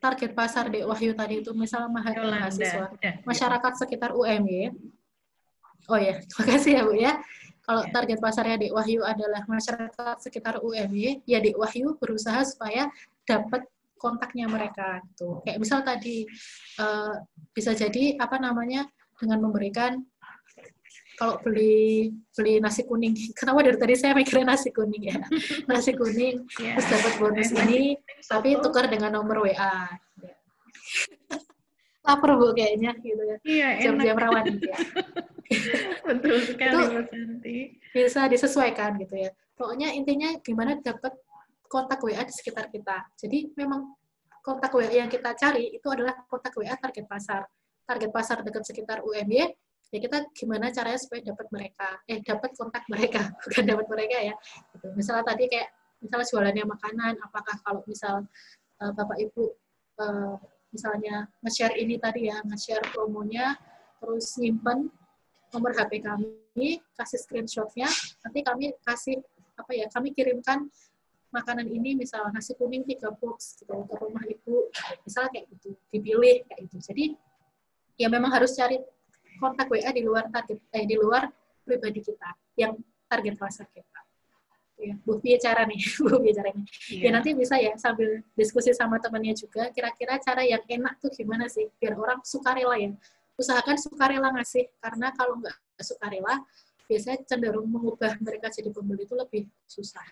[SPEAKER 2] target pasar Dek Wahyu tadi itu misal mahasiswa, masyarakat sekitar UMY. Oh ya, terima kasih ya Bu ya. Kalau target pasarnya Dek Wahyu adalah masyarakat sekitar UMY, ya Dek Wahyu berusaha supaya dapat kontaknya mereka gitu. Kayak misal tadi bisa jadi apa namanya dengan memberikan kalau beli nasi kuning. Kenapa dari tadi saya mikirin nasi kuning ya? Nasi kuning terus dapat bonus ini tapi tukar dengan nomor WA. Lapar Bu kayaknya gitu ya.
[SPEAKER 1] Iya,
[SPEAKER 2] jam-jam rawan ya.
[SPEAKER 1] Betul sekali Mbak Santi.
[SPEAKER 2] Bisa disesuaikan gitu ya. Pokoknya intinya gimana dapat kontak WA di sekitar kita. Jadi memang kontak WA yang kita cari itu adalah kontak WA target pasar. Target pasar dekat sekitar UMY, ya kita gimana caranya supaya dapat kontak mereka, bukan dapat mereka ya. Gitu. Misalnya tadi kayak misalnya jualannya makanan, apakah kalau misal Bapak Ibu misalnya nge-share ini tadi ya, nge-share promonya, terus nyimpen nomor HP kami, kasih screenshotnya, nanti kami kasih kami kirimkan makanan ini misalnya nasi kuning 3 box gitu ke rumah ibu, misalnya kayak gitu, dipilih kayak gitu. Jadi ya memang harus cari kontak WA di luar di luar pribadi kita yang target pasar kita. Ya, Bu bicara nih, Bu bicaranya. Ya nanti bisa ya sambil diskusi sama temannya juga, kira-kira cara yang enak tuh gimana sih biar orang sukarela ya. Usahakan sukarela ngasih, karena kalau nggak sukarela, biasanya cenderung mengubah mereka jadi pembeli itu lebih susah.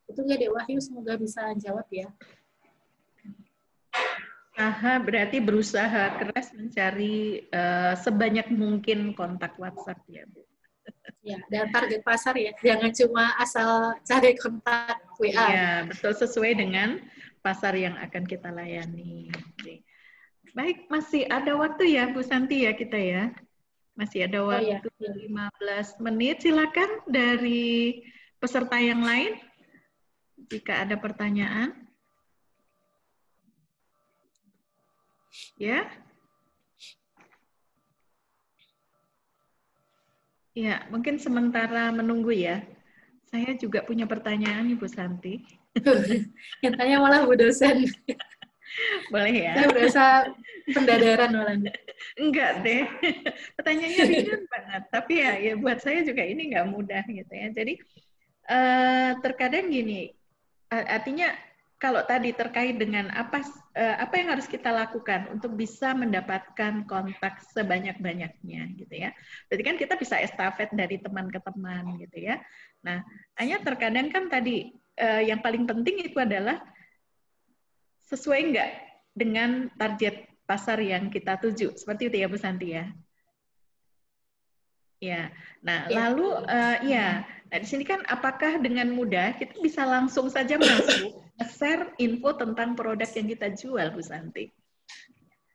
[SPEAKER 2] Itu ya Dek Wahyu, semoga bisa jawab ya.
[SPEAKER 1] Berarti berusaha keras mencari sebanyak mungkin kontak WhatsApp ya Bu.
[SPEAKER 2] Ya, dan target pasar ya, jangan cuma asal cari kontak WA.
[SPEAKER 1] Ya, betul, sesuai dengan pasar yang akan kita layani. Baik, masih ada waktu ya Bu Santi ya kita ya. Masih ada waktu 15 menit. Silakan dari peserta yang lain jika ada pertanyaan. Ya. Ya, mungkin sementara menunggu ya. Saya juga punya pertanyaan Ibu Santi.
[SPEAKER 2] Yang tanya malah Bu dosen.
[SPEAKER 1] Boleh ya?
[SPEAKER 2] Saya berasa pendadaran malah.
[SPEAKER 1] Enggak deh. Pertanyaannya ringan banget. Tapi ya buat saya juga ini nggak mudah gitu ya. Jadi terkadang gini, artinya kalau tadi terkait dengan apa yang harus kita lakukan untuk bisa mendapatkan kontak sebanyak-banyaknya gitu ya. Berarti kan kita bisa estafet dari teman ke teman gitu ya. Nah, hanya terkadang kan tadi yang paling penting itu adalah sesuai enggak dengan target pasar yang kita tuju. Seperti itu ya Bu Santi ya. Ya. Nah, lalu nah di sini kan apakah dengan mudah kita bisa langsung saja masuk share info tentang produk yang kita jual Bu Santi.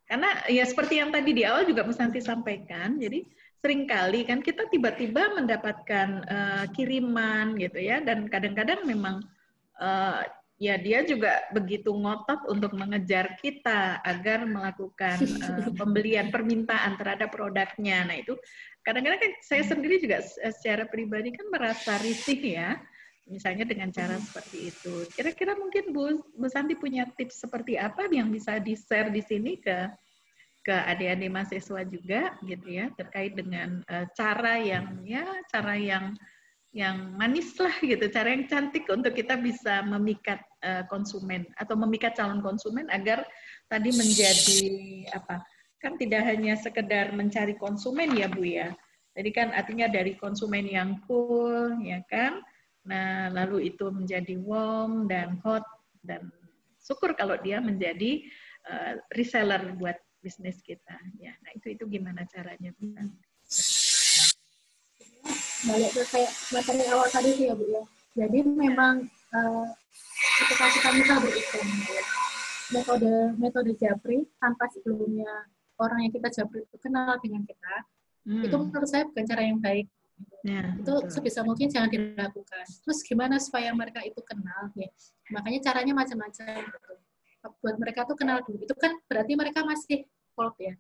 [SPEAKER 1] Karena ya seperti yang tadi di awal juga Bu Santi sampaikan, jadi seringkali kan kita tiba-tiba mendapatkan kiriman gitu ya, dan kadang-kadang memang ya dia juga begitu ngotot untuk mengejar kita agar melakukan pembelian permintaan terhadap produknya. Nah itu kadang-kadang kan saya sendiri juga secara pribadi kan merasa risih ya, misalnya dengan cara seperti itu. Kira-kira mungkin Bu Santi punya tips seperti apa yang bisa di-share di sini ke adik-adik mahasiswa juga gitu ya, terkait dengan cara yang manis lah gitu, cara yang cantik untuk kita bisa memikat konsumen atau memikat calon konsumen agar tadi menjadi kan tidak hanya sekedar mencari konsumen ya Bu ya. Jadi kan artinya dari konsumen yang cool ya kan. Nah, lalu itu menjadi warm dan hot dan syukur kalau dia menjadi reseller buat bisnis kita. Ya, nah itu gimana caranya Bu?
[SPEAKER 2] Balik ke kayak materi awal tadi sih ya Bu ya. Jadi memang ketika kita misal beriklan ya, metode japri tanpa sebelumnya orang yang kita japri itu kenal dengan kita, itu menurut saya bukan cara yang baik. Ya, itu betul. Sebisa mungkin jangan dilakukan. Terus gimana supaya mereka itu kenal ya? Makanya caranya macam-macam gitu. Buat mereka tuh kenal dulu. Itu kan berarti mereka masih cold ya.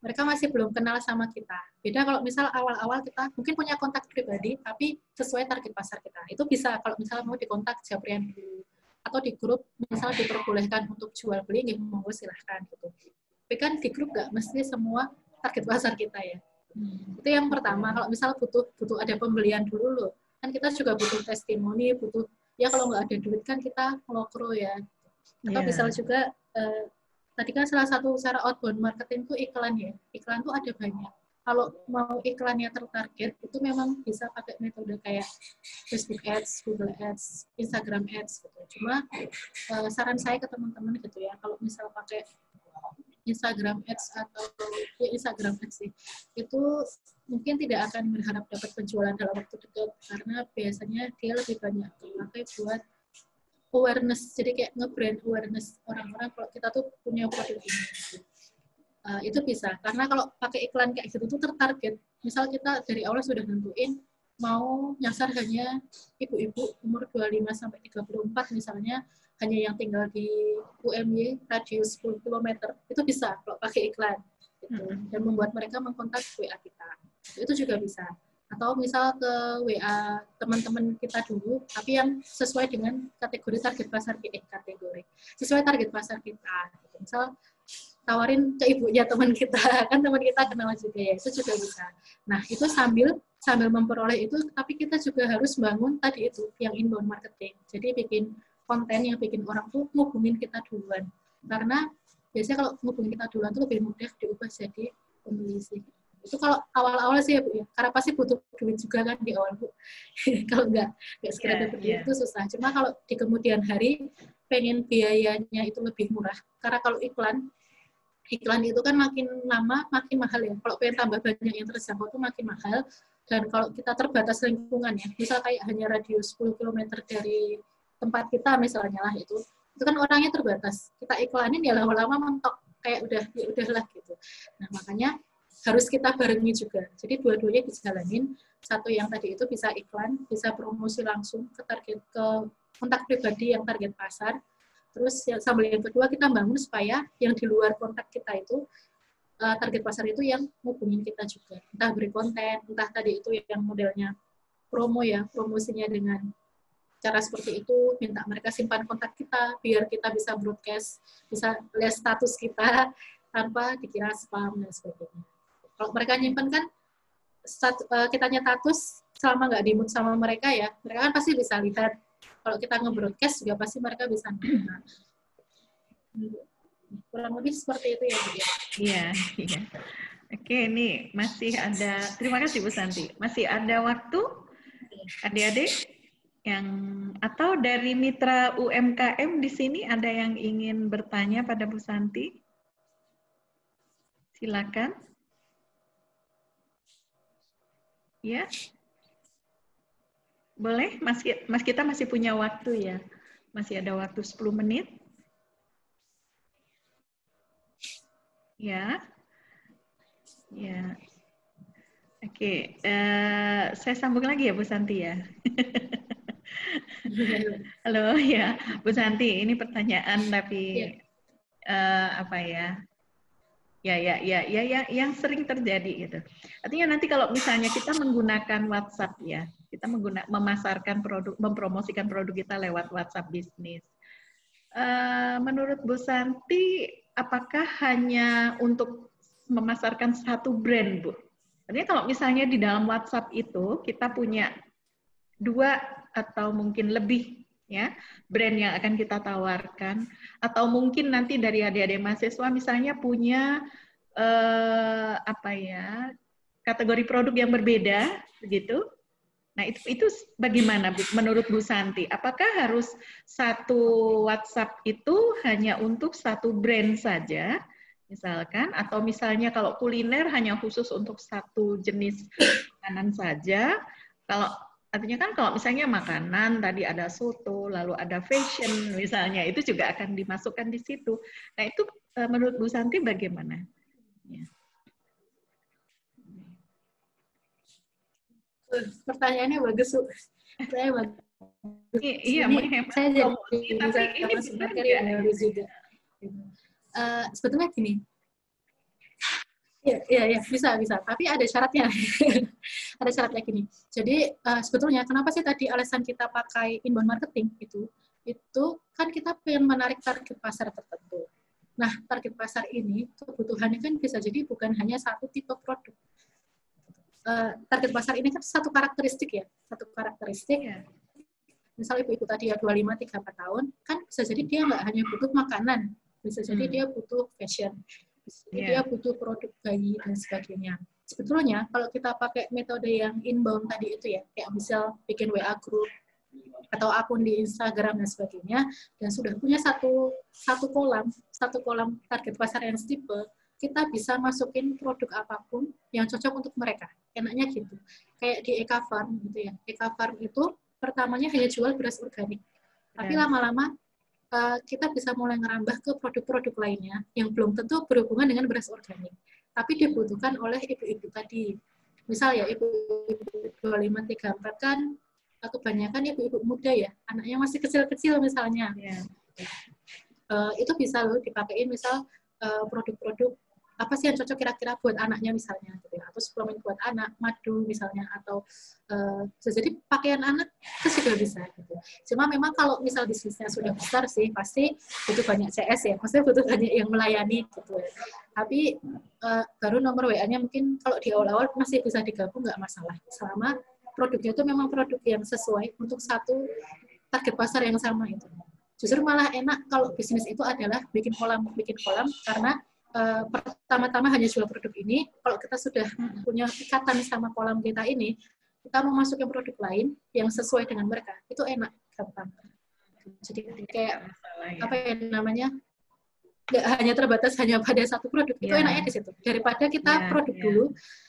[SPEAKER 2] Mereka masih belum kenal sama kita. Beda kalau misal awal-awal kita mungkin punya kontak pribadi, tapi sesuai target pasar kita. Itu bisa kalau misalnya mau dikontak japrian dulu. atau di grup misalnya diperbolehkan untuk jual beli, nggih monggo silahkan gitu. Tapi kan di grup nggak mesti semua target pasar kita ya. Itu yang pertama. Kalau misal butuh ada pembelian dulu loh, kan kita juga butuh testimoni, butuh ya kalau nggak ada duit kan kita ngelokro ya. Atau misal juga tadi kan salah satu cara outbound marketing itu iklan ya. Iklan tuh ada banyak. Kalau mau iklannya tertarget, itu memang bisa pakai metode kayak Facebook Ads, Google Ads, Instagram Ads gitu. Cuma saran saya ke teman-teman gitu ya, kalau misal pakai Instagram Ads atau ya Instagram Ads sih, itu mungkin tidak akan berharap dapat penjualan dalam waktu dekat, karena biasanya dia lebih banyak dipakai buat awareness, jadi kayak nge-brand awareness orang-orang kalau kita tuh punya produk ini. Itu bisa, karena kalau pakai iklan kayak gitu tuh tertarget. Misal kita dari awal sudah nentuin mau nyasar hanya ibu-ibu umur 25-34 misalnya, hanya yang tinggal di UMY radius 10 km, itu bisa kalau pakai iklan gitu. Dan membuat mereka mengkontak WA kita, itu juga bisa. Atau misal ke WA teman-teman kita dulu, tapi yang sesuai dengan kategori target pasar kita, sesuai target pasar kita. Misal tawarin ke ibunya teman kita, kan teman kita kenal juga ya, itu juga bisa. Nah, itu sambil memperoleh itu, tapi kita juga harus bangun tadi itu, yang inbound marketing. Jadi bikin konten yang bikin orang tuh ngubungin kita duluan. Karena biasanya kalau ngubungin kita duluan tuh lebih mudah diubah jadi pembeli sih. Itu kalau awal-awal sih ya Bu ya, karena pasti butuh duit juga kan di awal Bu. Kalau nggak segera dapat duit itu susah. Cuma kalau di kemudian hari pengen biayanya itu lebih murah. Karena kalau iklan itu kan makin lama makin mahal ya. Kalau pengen tambah banyak yang terjangkau itu makin mahal. Dan kalau kita terbatas lingkungan ya, misal kayak hanya radius 10 km dari tempat kita misalnya lah itu kan orangnya terbatas. Kita iklanin ya lama-lama mentok kayak udahlah gitu. Nah, makanya harus kita barengi juga. Jadi dua-duanya dijalanin. Satu yang tadi itu bisa iklan, bisa promosi langsung ke kontak pribadi yang target pasar. Terus sambil yang kedua kita bangun supaya yang di luar kontak kita itu target pasar itu yang ngubungin kita juga. Entah beri konten, entah tadi itu yang modelnya promo ya, promosinya dengan cara seperti itu, minta mereka simpan kontak kita biar kita bisa broadcast, bisa lihat status kita tanpa dikira spam dan sebagainya. Kalau mereka nyimpan kan kitanya status selama nggak di-mute sama mereka ya, mereka kan pasti bisa lihat. Kalau kita nge-broadcast juga pasti mereka bisa nonton. Kurang lebih seperti itu ya Bu.
[SPEAKER 1] Iya. Oke, ini masih ada, terima kasih Bu Santi. Masih ada waktu adik-adik yang atau dari mitra UMKM di sini ada yang ingin bertanya pada Bu Santi? Silakan. Ya. Boleh, kita masih punya waktu ya. Masih ada waktu 10 menit. Ya. Ya. Oke, saya sambung lagi ya Bu Santi ya. Halo ya, Bu Santi, ini pertanyaan tapi apa ya? Ya, yang sering terjadi gitu. Artinya nanti kalau misalnya kita menggunakan WhatsApp ya, kita memasarkan produk, mempromosikan produk kita lewat WhatsApp bisnis. Menurut Bu Santi, apakah hanya untuk memasarkan satu brand, Bu? Artinya kalau misalnya di dalam WhatsApp itu kita punya 2 atau mungkin lebih ya brand yang akan kita tawarkan, atau mungkin nanti dari adik-adik mahasiswa misalnya punya kategori produk yang berbeda begitu. Nah, itu bagaimana menurut Bu Santi? Apakah harus satu WhatsApp itu hanya untuk satu brand saja, misalkan, atau misalnya kalau kuliner hanya khusus untuk satu jenis makanan saja? Artinya kan kalau misalnya makanan, tadi ada soto, lalu ada fashion misalnya, itu juga akan dimasukkan di situ. Nah, itu menurut Bu Santi bagaimana? Ya.
[SPEAKER 2] Pertanyaannya bagus, Bu. Saya bagus.
[SPEAKER 1] Iya,
[SPEAKER 2] saya jadi
[SPEAKER 1] tapi ini benar
[SPEAKER 2] juga. Sebetulnya gini. Iya, bisa. Tapi ada syaratnya. Ada syaratnya gini. Jadi sebetulnya kenapa sih tadi alasan kita pakai inbound marketing itu? itu kan kita pengen menarik target pasar tertentu. Nah, target pasar ini kebutuhannya kan bisa jadi bukan hanya satu tipe produk. Target pasar ini kan satu karakteristik ya, satu karakteristik. Misal ibu-ibu tadi ya 25-34 tahun, kan bisa jadi dia nggak hanya butuh makanan, bisa jadi dia butuh fashion, bisa jadi dia butuh produk bayi dan sebagainya. Sebetulnya kalau kita pakai metode yang inbound tadi itu ya, kayak misal bikin WA group atau akun di Instagram dan sebagainya, dan sudah punya satu kolam target pasar yang tipe, kita bisa masukin produk apapun yang cocok untuk mereka. Enaknya gitu. Kayak di Eka Farm gitu ya. Eka Farm itu pertamanya hanya jual beras organik. Tapi lama-lama kita bisa mulai ngerambah ke produk-produk lainnya yang belum tentu berhubungan dengan beras organik. Tapi dibutuhkan oleh ibu-ibu tadi. Misal ya ibu-ibu 25-34 kan kebanyakan ibu-ibu muda ya. Anaknya masih kecil-kecil misalnya. Itu bisa loh dipakein misal produk-produk apa sih yang cocok kira-kira buat anaknya misalnya gitu ya, atau suplemen buat anak, madu misalnya, atau jadi pakaian anak itu juga bisa gitu. Cuma memang kalau misal bisnisnya sudah besar sih pasti butuh banyak CS ya, maksudnya butuh banyak yang melayani gitu ya. Tapi baru nomor WA-nya mungkin kalau di awal-awal masih bisa digabung, nggak masalah selama produknya itu memang produk yang sesuai untuk satu target pasar yang sama itu. Justru malah enak kalau bisnis itu adalah bikin kolam karena pertama-tama hanya jual produk ini. Kalau kita sudah punya ikatan sama kolam kita ini, kita mau masukin produk lain yang sesuai dengan mereka, itu enak, gampang. Jadi kayak apa ya namanya, nggak hanya terbatas hanya pada satu produk, itu enaknya di situ. Daripada kita produk dulu,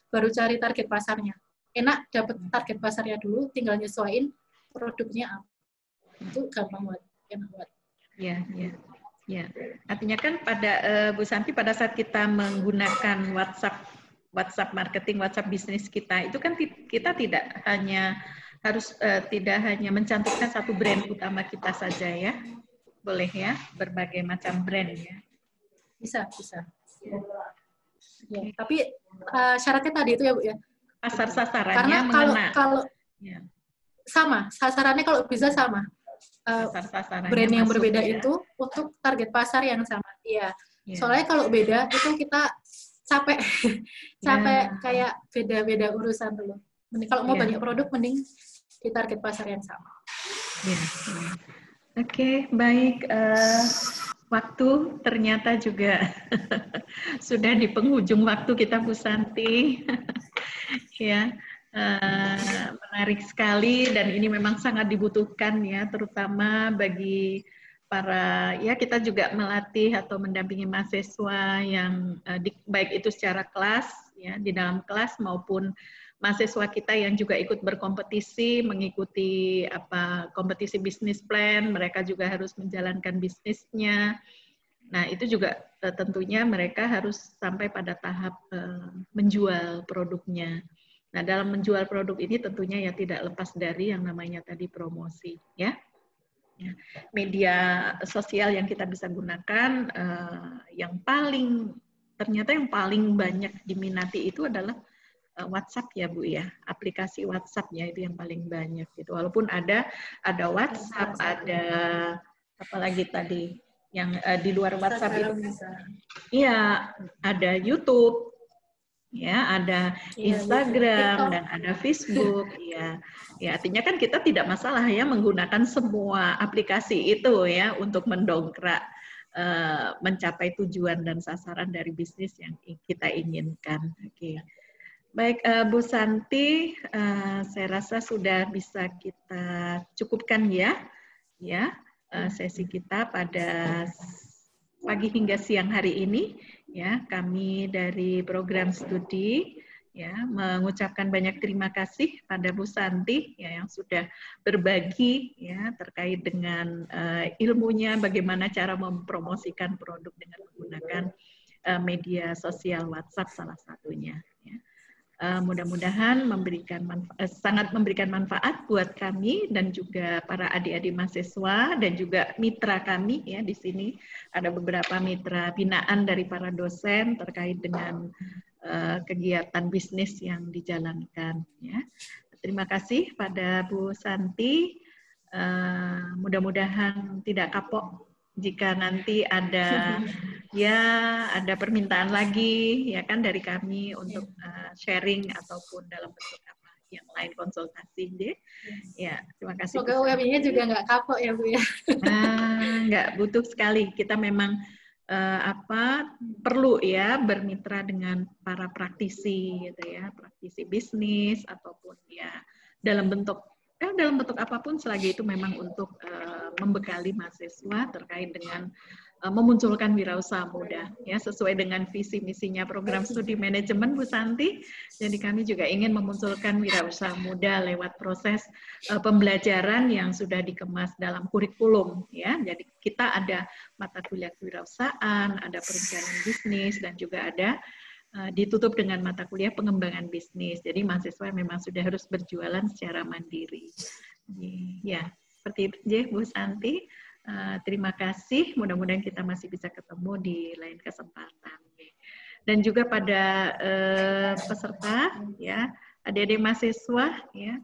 [SPEAKER 2] baru cari target pasarnya. Enak dapat target pasarnya dulu, tinggal nyesuaiin produknya apa. Itu gampang banget, enak banget.
[SPEAKER 1] Ya, artinya kan pada Bu Santi pada saat kita menggunakan WhatsApp marketing, WhatsApp bisnis kita itu kan kita tidak hanya mencantumkan satu brand utama kita saja ya, boleh ya, berbagai macam brand ya.
[SPEAKER 2] Bisa. Ya, tapi syaratnya tadi itu ya Bu ya.
[SPEAKER 1] Pasar sasarannya
[SPEAKER 2] karena kalau sama, sasarannya kalau bisa sama. Brand yang berbeda ya. Itu untuk target pasar yang sama. Iya. Soalnya kalau beda itu kita capek kayak beda-beda urusan dulu. Kalau mau banyak produk mending di target pasar yang sama.
[SPEAKER 1] Oke, baik. Waktu ternyata juga sudah di penghujung waktu kita Bu Santi. Ya. Menarik sekali dan ini memang sangat dibutuhkan ya, terutama bagi para kita juga melatih atau mendampingi mahasiswa yang baik itu secara kelas ya, di dalam kelas maupun mahasiswa kita yang juga ikut berkompetisi, mengikuti kompetisi bisnis plan, mereka juga harus menjalankan bisnisnya. Nah, itu juga tentunya mereka harus sampai pada tahap menjual produknya. Nah, dalam menjual produk ini tentunya tidak lepas dari yang namanya tadi promosi, ya. Media sosial yang kita bisa gunakan, ternyata yang paling banyak diminati itu adalah WhatsApp ya Bu ya, aplikasi WhatsApp ya itu yang paling banyak gitu. Walaupun ada WhatsApp, ada apa lagi tadi yang di luar WhatsApp itu, iya ada YouTube. Ya, ada Instagram dan ada Facebook, ya. Artinya kan kita tidak masalah ya menggunakan semua aplikasi itu ya untuk mendongkrak mencapai tujuan dan sasaran dari bisnis yang kita inginkan. Oke. Baik, Bu Santi, saya rasa sudah bisa kita cukupkan ya sesi kita pada pagi hingga siang hari ini. Ya, kami dari program studi mengucapkan banyak terima kasih pada Bu Santi yang sudah berbagi terkait dengan ilmunya bagaimana cara mempromosikan produk dengan menggunakan media sosial WhatsApp salah satunya. Mudah-mudahan sangat memberikan manfaat buat kami dan juga para adik-adik mahasiswa dan juga mitra kami ya di sini ada beberapa mitra binaan dari para dosen terkait dengan kegiatan bisnis yang dijalankan ya. Terima kasih pada Bu Santi. mudah-mudahan tidak kapok jika nanti ada ada permintaan lagi ya kan dari kami untuk sharing ataupun dalam bentuk apa yang lain konsultasi deh. Ya, terima kasih.
[SPEAKER 2] Semoga UMI-nya juga nggak kapok ya Bu ya.
[SPEAKER 1] Nggak butuh sekali. Kita memang perlu ya bermitra dengan para praktisi gitu ya, praktisi bisnis ataupun ya dalam bentuk apapun selagi itu memang untuk membekali mahasiswa terkait dengan memunculkan wirausaha muda ya sesuai dengan visi misinya program studi manajemen Bu Santi. Jadi kami juga ingin memunculkan wirausaha muda lewat proses pembelajaran yang sudah dikemas dalam kurikulum ya. Jadi kita ada mata kuliah kewirausahaan, ada perencanaan bisnis dan juga ada ditutup dengan mata kuliah pengembangan bisnis. Jadi mahasiswa memang sudah harus berjualan secara mandiri. Ya, seperti itu Bu Santi. Terima kasih. Mudah-mudahan kita masih bisa ketemu di lain kesempatan. Dan juga pada peserta, ya, adik-adik mahasiswa, ya,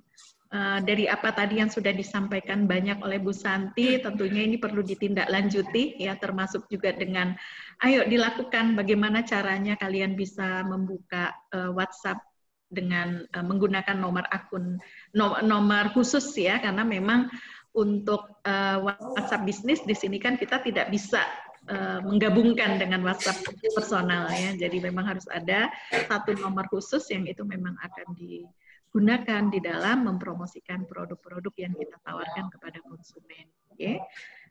[SPEAKER 1] dari apa tadi yang sudah disampaikan banyak oleh Bu Santi, tentunya ini perlu ditindaklanjuti, ya, termasuk juga dengan, ayo dilakukan bagaimana caranya kalian bisa membuka WhatsApp dengan menggunakan nomor akun, nomor khusus ya, karena memang untuk WhatsApp bisnis di sini kan kita tidak bisa menggabungkan dengan WhatsApp personal ya. Jadi memang harus ada satu nomor khusus yang itu memang akan digunakan di dalam mempromosikan produk-produk yang kita tawarkan kepada konsumen. Okay.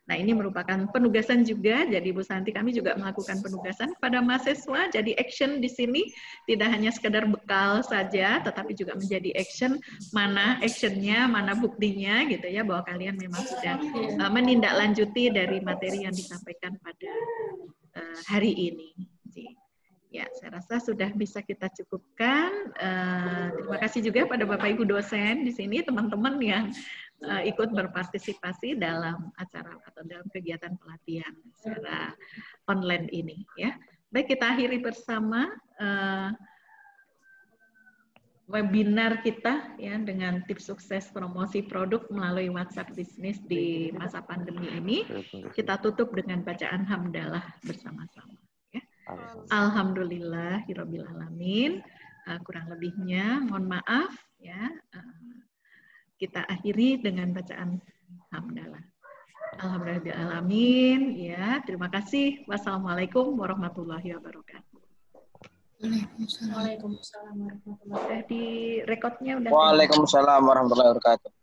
[SPEAKER 1] Nah, ini merupakan penugasan juga. Jadi Bu Santi, kami juga melakukan penugasan kepada mahasiswa. Jadi action di sini tidak hanya sekedar bekal saja, tetapi juga menjadi action, mana actionnya, mana buktinya, gitu ya, bahwa kalian memang sudah menindaklanjuti dari materi yang disampaikan pada hari ini. Ya, saya rasa sudah bisa kita cukupkan. Terima kasih juga pada Bapak Ibu dosen di sini, teman-teman yang ikut berpartisipasi dalam acara atau dalam kegiatan pelatihan secara online ini. Ya, baik, kita akhiri bersama webinar kita ya dengan tips sukses promosi produk melalui WhatsApp bisnis di masa pandemi ini. Kita tutup dengan bacaan hamdalah bersama-sama. Alhamdulillahirabbil alamin. Kurang lebihnya mohon maaf ya. Kita akhiri dengan bacaan hamdalah. Alhamdulillahirabbil alamin ya. Terima kasih. Wassalamualaikum warahmatullahi wabarakatuh.
[SPEAKER 2] Waalaikumsalam warahmatullahi wabarakatuh.
[SPEAKER 1] Di rekodnya udah.
[SPEAKER 8] Waalaikumsalam warahmatullahi wabarakatuh.